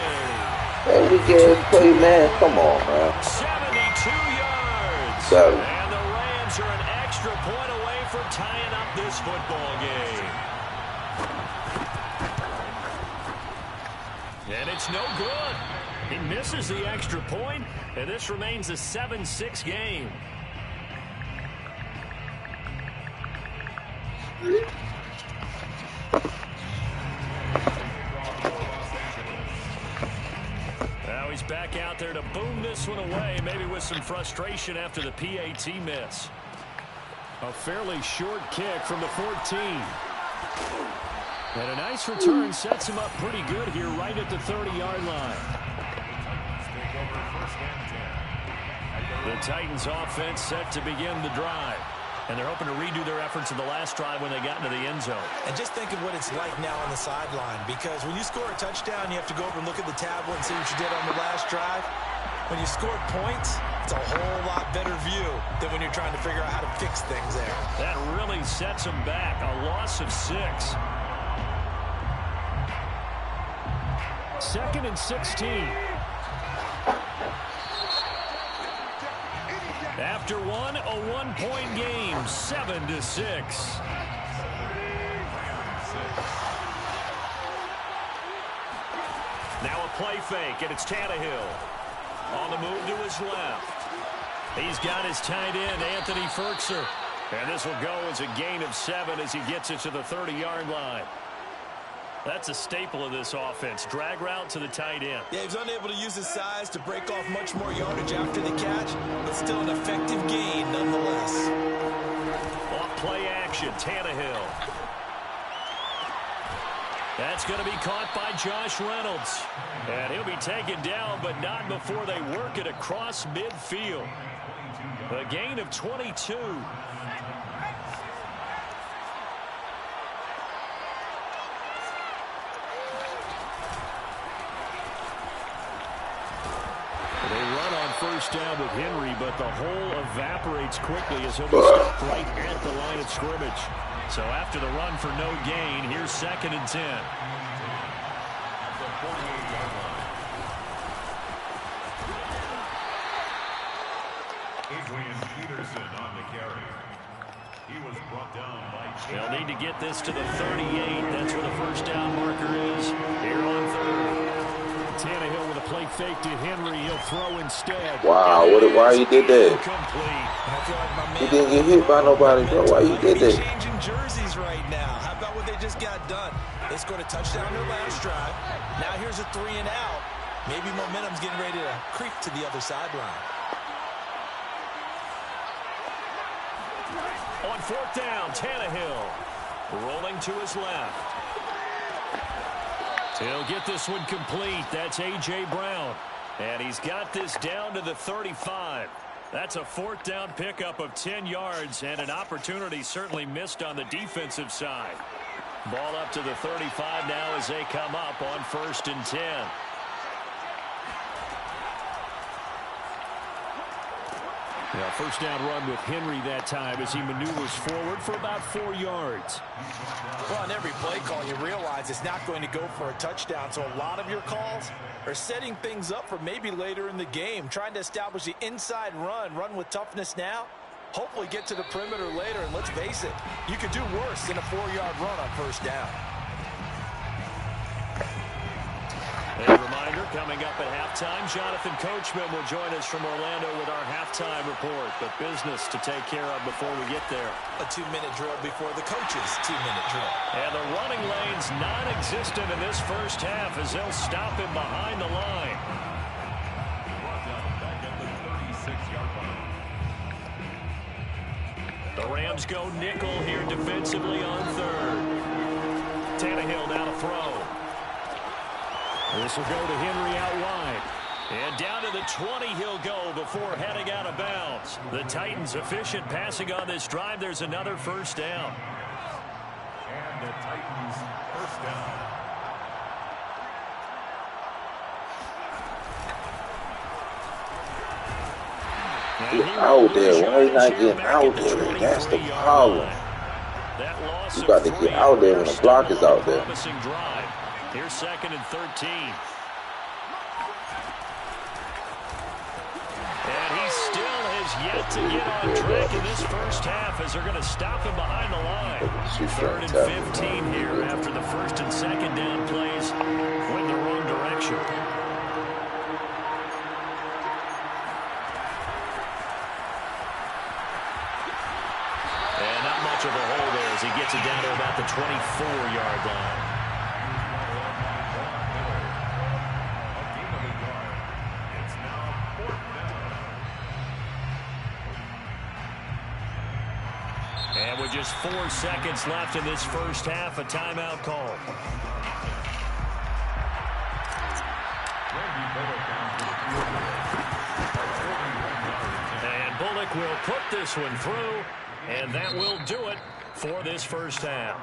Hey, we get play, man. Come on, man. 72 yards. So. And the Rams are an extra point away from tying up this football game. And it's no good. He misses the extra point, and this remains a 7-6 game. Now he's back out there to boom this one away, maybe with some frustration after the PAT miss. A fairly short kick from the 14. And a nice return sets him up pretty good here right at the 30-yard line. The Titans offense set to begin the drive. And they're hoping to redo their efforts in the last drive when they got into the end zone. And just think of what it's like now on the sideline, because when you score a touchdown, you have to go over and look at the tablet and see what you did on the last drive. When you scored points, it's a whole lot better view than when you're trying to figure out how to fix things there. That really sets them back. A loss of 6. 2nd and 16. After one, a one-point game, 7-6. Now a play fake, and it's Tannehill. On the move to his left. He's got his tight end, Anthony Ferkser. And this will go as a gain of 7 as he gets it to the 30-yard line. That's a staple of this offense. Drag route to the tight end. Yeah, he's unable to use his size to break off much more yardage after the catch, but still an effective gain nonetheless. Off play action, Tannehill. That's going to be caught by Josh Reynolds. And he'll be taken down, but not before they work it across midfield. A gain of 22. They run on first down with Henry, but the hole evaporates quickly as he'll be stopped right at the line of scrimmage. So after the run for no gain, here's 2nd and 10. They'll need to get this to the 38. That's where the first down marker is here on 3rd. Tannehill with a play fake to Henry. He'll throw instead. Wow, why he did that? He didn't get hit by nobody, bro. Why he did that? Changing jerseys right now. How about what they just got done? They scored a touchdown their last drive. Now here's a 3 and out. Maybe momentum's getting ready to creep to the other sideline. On 4th down, Tannehill rolling to his left. He'll get this one complete. That's A.J. Brown. And he's got this down to the 35. That's a 4th down pickup of 10 yards and an opportunity certainly missed on the defensive side. Ball up to the 35 now as they come up on 1st and 10. Yeah, first down run with Henry that time as he maneuvers forward for about 4 yards. Well, on every play call, you realize it's not going to go for a touchdown, so a lot of your calls are setting things up for maybe later in the game, trying to establish the inside run with toughness now, hopefully get to the perimeter later, and let's face it, you could do worse than a 4-yard run on first down. A reminder, coming up at halftime, Jonathan Coachman will join us from Orlando with our halftime report. But business to take care of before we get there. A 2-minute drill before the coach's 2-minute drill. And the running lane's non-existent in this first half as they'll stop him behind the line. The Rams go nickel here defensively on 3rd. Tannehill now to throw. This will go to Henry out wide. And down to the 20 he'll go before heading out of bounds. The Titans efficient passing on this drive. There's another first down. And the Titans first down. Get out there. Why he not getting out there? That's the problem. You got to get out there when the block is out there. Here's 2nd and 13. And he still has yet to get on track in this first half as they're going to stop him behind the line. 3rd and 15 here after the 1st and 2nd down plays went the wrong direction. And not much of a hole there as he gets it down to about the 24-yard line. And with just 4 seconds left in this first half, a timeout call. And Bullock will put this one through, and that will do it for this first half.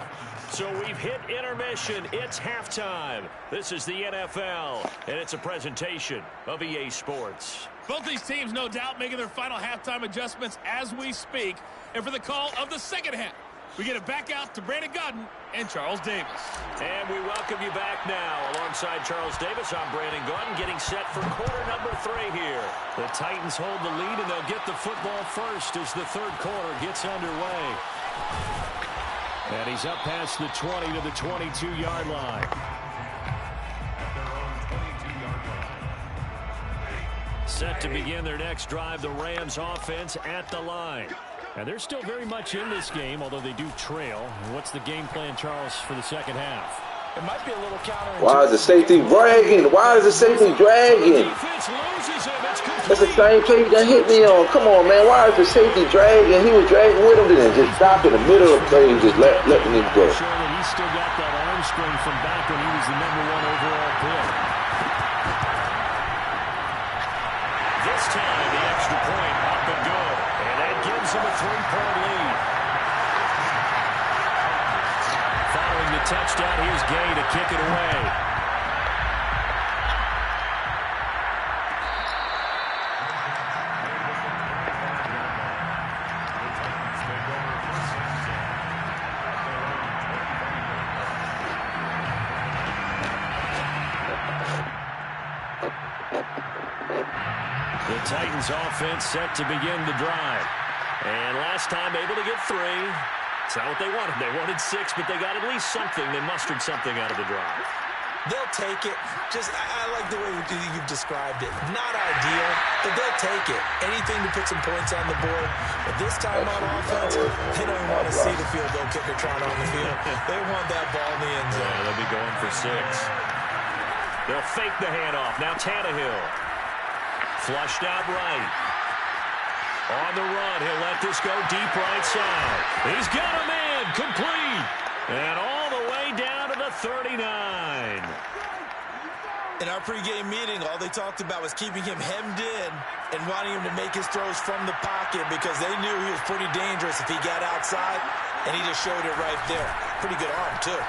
So we've hit intermission. It's halftime. This is the NFL, and it's a presentation of EA Sports. Both these teams, no doubt, making their final halftime adjustments as we speak. And for the call of the second half, we get it back out to Brandon Gaudin and Charles Davis. And we welcome you back now. Alongside Charles Davis, I'm Brandon Gaudin, getting set for quarter number 3 here. The Titans hold the lead, and they'll get the football first as the 3rd quarter gets underway. And he's up past the 20 to the 22-yard line. Set to begin their next drive, the Rams offense at the line. And they're still very much in this game, although they do trail. What's the game plan, Charles, for the second half? It might be a little counterintuitive. Why is the safety dragging? Why is the safety dragging? That's the same play that hit me on. Come on, man. Why is the safety dragging? He was dragging with him, then just stop in the middle of the play and just letting him go. Sure that he's still got that arm strength from back when he was the #1 overall pick. This time, the extra point up and good. And that gives him a 3-point lead. Following the touchdown, here's Gay to kick it away. The Titans offense set to begin the drive. And last time able to get 3. It's not what they wanted. They wanted 6, but they got at least something. They mustered something out of the drive. They'll take it. I like the way you've described it. Not ideal, but they'll take it. Anything to put some points on the board. But this time on offense, they don't want to see the field goal kicker trying on the field. They want that ball in the end zone. Yeah, they'll be going for 6. They'll fake the handoff. Now Tannehill. Flushed out right. On the run, he'll let this go deep right side. He's got a man, complete. And all the way down to the 39. In our pregame meeting, all they talked about was keeping him hemmed in and wanting him to make his throws from the pocket because they knew he was pretty dangerous if he got outside, and he just showed it right there. Pretty good arm, too.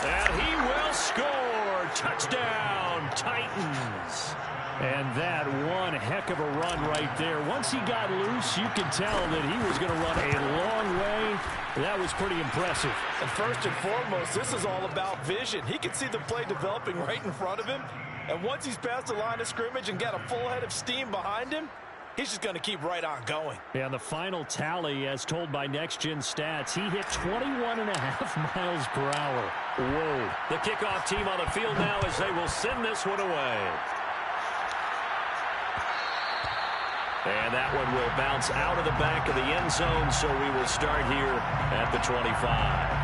And he will score. Touchdown, Titans. And that one heck of a run right there. Once he got loose, you could tell that he was going to run a long way. That was pretty impressive. And first and foremost, this is all about vision. He can see the play developing right in front of him. And once he's past the line of scrimmage and got a full head of steam behind him, he's just going to keep right on going. Yeah, the final tally, as told by Next Gen Stats, he hit 21.5 miles per hour. Whoa. The kickoff team on the field now as they will send this one away. And that one will bounce out of the back of the end zone, so we will start here at the 25.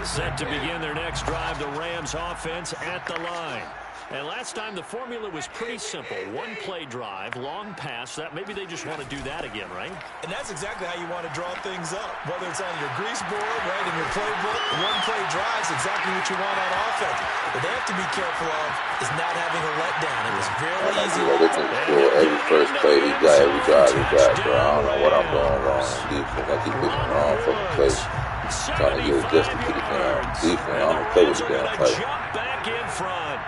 Set to begin their next drive, the Rams offense at the line. And last time the formula was pretty simple. One play drive, long pass. That maybe they just want to do that again, right? And that's exactly how you want to draw things up. Whether it's on your grease board, right, in your playbook, one play drive is exactly what you want on offense. What they have to be careful of is not having a letdown. It was very easy. Every first play he got, every drive he got, bro. I don't know what I'm doing wrong. Defense, I keep picking the wrong fucking place. Trying to get adjusted to the damn defense. I don't play with the damn play. Jump back in front.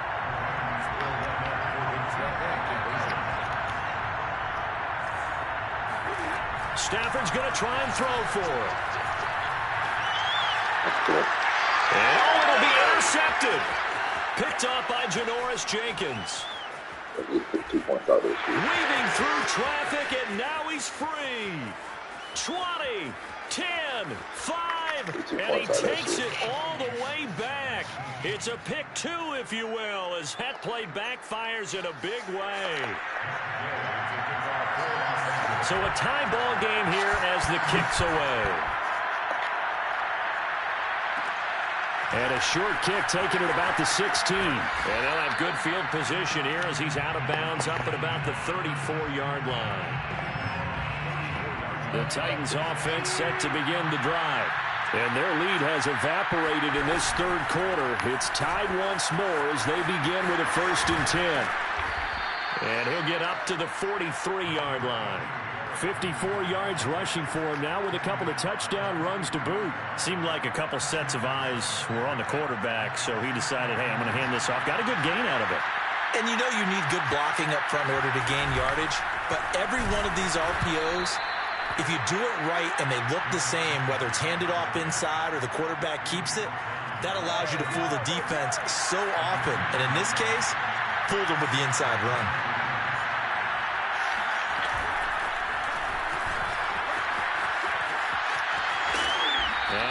Stafford's going to try and throw for it. And it'll be intercepted. Picked off by Janoris Jenkins. Weaving through traffic, and now he's free. 20, 10, 5, and he takes it all the way back. It's a pick 2, if you will, as that play backfires in a big way. So a tie ball game here as the kick's away. And a short kick taken at about the 16. And they'll have good field position here as he's out of bounds up at about the 34-yard line. The Titans offense set to begin the drive. And their lead has evaporated in this third quarter. It's tied once more as they begin with a 1st and 10. And he'll get up to the 43-yard line. 54 yards rushing for him now with a couple of touchdown runs to boot. Seemed like a couple sets of eyes were on the quarterback, so he decided, hey, I'm going to hand this off. Got a good gain out of it. And you know you need good blocking up front in order to gain yardage, but every one of these RPOs, if you do it right and they look the same, whether it's handed off inside or the quarterback keeps it, that allows you to fool the defense so often. And in this case, fooled them with the inside run.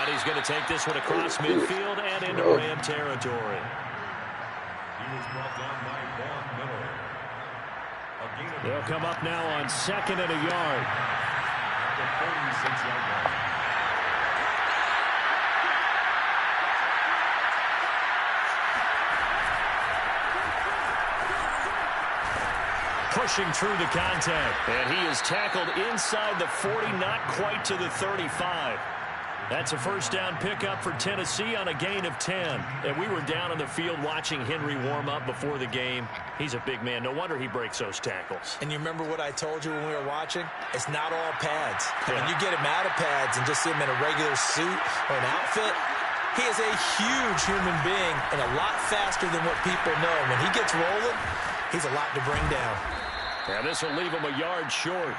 And he's going to take this one across midfield and into Ram territory. He was brought down by Vaughn Miller. They'll come up now on 2nd and a yard. At the 46-yard line. Pushing through the contact. And he is tackled inside the 40, not quite to the 35. That's a first down pickup for Tennessee on a gain of 10. And we were down on the field watching Henry warm up before the game. He's a big man. No wonder he breaks those tackles. And you remember what I told you when we were watching? It's not all pads. Yeah. When you get him out of pads and just see him in a regular suit or an outfit, he is a huge human being and a lot faster than what people know. When he gets rolling, he's a lot to bring down. And this will leave him a yard short.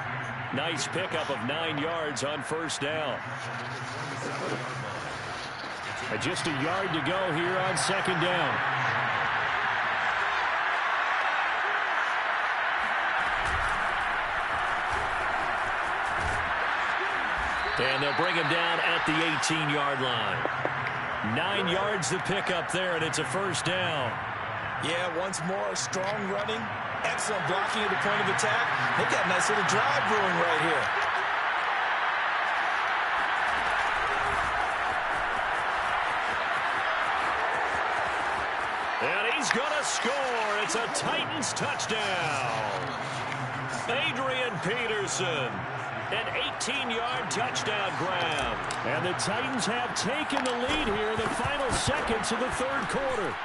Nice pickup of 9 yards on first down. Just a yard to go here on 2nd down. And they'll bring him down at the 18-yard line. 9 yards to pick up there, and it's a first down. Yeah, once more, strong running, excellent blocking at the point of attack. They've got a nice little drive brewing right here. And he's going to score. It's a Titans touchdown. Adrian Peterson. An 18-yard touchdown grab. And the Titans have taken the lead here in the final seconds of the 3rd quarter.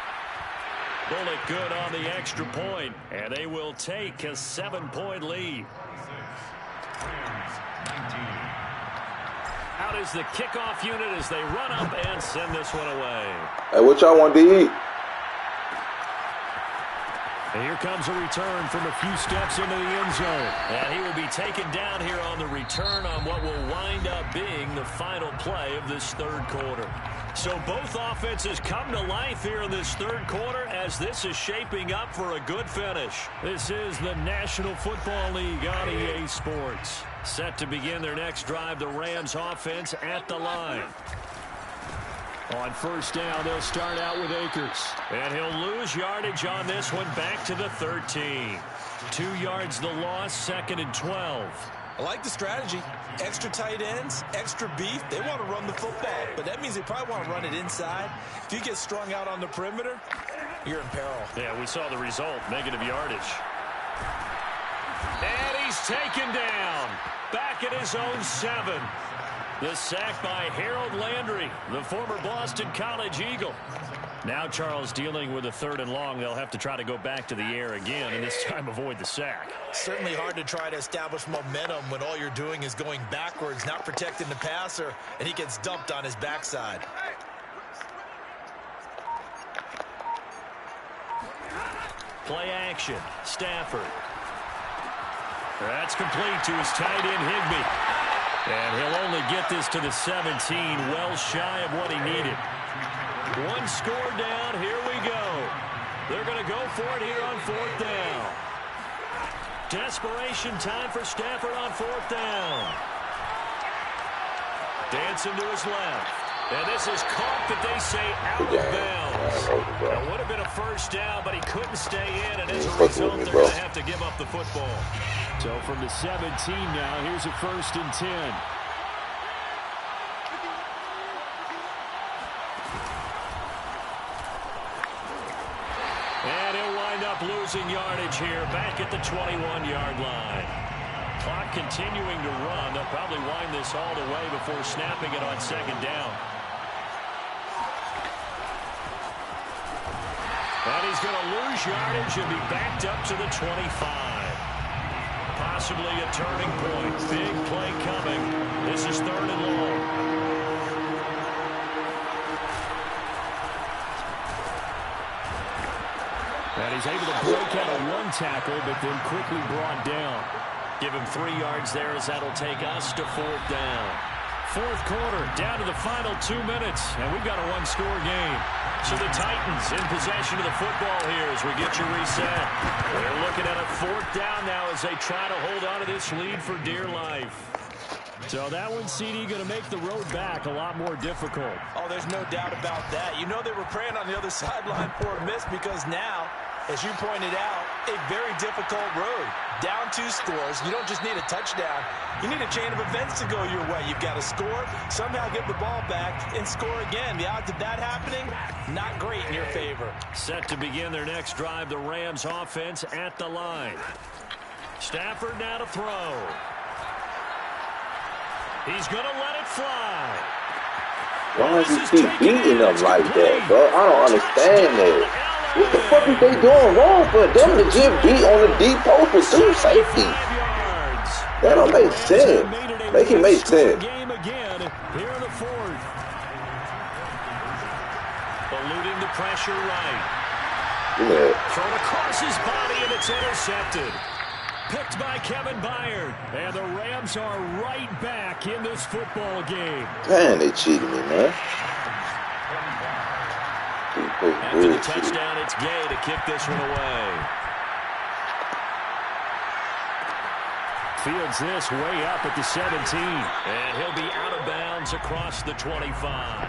Bullet good on the extra point, and they will take a 7-point lead. Out is the kickoff unit as they run up and send this one away. Hey, what y'all want to eat? And here comes a return from a few steps into the end zone. And he will be taken down here on the return on what will wind up being the final play of this 3rd quarter. So both offenses come to life here in this 3rd quarter as this is shaping up for a good finish. This is the National Football League on EA Sports. Set to begin their next drive, the Rams offense at the line. On first down, they'll start out with Akers. And he'll lose yardage on this one back to the 13. 2 yards the loss, 2nd and 12. I like the strategy. Extra tight ends, extra beef. They want to run the football, but that means they probably want to run it inside. If you get strung out on the perimeter, you're in peril. Yeah, we saw the result, negative yardage. And he's taken down. Back at his own 7. The sack by Harold Landry, the former Boston College Eagle. Now Charles dealing with a 3rd and long. They'll have to try to go back to the air again and this time avoid the sack. Certainly hard to try to establish momentum when all you're doing is going backwards, not protecting the passer, and he gets dumped on his backside. Play action. Stafford. That's complete to his tight end, Higbee. And he'll only get this to the 17, well shy of what he needed. 1 score down, here we go. They're going to go for it here on 4th down. Desperation time for Stafford on 4th down. Dancing to his left. And this is caught, but they say out of bounds. That would have been a first down, but he couldn't stay in, and as a result, they're going to have to give up the football. So from the 17 now, here's a 1st and 10. And he'll wind up losing yardage here back at the 21-yard line. Clock continuing to run. They'll probably wind this all the way before snapping it on 2nd down. And he's going to lose yardage and be backed up to the 25. Possibly a turning point. Big play coming. This is 3rd and long. And he's able to break out of 1 tackle, but then quickly brought down. Give him 3 yards there as that'll take us to 4th down. 4th quarter, down to the final 2 minutes, and we've got a 1-score game. So the Titans in possession of the football here as we get you reset. They're looking at a 4th down now as they try to hold on to this lead for dear life. So that one, CD, going to make the road back a lot more difficult. Oh, there's no doubt about that. You know they were praying on the other sideline for a miss because now, as you pointed out, a very difficult road. Down 2 scores. You don't just need a touchdown. You need a chain of events to go your way. You've got to score, somehow get the ball back, and score again. The odds of that happening, not great in your favor. Set to begin their next drive, the Rams offense at the line. Stafford now to throw. He's going to let it fly. Why does he keep beating them like that, bro? I don't understand that. What the fuck is they doing wrong for them to get beat on the deep post with 2 safeties? That don't make sense. Make it make sense. Game again here in the 4th. Eluding the pressure right. Yeah. Thrown across his body and it's intercepted. Picked by Kevin Byard. And the Rams are right back in this football game. Man, they cheated me, man. After the touchdown, it's Gay to kick this one away. Fields this way up at the 17. And he'll be out of bounds across the 25.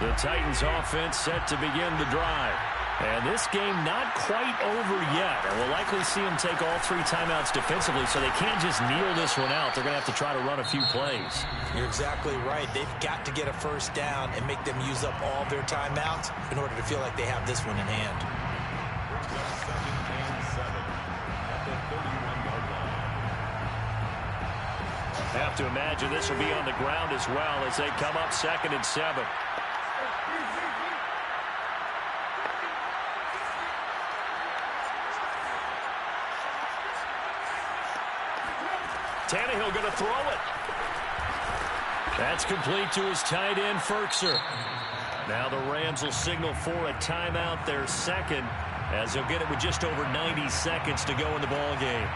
The Titans offense set to begin the drive. And this game not quite over yet. And we'll likely see them take all 3 timeouts defensively, so they can't just kneel this one out. They're going to have to try to run a few plays. You're exactly right. They've got to get a first down and make them use up all their timeouts in order to feel like they have this one in hand. Have to imagine this will be on the ground as well as they come up 2nd and 7. Tannehill going to throw it. That's complete to his tight end, Ferkser. Now the Rams will signal for a timeout, their 2nd, as they'll get it with just over 90 seconds to go in the ball game.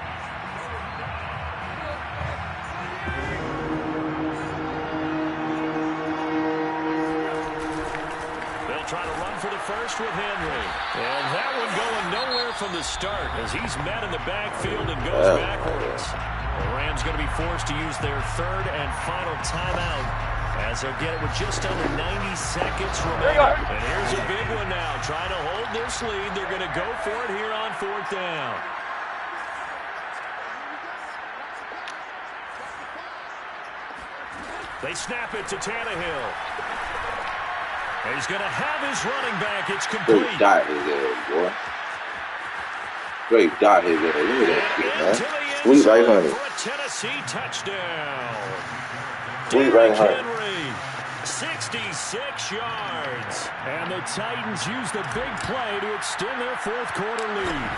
They'll try to run for the first with Henry. And that one going nowhere from the start as he's met in the backfield and goes backwards. The Rams going to be forced to use their 3rd and final timeout as they'll get it with just under 90 seconds remaining. And here's a big one now. Trying to hold this lead. They're going to go for it here on 4th down. They snap it to Tannehill. And he's going to have his running back. It's complete. Great dot his ass, boy. Great dot his ass. Look at that shit, man. Sweet right, honey. For a Tennessee touchdown. Sweet right, honey. Henry, 66 yards. And the Titans use the big play to extend their 4th quarter lead.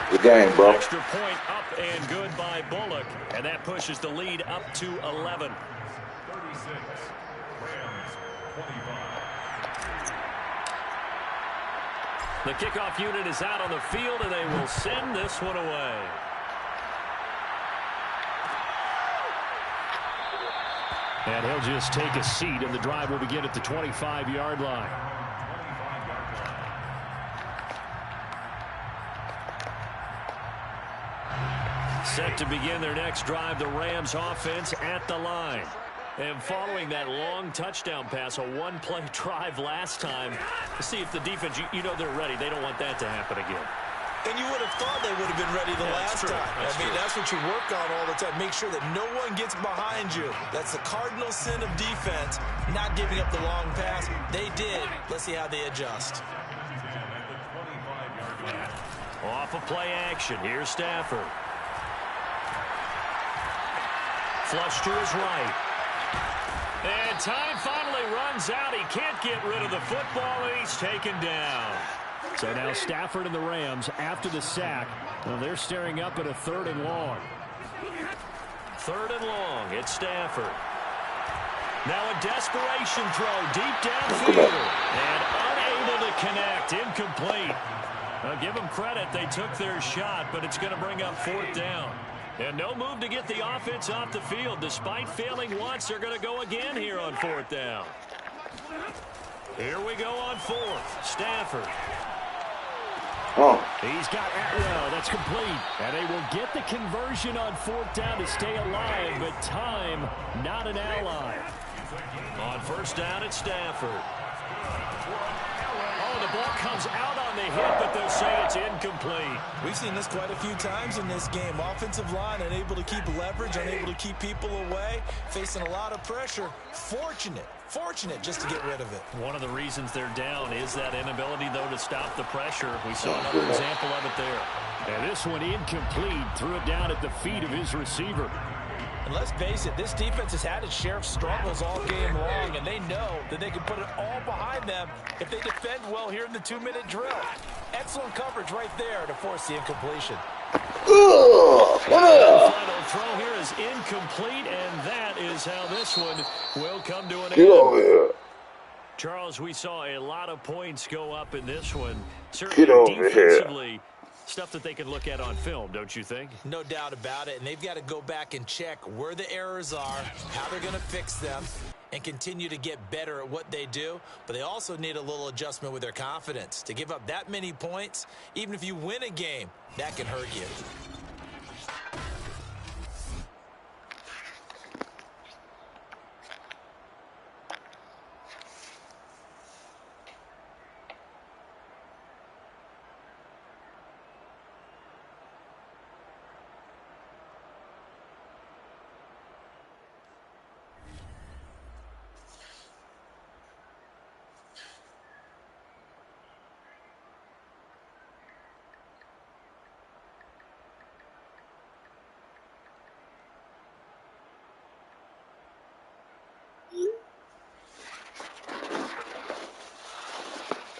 Good game, bro. Extra point up and good by Bullock. And that pushes the lead up to 11. 36. Rams 25. The kickoff unit is out on the field, and they will send this one away. And he'll just take a seat, and the drive will begin at the 25-yard line. Set to begin their next drive, the Rams offense at the line. And following that long touchdown pass, a one-play drive last time, to see if the defense, you know they're ready. They don't want that to happen again. And you would have thought they would have been ready the last time. That's what you work on all the time. Make sure that no one gets behind you. That's the cardinal sin of defense, not giving up the long pass. They did. Let's see how they adjust. Off of play action. Here's Stafford. Flush to his right. And time finally runs out. He can't get rid of the football, and he's taken down. So now Stafford and the Rams, after the sack, well, they're staring up at a 3rd and long. 3rd and long. It's Stafford. Now a desperation throw deep downfield. And unable to connect. Incomplete. Now give them credit. They took their shot, but it's going to bring up 4th down. And no move to get the offense off the field. Despite failing once, they're going to go again here on 4th down. Here we go on fourth. Stafford. Oh. He's got Atwell. That's complete. And they will get the conversion on fourth down to stay alive, but time, not an ally. On first down, it's Stafford. Oh, the ball comes out on the hit, but they'll say it's incomplete. We've seen this quite a few times in this game. Offensive line unable to keep leverage, unable to keep people away, facing a lot of pressure. Fortunate just to get rid of it. One of the reasons they're down is that inability, though, to stop the pressure. We saw another example of it there. And this one incomplete. Threw it down at the feet of his receiver. And let's face it, this defense has had its share of struggles all game long, and they know that they can put it all behind them if they defend well here in the 2-minute drill. Excellent coverage right there to force the incompletion. The final throw here is incomplete, and that is how this one will come to an Get over end. here. Charles, we saw a lot of points go up in this one. Get Certainly over defensively, stuff that they can look at on film, don't you think? No doubt about it, and they've got to go back and check where the errors are, how they're going to fix them, and continue to get better at what they do. But they also need a little adjustment with their confidence. To give up that many points, even if you win a game, that can hurt you.